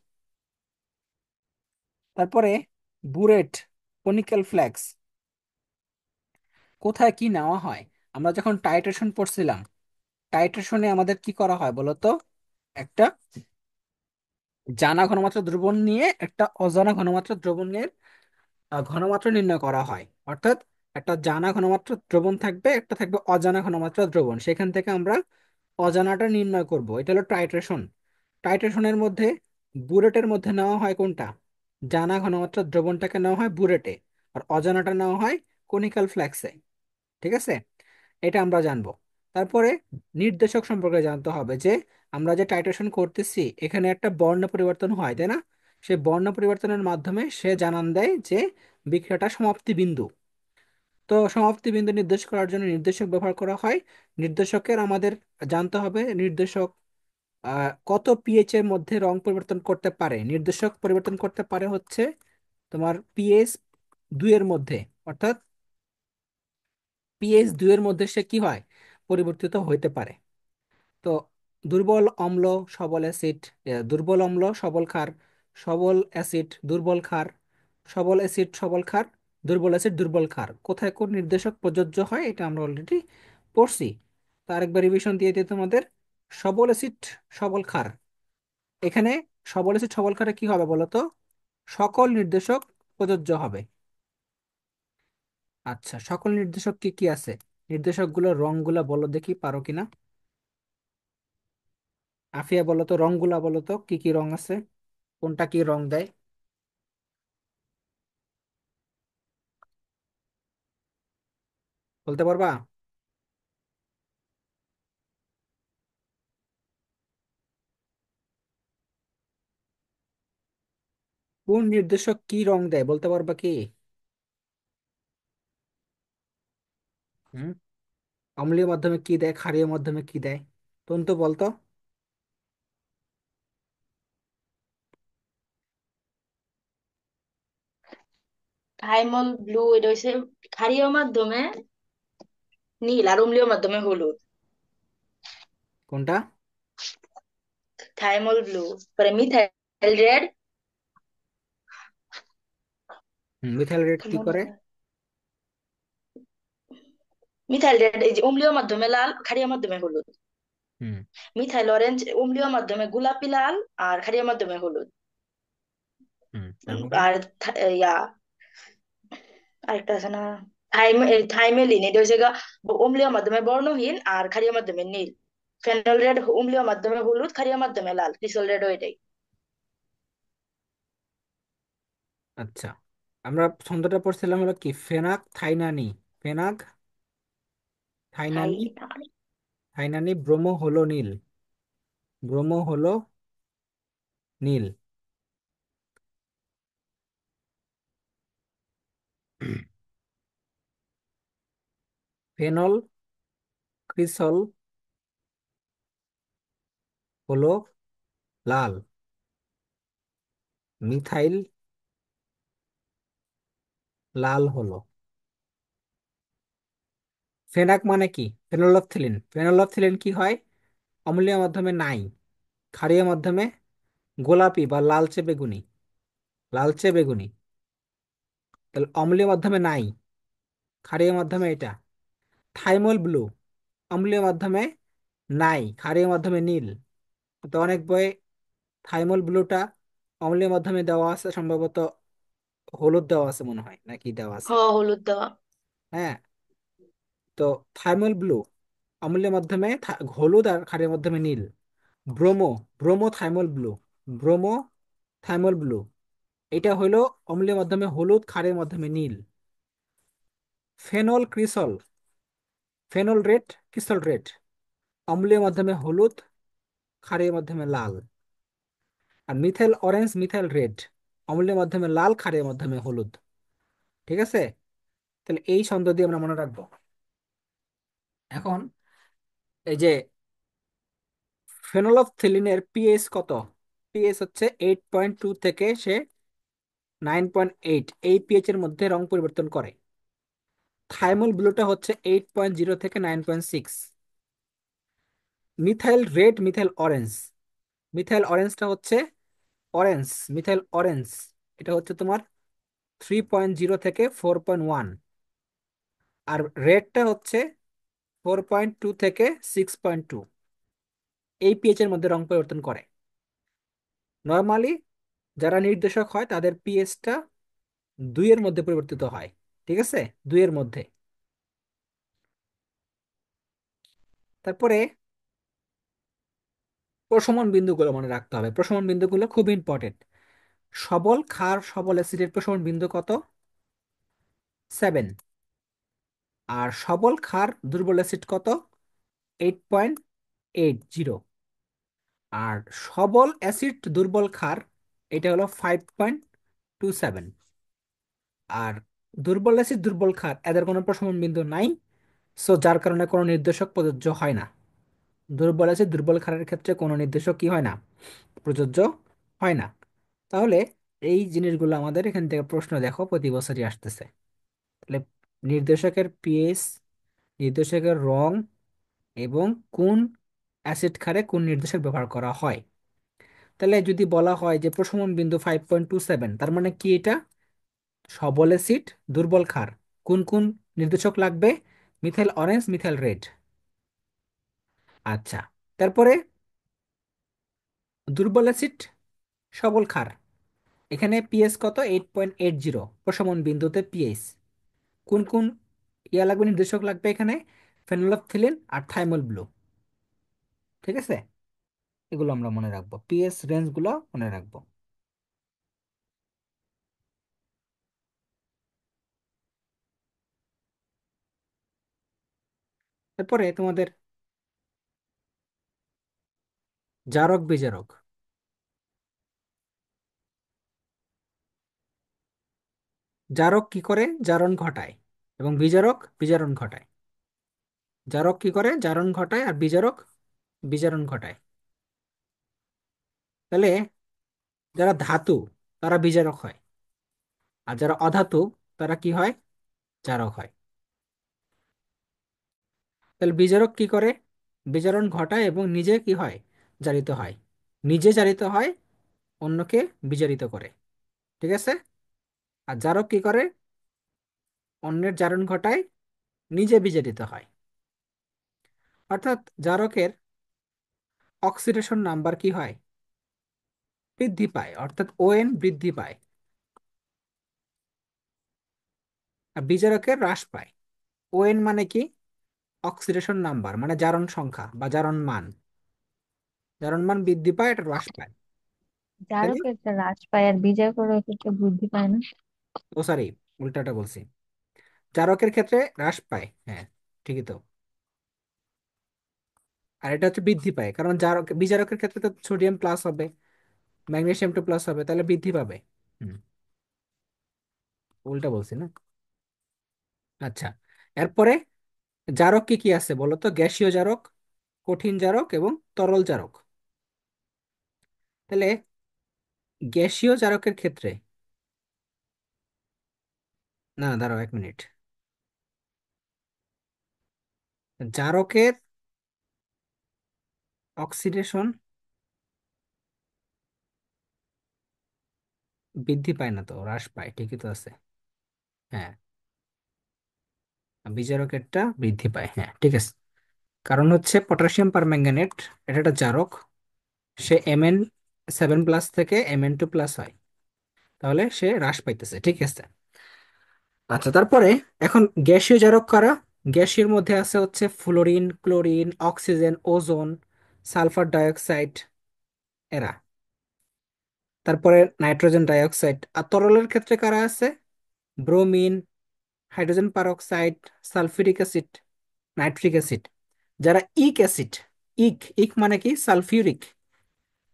তারপরে বুরেট, কনিক্যাল ফ্ল্যাক্স, কোথায় কি নেওয়া হয়? আমরা যখন টাইট্রেশন পড়ছিলাম, টাইট্রেশনে আমাদের কি করা হয় বলতো? একটা জানা ঘনমাত্রা দ্রবণ নিয়ে একটা অজানা ঘনমাত্রা দ্রবণের ঘনমাত্রা নির্ণয় করা হয়। অর্থাৎ একটা জানা ঘনমাত্রা দ্রবণ থাকবে, একটা থাকবে অজানা ঘনমাত্রা দ্রবণ, সেখান থেকে আমরা অজানাটা নির্ণয় করব। এটা হলো টাইট্রেশন। টাইট্রেশনের মধ্যে বুরেটের মধ্যে নেওয়া হয় কোনটা? জানা ঘনমাত্রা দ্রবণটাকে নেওয়া হয় বুরেটে, আর অজানাটা নেওয়া হয় কনিক্যাল ফ্ল্যাক্সে। ঠিক আছে? এটা আমরা জানবো। তারপরে নির্দেশক সম্পর্কে জানতে হবে যে আমরা যে টাইট্রেশন করতেছি এখানে একটা বর্ণ পরিবর্তন হয়, তাই না? সেই বর্ণ পরিবর্তনের মাধ্যমে সে জানান দেয় যে বিক্রিয়াটা সমাপ্তি বিন্দু। তো সমাপ্তি বিন্দু নির্দেশ করার জন্য নির্দেশক ব্যবহার করা হয়। নির্দেশকের আমাদের জানতে হবে নির্দেশক কত পিএইচ এর মধ্যে রং পরিবর্তন করতে পারে। নির্দেশক পরিবর্তন করতে পারে হচ্ছে তোমার পিএইচ 2 এর মধ্যে, অর্থাৎ পিএইচ 2 এর মধ্যে সে কি হয়, পরিবর্তিত হইতে পারে। তো দুর্বল অম্ল, সবল অ্যাসিড, দুর্বল অম্ল সবল ক্ষার, সবল অ্যাসিড দুর্বল ক্ষার, সবল অ্যাসিড সবল ক্ষার, দুর্বল অ্যাসিড দুর্বল ক্ষার, কোথায় কোন নির্দেশক প্রযোজ্য হয় এটা আমরা অলরেডি পড়ছি। তো আরেকবার রিভিশন দিয়ে দিই তোমাদের। সবল অ্যাসিড সবল ক্ষার, এখানে সবল অ্যাসিড সবল ক্ষারে কি হবে বলতো? সকল নির্দেশক প্রযোজ্য হবে। আচ্ছা, সকল নির্দেশক কি কি আছে? নির্দেশকগুলোর রংগুলা বলো দেখি, পারো কিনা। আফিয়া বলো তো, রংগুলা বলো তো, কি কি রং আছে, কোনটা কি রং দেয়, বলতে পারবা? কোন নির্দেশক কি রং দেয় বলতে পারবা কি? হুম, অম্লীয় মাধ্যমে কি দেয়, ক্ষারীয় মাধ্যমে কি দেয়? তন্তু বলতো। থাইমল ব্লু, এটা হচ্ছে ক্ষারীয় মাধ্যমে নীল, আর অম্লীয় মাধ্যমে হলুদ। কোনটা? থাইমল ব্লু, পরে মিথাইল রেড। মিথাইল রেড কি কি মনে করে? হয়, মিথাইল রেড এই যে অম্লীয় মাধ্যমে লাল, ক্ষারীয় মাধ্যমে হলুদ। হুম। মিথাইল অরেঞ্জ অম্লীয় মাধ্যমে গোলাপি লাল, আর ক্ষারীয় মাধ্যমে হলুদ। হুম, তারপরে? আর ইয়া আরেকটা আছে না, থাইমেলিন, এটা হচ্ছে গা অম্লীয় মাধ্যমে বর্ণহীন আর ক্ষারীয় মাধ্যমে নীল। ফেনল রেড অম্লীয় মাধ্যমে হলুদ, ক্ষারীয় মাধ্যমে লাল। ক্রিসল রেড ওইটাই। আচ্ছা, আমরা ছন্দটা পড়ছিলাম হলো কি, ফেনাক থাইনানি। ফেনাক থাই থাইনানি, থাইনানি ব্রোমো হলো নীল। ব্রোমো হলো নীল। ফেনল ক্রিসল হলো লাল। মিথাইল লাল হলো। ফেনাক মানে কি? ফেনোলফথিলিন। ফেনোলফথিলিন কি হয়? অম্লীয় মাধ্যমে নাই, ক্ষারীয় মাধ্যমে গোলাপি বা লালচে বেগুনি। লালচে বেগুনি। তাহলে অম্লীয় মাধ্যমে নাই, ক্ষারীয় মাধ্যমে এটা। থাইমল ব্লু, অম্লীয় মাধ্যমে নাই, ক্ষারীয় মাধ্যমে নীল। তো অনেক বই থাইমল ব্লুটা অম্লীয় মাধ্যমে দেওয়া আছে, সম্ভবত হলুদ দেওয়া আছে মনে হয়, নাকি দেওয়া আছে। হলুদ দেওয়া। হ্যাঁ। তো থাইমল ব্লু অম্লীয় মাধ্যমে হলুদ, আর ক্ষারীয় মাধ্যমে নীল। Bromo, bromo thymol blue, bromo thymol blue, এটা হলো অম্লীয় মাধ্যমে হলুদ, ক্ষারের মাধ্যমে নীল। Phenol cresol, phenol red, cresol red, অম্লীয় মাধ্যমে হলুদ, ক্ষারের মাধ্যমে লাল। আর মিথাইল অরেঞ্জ, মিথাইল রেড, অম্লীয় মাধ্যমে লাল, ক্ষারের মাধ্যমে হলুদ। ঠিক আছে? তাহলে এই ছন্দ দিয়ে আমরা মনে রাখবো। এখন এই যে ফেনলফথিলিনের পিএইচ কত? পিএইচ হচ্ছে 8.2 থেকে সে 9.8, এই পিএইচ এর মধ্যে রং পরিবর্তন করে। থাইমল ব্লুটা হচ্ছে 8.0 থেকে 9.6। Methyl red, methyl orange, methyl অরেঞ্জটা হচ্ছে অরেঞ্জ, মিথাইল অরেঞ্জ, এটা হচ্ছে তোমার 3.0 থেকে 4.1। আর রেডটা হচ্ছে 4.2 থেকে 6.2। এই পিএইচ এর মধ্যে রং পরিবর্তন করে। নর্মালি যারা নির্দেশক হয় তাদের পিএইচটা 2 এর মধ্যে পরিবর্তিত হয়। ঠিক আছে? 2 এর মধ্যে। তারপরে প্রশমন বিন্দুগুলো মনে রাখতে হবে। প্রশমন বিন্দুগুলো খুব ইম্পর্টেন্ট। সবল ক্ষার সবল অ্যাসিডের প্রশমন বিন্দু কত? 7। আর সবল ক্ষার দুর্বল অ্যাসিড কত? 8.80। আর সবল অ্যাসিড দুর্বল ক্ষার এটা হলো 5.27। আর দুর্বল অ্যাসিড দুর্বল ক্ষার এদের কোনো প্রশমন বিন্দু নাই, সো যার কারণে কোনো নির্দেশক প্রযোজ্য হয় না। দুর্বল অ্যাসিড দুর্বল ক্ষারের ক্ষেত্রে কোনো নির্দেশক কি হয় না? প্রযোজ্য হয় না। তাহলে এই জিনিসগুলো আমাদের এখান থেকে প্রশ্ন দেখো প্রতি বছরই আসতেছে। তাহলে নির্দেশকের পিএইচ, নির্দেশকের রং, এবং কোন অ্যাসিড ক্ষারে কোন নির্দেশক ব্যবহার করা হয়। তাহলে যদি বলা হয় যে প্রশমন বিন্দু 5.27, তার মানে কি এটা? সবল অ্যাসিড দুর্বল ক্ষার কোন কোন নির্দেশক লাগবে? Methyl orange, methyl red. আচ্ছা, তারপরে দুর্বল অ্যাসিড সবল ক্ষার, এখানে পিএইচ কত? 8.80 প্রশমন বিন্দুতে পিএইচ। কোন কোন ইয়া লাগবে, নির্দেশক লাগবে এখানে? ফেনোলফথিলিন আর থাইমল ব্লু। ঠিক আছে? এগুলো আমরা মনে রাখবো, পিএইচ রেঞ্জ গুলো মনে রাখবো। তারপরে তোমাদের জারক বিজারক। জারক কি করে? জারণ ঘটায়। এবং বিজারক বিজারণ ঘটায়। জারক কি করে? জারণ ঘটায়। আর বিজারক বিজারণ ঘটায়। তাহলে যারা ধাতু তারা বিজারক হয়, আর যারা অধাতু তারা কি হয়? জারক হয়। তাহলে বিজারক কি করে? বিজারণ ঘটায় এবং নিজে কি হয়? জারিত হয়। নিজে জারিত হয়, অন্যকে বিজারিত করে। ঠিক আছে? আর জারক কি করে? অন্যের জারণ ঘটায়, নিজে বিজারিত হয়। অর্থাৎ জারকের অক্সিডেশন নাম্বার কি হয়, বৃদ্ধি পায়, অর্থাৎ ওএন বৃদ্ধি পায়, আর বিজারকের হ্রাস পায়। ওএন মানে কি, অক্সিডেশন নাম্বার মানে জারণ সংখ্যা বা জারণ মান। জারণ মান বৃদ্ধি পায়, এটা হ্রাস পায়, তাই না? জারকের একটা হ্রাস পায় আর বিজারকের একটা বৃদ্ধি পায় না? ও সরি, উল্টাটা বলছি। জারকের ক্ষেত্রে হ্রাস পায়, হ্যাঁ, ঠিকই তো। আর এটা হচ্ছে বৃদ্ধি পায়, কারণ জারক বিজারকের ক্ষেত্রে তো সোডিয়াম প্লাস হবে, ম্যাগনেসিয়াম টু প্লাস হবে, তাহলে বৃদ্ধি পাবে। হুম, উল্টা বলছি না। আচ্ছা, এরপরে জারক কি কি আছে বলো তো? গ্যাসীয় জারক, কঠিন জারক এবং তরল জারক। তাহলে গ্যাসীয় জারকের ক্ষেত্রে, না দাঁড়াও 1 মিনিট। জারকের অক্সিডেশন বৃদ্ধি পায় না তো, হ্রাস পায়, ঠিকই তো আছে। হ্যাঁ, বিজারকেরটা বৃদ্ধি পায়, হ্যাঁ ঠিক আছে। কারণ হচ্ছে পটাশিয়াম পারম্যাঙ্গানেট, এটা একটা জারক, সে Mn7+ থেকে Mn2+ হয়, তাহলে সে হ্রাস পাইতেছে, ঠিক আছে। আচ্ছা, তারপরে এখন গ্যাসীয় জারক কারা? গ্যাসের মধ্যে আছে হচ্ছে fluorine, chlorine, oxygen, ozone, sulphur dioxide, এরা। তারপরে নাইট্রোজেন ডাইঅক্সাইড। আর তরলের ক্ষেত্রে কারা আছে? Bromine, hydrogen peroxide, sulphuric acid, nitric acid. যারা ইক অ্যাসিড, ইক ইক মানে কি সালফিউরিক,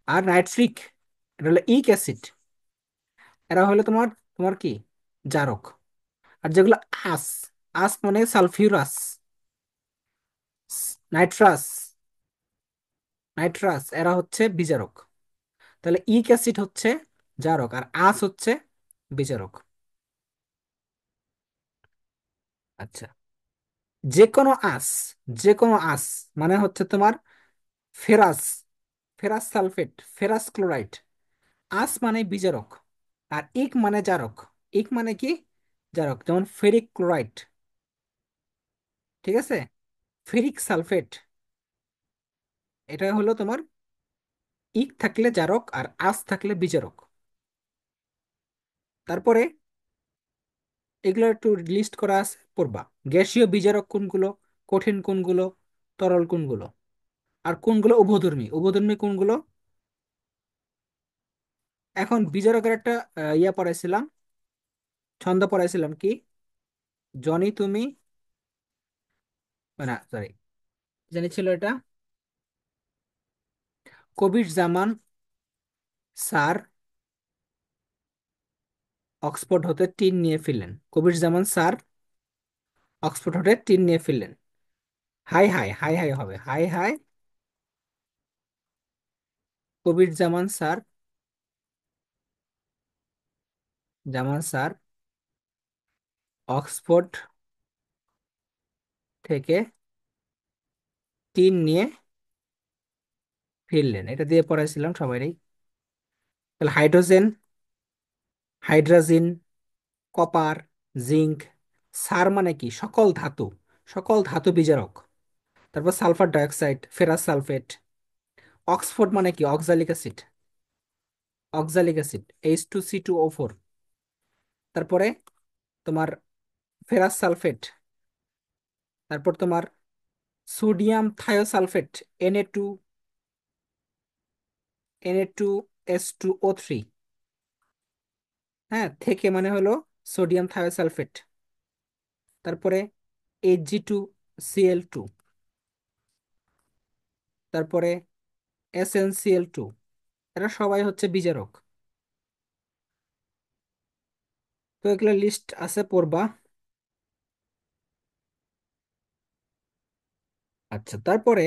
আর নাইট্রিক, এটা হলো ইক অ্যাসিড, এরা হলো তোমার তোমার কি জারক। আর যেগুলো আস, আস মানে সালফিউরাস, নাইট্রাস, নাইট্রাস, এরা হচ্ছে বিজারক। তাহলে ইক অ্যাসিড হচ্ছে জারক আর আস হচ্ছে বিজারক। আচ্ছা, যে কোনো আস, যে কোনো আস মানে হচ্ছে তোমার ferrous, ferrous sulphate, ferrous chloride. আস মানে বিজারক, আর ইক মানে জারক। ইক মানে কি জারক, যেমন ফেরিক ক্লোরাইড, ঠিক আছে, ফেরিক সালফেট, এটা হলো তোমার ইক থাকলে জারক আর আস থাকলে বিজারক। তারপরে এগুলো একটু লিস্ট করা আছে, পড়বা। গ্যাসীয় বিজারক কোনগুলো, কঠিন কোনগুলো, তরল কোনগুলো, আর কোনগুলো উভধর্মী, উভধর্মী কোনগুলো। এখন বিজারকের একটা ইয়া পড়াইছিলাম, ছন্দ পড়াইছিলাম কি, জনি তুমি, না সরি, জানি ছিল এটা, কবির জামান স্যার অক্সফোর্ড হতে টিন নিয়ে ফিরলেন। কবির জামান স্যার অক্সফোর্ড হতে টিন নিয়ে ফিরলেন। হাই হাই, হাই হাই হবে, হাই হাই। কবির জামান স্যার, জামান স্যার অক্সফোর্ড থেকে টিন নিয়ে ফিরলেন, এটা দিয়ে পড়াইছিলাম সবারই। তাহলে হাইড্রোজেন, হাইড্রাজিন, কপার, জিঙ্ক। সার মানে কি সকল ধাতু, সকল ধাতু বিজারক। তারপর sulphur dioxide, ferrous sulphate. Oxford মানে কি oxalic acid, oxalic acid H2C2O4। তারপরে তোমার ফেরাস সালফেট, তারপর তোমার সোডিয়াম থায়োসালফেট, Na2, Na2S2O3। হ্যাঁ, থেকে মানে হলো সোডিয়াম থায়োসালফেট। তারপরে Hg2Cl2, তারপরে SnCl2, এরা সবাই হচ্ছে বিজারক। তো এগুলো লিস্ট আছে, পড়বা। আচ্ছা, তারপরে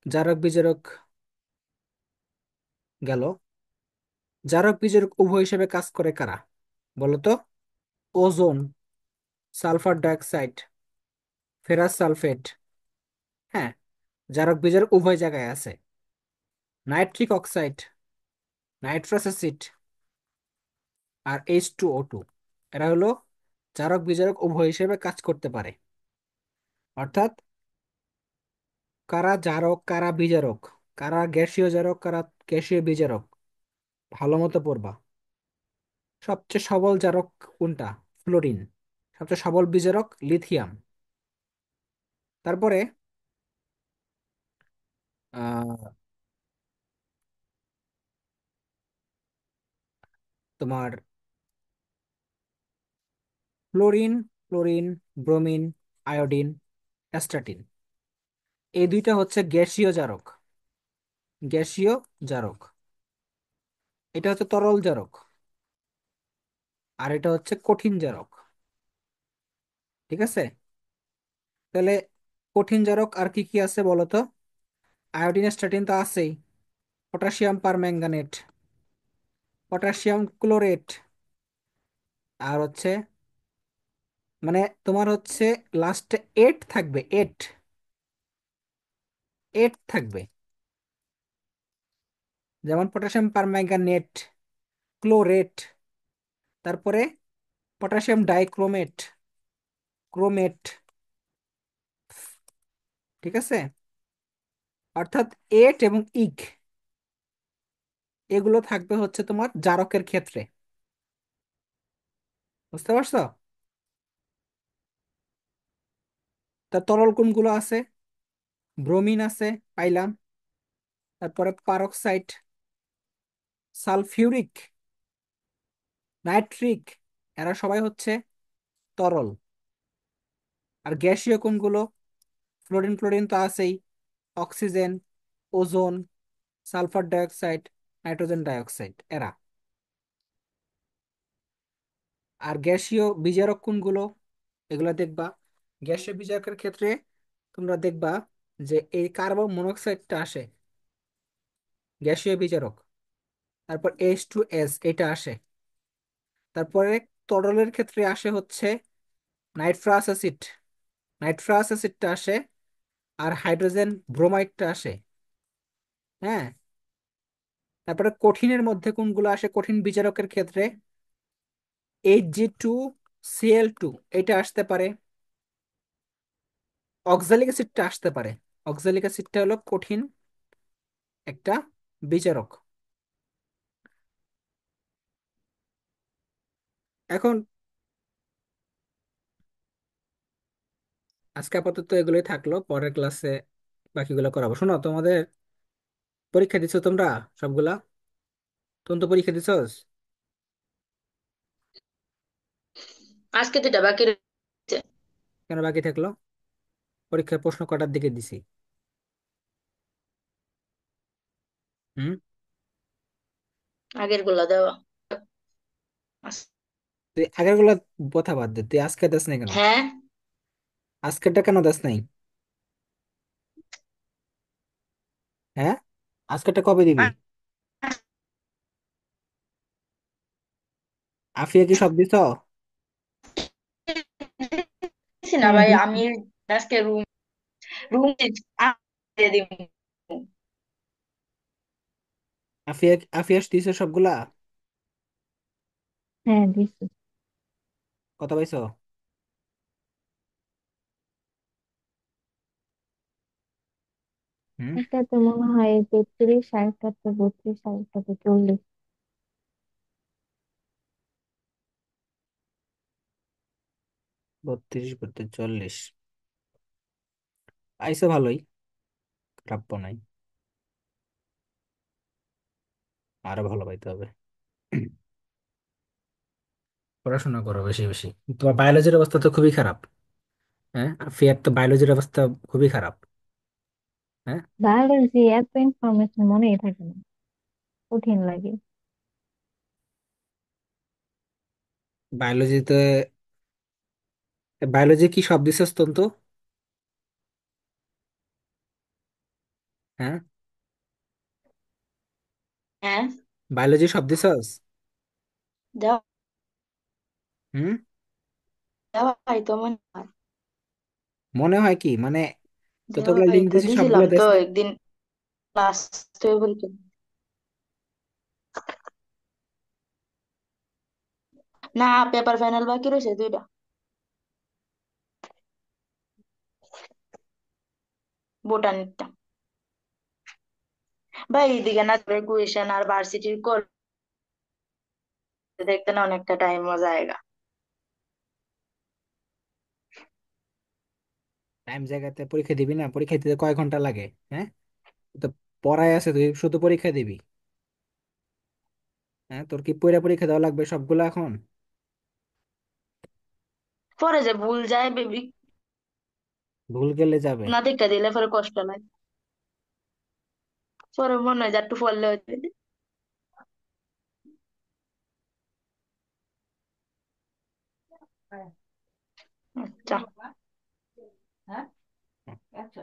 জারক বিজারক গেল। জারক বিজারক উভয় হিসেবে কাজ করে কারা বলতো? Ozone, sulphur dioxide, ferrous sulphate. হ্যাঁ, জারক বিজারক উভয় জায়গায় আছে। নাইট্রিক অক্সাইড, নাইট্রাস অ্যাসিড, আর H2O2, এরা হলো জারক বিজারক উভয় হিসেবে কাজ করতে পারে। অর্থাৎ কারা জারক কারা বিজারক, কারা গ্যাসীয় জারক কারা গ্যাসীয় বিজারক, ভালো মতো পড়বা। সবচেয়ে সবল জারক কোনটা? ফ্লোরিন। সবচেয়ে সবল বিজারক লিথিয়াম। তারপরে আহ তোমার fluorine, chlorine, bromine, iodine, astatine, এই দুইটা হচ্ছে গ্যাসীয় জারক। গ্যাসীয় জারক, এটা হচ্ছে তরল জারক, আর এটা হচ্ছে কঠিন জারক। ঠিক আছে? তাহলে কঠিন জারক আর কি কি আছে বলো তো? আয়োডিন, স্ট্যাটিন তো আছেই, পটাশিয়াম পারম্যাঙ্গানেট, পটাশিয়াম ক্লোরেট, আর হচ্ছে মানে তোমার হচ্ছে লাস্টে এট থাকবে, এট, এট থাকবে। যেমন পটাশিয়াম পারম্যাঙ্গানেট, ক্লোরেট, তারপরে পটাশিয়াম ডাইক্রোমেট, ক্রোমেট। ঠিক আছে? অর্থাৎ এট এবং ইক এগুলো থাকবে হচ্ছে তোমার জারকের ক্ষেত্রে। বুঝতে পারছো? তা তরল কোনগুলো আছে? ব্রোমিন আছে, পাইলাম। তারপরে পারক্সাইড, সালফিউরিক, নাইট্রিক, এরা সবাই হচ্ছে তরল। আর গ্যাসীয় কোনগুলো? ফ্লোরিন, ক্লোরিন তো আছেই, oxygen, ozone, sulphur dioxide, nitrogen dioxide, এরা। আর গ্যাসীয় বিজারক কোনগুলো? এগুলা দেখবা। গ্যাসীয় বিজারকের ক্ষেত্রে তোমরা দেখবা যে এই কার্বন মনোক্সাইডটা আসে, গ্যাসীয় বিজারক। তারপর H2S এটা আসে। তারপরে তরলের ক্ষেত্রে আসে হচ্ছে নাইট্রাস অ্যাসিড, নাইট্রাস অ্যাসিডটা আসে। আর হাইড্রোজেন ব্রোমাইডটা আসে। হ্যাঁ। তারপরে কঠিনের মধ্যে কোনগুলো আসে কঠিন বিজারকের ক্ষেত্রে? Hg2Cl2 এটা আসতে পারে। অক্সালিক অ্যাসিডটা আসতে পারে। অক্সালিক অ্যাসিডটা হলো কঠিন একটা বিজারক। এখন আজকে আপাতত এগুলোই থাকলো, পরের ক্লাসে বাকিগুলো করাবো। শোনো, তোমাদের পরীক্ষা দিছো তোমরা সবগুলা? তুমি তো পরীক্ষা দিছোস? আজকে তো এটা বাকি রয়েছে। কেন বাকি থাকলো? পরীক্ষার প্রশ্ন কটার দিকে দিছি? হুম? আগের গুলা দেওয়া। তুই আগের গুলা কথা বাদ দে, তুই আজকে দাস নাই কেন? হ্যাঁ। আজকেরটা কেন দাস নাই? হ্যাঁ, আজকেরটা কবে দিবি? আফিয়া কি সব দিছ? দিছি না হ্যাঁ ভাই, দিছি। আমি আজকে রুম রুম দিয়ে দিব। আফিয়া, আফিয়া দিছে সবগুলা? হ্যাঁ দিছি। কত পাইছো? হুম? একটা তো মনে হয় 33, আরেকটা তো 32, আরেকটা তো 40। 32, 32, 40। পাইছো ভালোই, খারাপ নাই। আরো ভালো পাইতে হবে। পড়াশোনা করো বেশি বেশি। তোমার বায়োলজির অবস্থা তো খুবই খারাপ। হ্যাঁ, আফিয়ার তো বায়োলজির অবস্থা খুবই খারাপ। হ্যাঁ। বায়োলজি এত ইনফরমেশন মনেই থাকে না, কঠিন লাগে। বায়োলজিতে, বায়োলজি কি সব দিছস তো? হ্যাঁ, হ্যাঁ, বায়োলজি সব দিছস? দেওয়া হুম? দেওয়া হয় তো মনে হয়। মনে হয় কি মানে? দেওয়া যতগুলো হয় লিঙ্ক তো, দিছি সবগুলো দিছিলাম তো দেশ নাই? একদিন ক্লাস বলতে। না, পেপার ফাইনাল বাকি রয়েছে দুইটা। বোটানিটা। ভাই এইদিকে না গ্রাজুয়েশন আর ভার্সিটির করতে দেখতে না অনেকটা টাইমও জায়গা। টাইম জায়গাতে পরীক্ষা দিবি না, পরীক্ষা দিতে কয় ঘন্টা লাগে? হ্যাঁ, তো পড়ায় আছে, তুই শুধু পরীক্ষা দিবি? হ্যাঁ, তোর কি পড়া পরীক্ষা দেওয়া লাগবে সবগুলো এখন? পরে যে ভুল যায় বেবি, ভুল গেলে যাবে? না দেখা দিলে পরে কষ্ট লাগে। পরে মনে হয় যে একটু পড়লে হইতে। আচ্ছা। হ্যাঁ,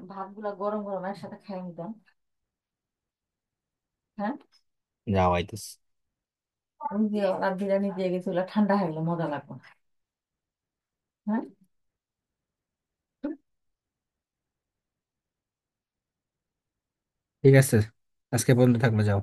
ভাতগুলা গরম গরম একসাথে খাই নিতাম। হ্যাঁ, যাও আইতেছে। আমি দিয়ে আর বিরিয়ানি দিয়ে গেছিল, ঠান্ডা হয়ে গেলে মজা লাগবে না। হ্যাঁ। ঠিক আছে, আজকে বন্ধু থাকলে যাও।